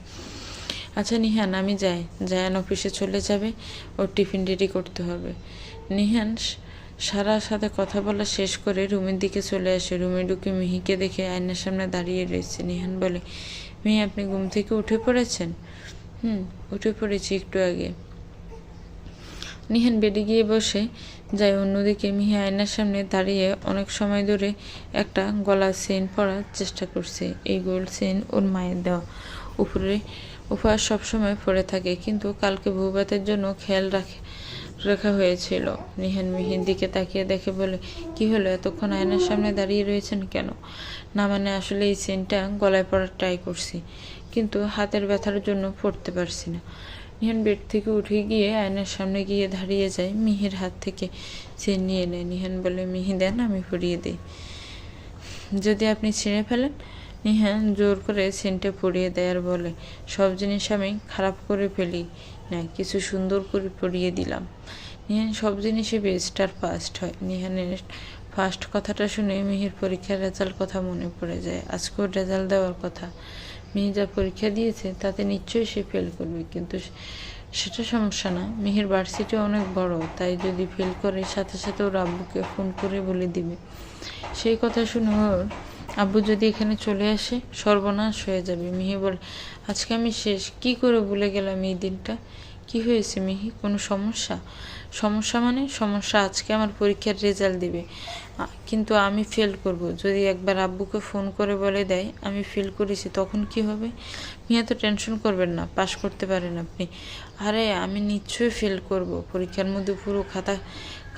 আচ্ছা নিহান, আমি যাই। জায়ান অফিসে চলে যাবে, ওর টিফিন রেডি করতে হবে। নিহান সারার সাথে কথা বলা শেষ করে রুমের দিকে চলে আসে। রুমে ঢুকে মিহিকে দেখে আয়নার সামনে দাঁড়িয়ে রয়েছে। নিহান বলে, মিহি, আপনি ঘুম থেকে উঠে পড়েছেন? উঠে পড়েছি একটু আগে। নিহান বেডে গিয়ে বসে যায়। অন্যদিকে মিহি আয়নার সামনে দাঁড়িয়ে অনেক সময় ধরে একটা গলার চেন পরার চেষ্টা করছে। এই গোল্ড চেন ওর মায়ের দেওয়া, উপহার সবসময় পরে থাকে, কিন্তু কালকে বউভাতের জন্য খেয়াল রাখা হয়েছিল। নিহান মিহির দিকে তাকিয়ে দেখে বলে, কি হলো, এতক্ষণ আয়নার সামনে দাঁড়িয়ে রয়েছেন কেন? না মানে, আসলে এই চেনটা গলায় পরার ট্রাই করছি, কিন্তু হাতের ব্যথার জন্য পড়তে পারছি না। নিহান বেড থেকে উঠে গিয়ে আয়নার সামনে গিয়ে দাঁড়িয়ে যায়, মিহির হাত থেকে চেন নিয়ে নেয়। নিহান বলে, মিহি দেন, আমি পরিয়ে দিই। যদি আপনি ছিঁড়ে ফেলেন। নিহান জোর করে সেন্টে পরিয়ে দেয় আর বলে, সব জিনিস আমি খারাপ করে ফেলি না, কিছু সুন্দর করে পরিয়ে দিলাম। নিহান সব জিনিসে বেস্ট আর ফার্স্ট হয়। নিহানের ফার্স্ট কথাটা শুনে মিহির পরীক্ষার রেজাল্ট কথা মনে পড়ে যায়। আজকেও রেজাল্ট দেওয়ার কথা। মিহি যা পরীক্ষা দিয়েছে তাতে নিশ্চয়ই সে ফেল করবে, কিন্তু সেটা সমস্যা না। মিহির ভার্সিটি অনেক বড়, তাই যদি ফেল করে সাথে সাথে ওর আব্বুকে ফোন করে বলে দিবে। সেই কথা শুনে ওর আব্বু যদি এখানে চলে আসে সর্বনাশ হয়ে যাবে। মিহি বলে, আজকে আমি শেষ, কি করে ভুলে গেলাম এই দিনটা। কি হয়েছে মিহি, কোনো সমস্যা? সমস্যা মানে সমস্যা, আজকে আমার পরীক্ষার রেজাল্ট দিবে, কিন্তু আমি ফেল করব। যদি একবার আব্বুকে ফোন করে বলে দেয় আমি ফেল করেছি, তখন কি হবে? মিয়া তো টেনশন করবেন না, পাশ করতে পারেন আপনি। আরে আমি নিশ্চয়ই ফেল করব, পরীক্ষার মধ্যে পুরো খাতা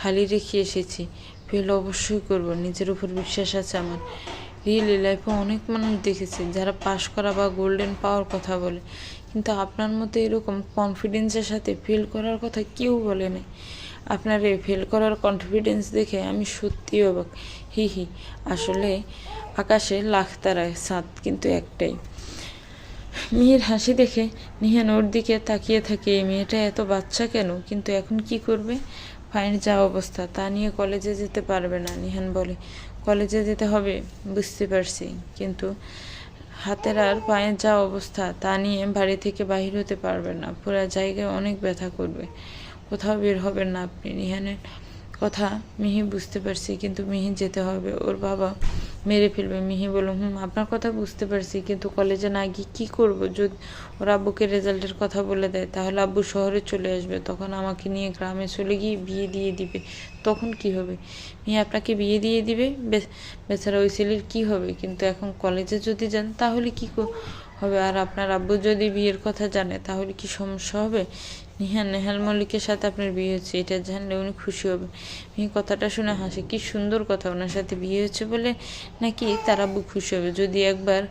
খালি রেখে এসেছি। ফেল অবশ্যই করব, নিজের উপর বিশ্বাস আছে আমার। রিয়েলি লাইফে অনেক মানুষ দেখেছি যারা পাশ করা বা গোল্ডেন পাওয়ার কথা বলে, কিন্তু আপনার মতো এরকম কনফিডেন্সের সাথে ফেল করার কথা কেউ বলে নাই। আপনার এই ফেল করার কনফিডেন্স দেখে আমি সত্যিই অবাক। হি হি, আসলে আকাশে লাখ তারায়, সাত কিন্তু একটাই। মেয়ের হাসি দেখে নিহান ওর দিকে তাকিয়ে থাকে, এই মেয়েটা এত বাচ্চা কেন, কিন্তু এখন কি করবে? ফাইন যা অবস্থা তা নিয়ে কলেজে যেতে পারবে না। নিহান বলে, কলেজে যেতে হবে বুঝতে পারছি, কিন্তু হাতের আর পায়ের যা অবস্থা তা নিয়ে বাড়ি থেকে বাহির হতে পারবেন না, পুরো জায়গায় অনেক ব্যথা করবে, কোথাও বের হবেন না আপনি। নিহানের কথা মিহি বুঝতে পারছি, কিন্তু মিহি যেতে হবে, ওর বাবা মেরে ফেলবে। মিহি বলল, আপনার কথা বুঝতে পারছি, কিন্তু কলেজে না গিয়ে কী করবো? যদি ওর আব্বুকে রেজাল্টের কথা বলে দেয় তাহলে আব্বু শহরে চলে আসবে, তখন আমাকে নিয়ে গ্রামে চলে গিয়ে বিয়ে দিয়ে দিবে, তখন কি হবে? মিহি আপনাকে বিয়ে দিয়ে দিবে, বেচারা ওই ছেলের কী হবে? কিন্তু এখন কলেজে যদি যান তাহলে কি হবে? আর আপনার আব্বু যদি বিয়ের কথা জানে তাহলে কি সমস্যা হবে? নিহান, নেহাল মল্লিকের সাথে আপনার বিয়ে হচ্ছে এটা জানলে উনি খুশি হবে। মিহি কথাটা শুনে হাসে, কি সুন্দর কথা, ওনার সাথে বিয়ে হচ্ছে বলে নাকি তার আব্বু খুশি হবে? যদি একবার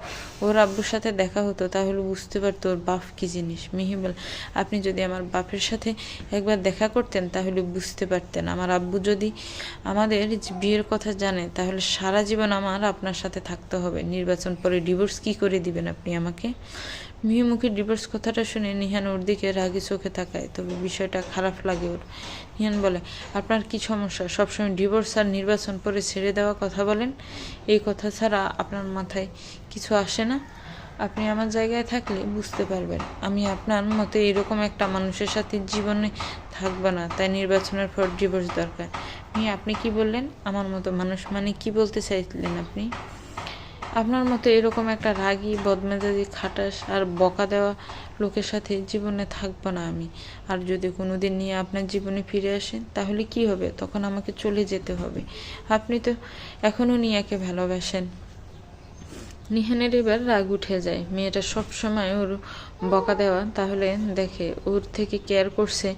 ওর আব্বুর সাথে দেখা হতো তাহলে বুঝতে পারতো ওর বাপ কী জিনিস। মিহি বলে, আপনি যদি আমার বাপের সাথে একবার দেখা করতেন তাহলে বুঝতে পারতেন। আমার আব্বু যদি আমাদের বিয়ের কথা জানে তাহলে সারা জীবন আমার আপনার সাথে থাকতে হবে, নির্বাচন পরে ডিভোর্স কি করে দিবেন আপনি আমাকে? মিহি মুখে ডিভোর্স কথাটা শুনে নিহান ওর দিকে রাগি চোখে তাকায়, তবে বিষয়টা খারাপ লাগে ওর। নিহান বলে, আপনার কি সমস্যা? সবসময় ডিভোর্স আর নির্বাচন পরে ছেড়ে দেওয়া কথা বলেন, এই কথা ছাড়া আপনার মাথায় কিছু আসে না? আপনি আমার জায়গায় থাকলে বুঝতে পারবেন আমি আপনার মতো এরকম একটা মানুষের সাথে জীবনে থাকবো না, তাই নির্বাচনের পর ডিভোর্স দরকার। মিহি, আপনি কি বললেন? আমার মতো মানুষ মানে কি বলতে চাইছিলেন আপনি? আপনার মতো এরকম একটা রাগী, বদমেজাজি, খাটাস আর বকা দেওয়া লোকের সাথে জীবনে থাকবো না আমি। আর যদি কোনোদিন নিয়ে আপনার জীবনে ফিরে আসেন তাহলে কি হবে? তখন আমাকে চলে যেতে হবে। আপনি তো এখনও নিয়াকে ভালোবাসেন। নিহানের এবার রাগ উঠে যায়, মেয়েটা সব সময় ওর বকা দেওয়া তাহলে দেখে ওর থেকে কেয়ার করছে,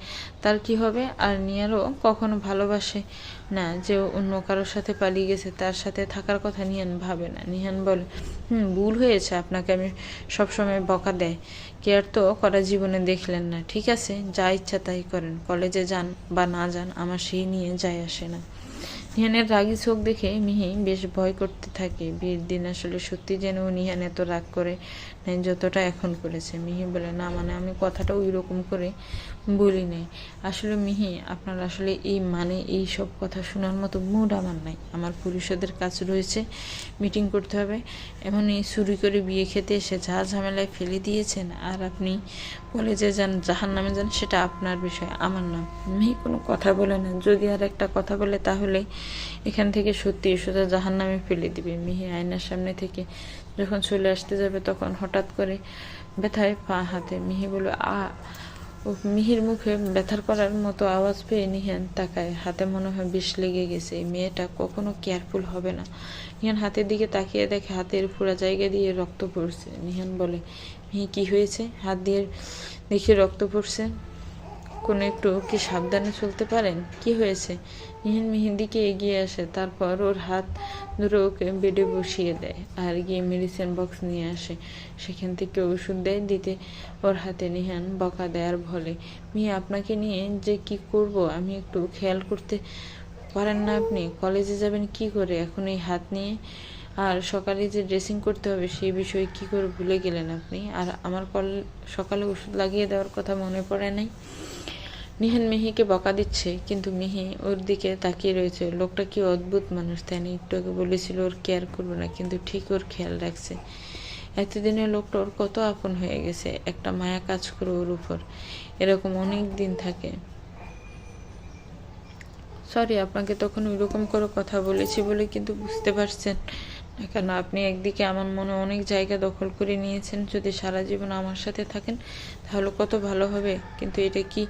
তার কি হবে? আর নিয়ারও কখনো ভালোবাসে না যে অন্য কারোর সাথে পালিয়ে গেছে, তার সাথে থাকার কথা নিহান ভাবে না। নিহান বলে, ভুল হয়েছে, আপনাকে আমি সবসময় বকা দেয়, কেয়ার তো করা জীবনে দেখলেন না। ঠিক আছে, যা ইচ্ছা তাই করেন, কলেজে যান বা না যান আমার সেই নিয়ে যায় আসে না। নিহানের রাগী চোখ দেখে মিহি বেশ ভয় করতে থাকে। বিয়ের দিন আসলে সত্যি যেন নিহান এত রাগ করে নাই যতটা এখন করেছে। মিহি বলে, না মানে আমি কথাটা ওই রকম করে বলি নাই। আসলে মিহি, আপনার আসলে এই সব কথা শোনার মতো মুড আমার নাই। আমার পরিষদের কাজ রয়েছে, মিটিং করতে হবে। এমনই চুরি করে বিয়ে খেতে এসে যা ঝামেলায় ফেলে দিয়েছেন, আর আপনি কলেজে যান, জাহান্নামে যান, সেটা আপনার বিষয়, আমার না। মিহি কোনো কথা বলে না, যদি আর একটা কথা বলে তাহলে এখান থেকে সত্যি সোজা জাহান্নামে ফেলে দিবে। মিহি আয়নার সামনে থেকে যখন চলে আসতে যাবে তখন হঠাৎ করে ব্যথায় পা হাতে। মিহি বলল, মিহির মুখে ব্যথার করার মতো আওয়াজ পেয়ে নিহান তাকায়, হাতে মনে হয় বিষ লেগে গেছে। এই মেয়েটা কখনো কেয়ারফুল হবে না। নিহান হাতের দিকে তাকিয়ে দেখে হাতের পুরা জায়গা দিয়ে রক্ত পড়ছে। নিহান বলে, মিহি কি হয়েছে? হাত দিয়ে দেখে রক্ত পড়ছে। কোনো একটু কি সাবধানে চলতে পারেন? কি হয়েছে? নিহান মিহির দিকে এগিয়ে আসে, তারপর ওর হাত ধরে ওকে বেডে বসিয়ে দেয় আর গিয়ে মেডিসিন বক্স নিয়ে আসে। সেখান থেকে ওষুধ দিতে ওর হাতে নিহান বকা দেয় আর বলে, মিয়া আপনাকে নিয়ে যে কি করব আমি একটু খেয়াল করতে পারেন না আপনি? কলেজে যাবেন কি করে এখন এই হাত নিয়ে? আর সকালে যে ড্রেসিং করতে হবে সেই বিষয়ে কি করে ভুলে গেলেন আপনি? আর আমার সকালে ওষুধ লাগিয়ে দেওয়ার কথা মনে পড়ে নাই? নিহান মিহিকে বকা দিচ্ছে, কিন্তু মিহি ওর দিকে তাকিয়ে রয়েছে। লোকটা কি অদ্ভুত মানুষ, তাই না? একটু আগে বলেছিল ওর কেয়ার করবে না, কিন্তু ঠিক ওর খেয়াল রাখছে। এতদিনে লোকটা ওর কত আপন হয়ে গেছে, একটা মায়া কাজ করে ওর উপর। এরকম অনেক দিন থাকে। সরি, আপনাকে তখন ওইরকম করে কথা বলেছি বলে কিন্তু বুঝতে পারছেন না কেন? আপনি একদিকে আমার মনে অনেক জায়গা দখল করে নিয়েছেন। যদি সারা জীবন আমার সাথে থাকেন তাহলে কত ভালো হবে, কিন্তু এটা কি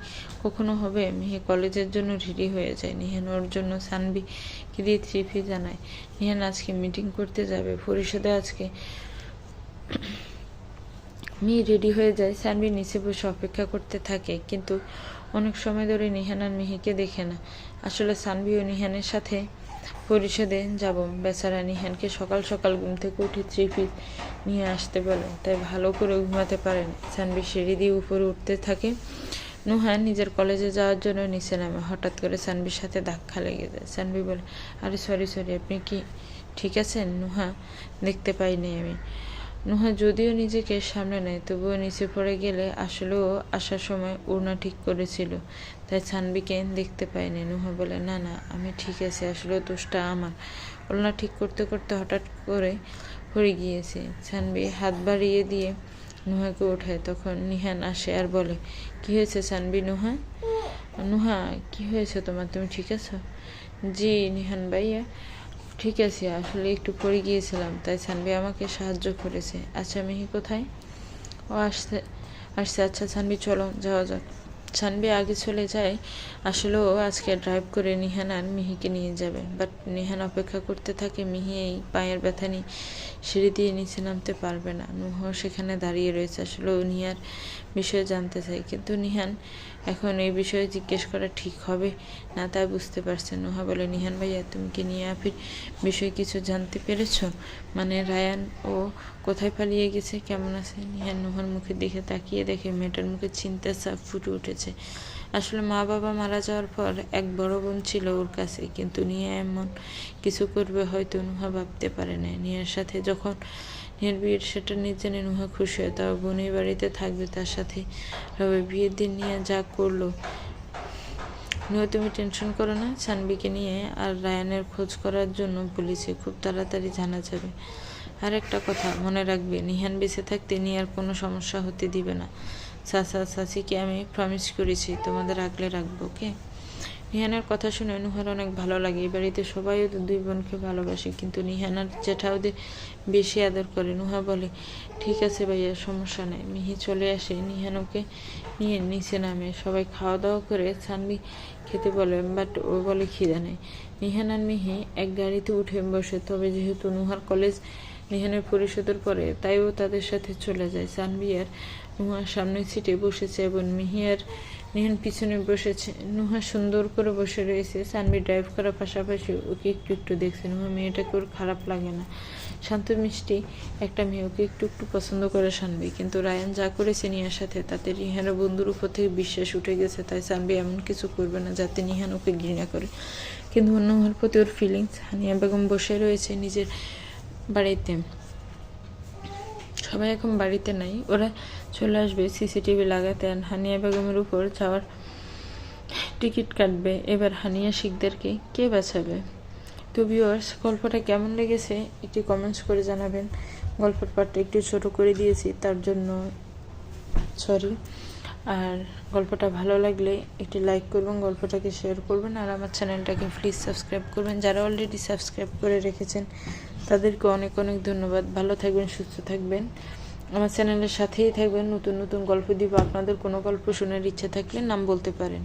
কখনো হবে? মিহি কলেজের জন্য রেডি হয়ে যায়। নিহান ওর জন্য সানবিকে দিয়ে থ্রিফি জানায়। নিহান আজকে মিটিং করতে যাবে পরিষদে। আজকে মিহি রেডি হয়ে যায়। সানবি নিচে বসে অপেক্ষা করতে থাকে, কিন্তু অনেক সময় ধরে নিহান আর মিহিকে দেখে না। আসলে সানবি ও নিহানের সাথে পরিষদে যাব। বেচারা নিহানকে সকাল সকাল ঘুম থেকে উঠে থ্রি নিয়ে আসতে বলে, তাই ভালো করে ঘুমাতে পারেন। সানবি সিঁড়ি দিয়ে উপরে উঠতে থাকে। নুহা নিজের কলেজে যাওয়ার জন্য নিচে নামে। হঠাৎ করে সানবির সাথে ধাক্কা লেগে যায়। সানবি বলে, আরে সরি, আপনি কি ঠিক আছেন? নুহা, দেখতে পাইনি আমি। নুহা যদিও নিজেকে সামনে নেয়, তবুও নিচে পড়ে গেলে আসলেও আসার সময় ওড়না ঠিক করেছিল, তাই সানবিকে দেখতে পায়নি। নুহা বলে, না না, আমি ঠিক আছি, আসলে দোষটা আমার। ওড়না ঠিক করতে করতে হঠাৎ করে পড়ে গিয়েছে। সানবি হাত বাড়িয়ে দিয়ে নুহাকে ওঠায়। তখন নিহান আসে আর বলে, কি হয়েছে সানবি? নুহা, কি হয়েছে তোমার? তুমি ঠিক আছো? জি নিহান ভাইয়া, ঠিক আছে, আসলে একটু পড়ে গিয়েছিলাম, তাই সানবি আমাকে সাহায্য করেছে। আচ্ছা মিহি কোথায়? ও আসছে। আচ্ছা সানবি, চলো যাওয়া যাক। সানবি আগে চলে যায়। আসলে ও আজকে ড্রাইভ করে নিহান আর মিহিকে নিয়ে যাবে, বাট নিহান অপেক্ষা করতে থাকে। মিহি এই পায়ের ব্যথা নিয়ে সিঁড়ি দিয়ে নিচে নামতে পারবে না। নুহাও সেখানে দাঁড়িয়ে রয়েছে। আসলে ও নিহার বিষয়ে জানতে চায়, কিন্তু নিহান এখন এই বিষয়ে জিজ্ঞেস করা ঠিক হবে না তাই বুঝতে পারছে। নুহা বলে, নিহান ভাইয়া, তুমি কি নিয়ে আফির বিষয়ে কিছু জানতে পেরেছ? মানে রায়ান ও কোথায় পালিয়ে গেছে, কেমন আছে? নিহান নুহার মুখের দিকে তাকিয়ে দেখে মেয়েটার মুখে চিন্তার ছাপ ফুটে উঠেছে। আসলে মা বাবা মারা যাওয়ার পর এক বড় বোন ছিল ওর কাছে, কিন্তু নিয়া এমন কিছু করবে হয়তো নুহা ভাবতে পারে না। নিয়ার সাথে যখন নিয়ার বিয়ের সেটা জেনে নুহা খুশি হয়, তার বোনের বাড়িতে থাকবে তার সাথে। তবে বিয়ের দিন নিয়ে যা করলো। নুহা, তুমি টেনশন করো না, সানবিকে নিয়ে আর রায়ানের খোঁজ করার জন্য বলেছে, খুব তাড়াতাড়ি জানা যাবে। আর একটা কথা মনে রাখবে, নিহান বেঁচে থাকতে নিয়ার কোনো সমস্যা হতে দিবে না। চাচিকে আমি প্রমিস করেছি তোমাদের আগলে রাখবো, ওকে? নিহানের কথা শুনে নুহার অনেক ভালো লাগে। এই বাড়িতে সবাই ওদের দুই বোনকে ভালোবাসে, কিন্তু নিহান আর জেঠা ওদের বেশি আদর করে। নুহা বলে, ঠিক আছে ভাইয়া, সমস্যা নেই। মিহি চলে আসে। নিহান ওকে নিয়ে নিচে নামে। সবাই খাওয়া দাওয়া করে সানবি খেতে বলে, বাট ও বলে খিদে নেই। নিহান আর মিহি এক গাড়িতে উঠে বসে। তবে যেহেতু নুহার কলেজ নিহানের পরিষদের পরে, তাই ও তাদের সাথে চলে যায়। সানবি আর নুহার সামনের সিটে বসেছে এবং মিহি আর নিহান পিছনে বসেছে। নুহা সুন্দর করে বসে রয়েছে। সানবি ড্রাইভ করার পাশাপাশি ওকে একটু দেখছে। নুহা মেয়েটাকে ওর খারাপ লাগে না, শান্ত মিষ্টি একটা মেয়ে, ওকে একটু পছন্দ করে সানবি। কিন্তু রায়ান যা করেছে নিহার সাথে, তাতে নিহানের বন্ধুর উপর থেকে বিশ্বাস উঠে গেছে। তাই সানবি এমন কিছু করবে না যাতে নিহান ওকে ঘৃণা করে। কিন্তু নুহার প্রতি ওর ফিলিংস। হানিয়া বেগম বসে রয়েছে নিজের বাড়িতে। সবাই এখন বাড়িতে নাই, ওরা চলে আসবে সিসিটিভি লাগাতে আর হানিয়া বেগমের উপর যাওয়ার টিকিট কাটবে। এবার হানিয়া শিখদেরকে কে বাঁচাবে? তো ভিউয়ার্স, গল্পটা কেমন লেগেছে একটু কমেন্টস করে জানাবেন। গল্পের পার্টটা একটু ছোট করে দিয়েছি, তার জন্য সরি। আর গল্পটা ভালো লাগলে একটি লাইক করবেন, গল্পটাকে শেয়ার করবেন, আর আমার চ্যানেলটাকে প্লিজ সাবস্ক্রাইব করবেন। যারা অলরেডি সাবস্ক্রাইব করে রেখেছেন তাদেরকে অনেক ধন্যবাদ। ভালো থাকবেন, সুস্থ থাকবেন, আমার চ্যানেলের সাথেই থাকবেন। নতুন গল্প দিব। আপনাদের কোনো গল্প শোনার ইচ্ছা থাকলে নাম বলতে পারেন।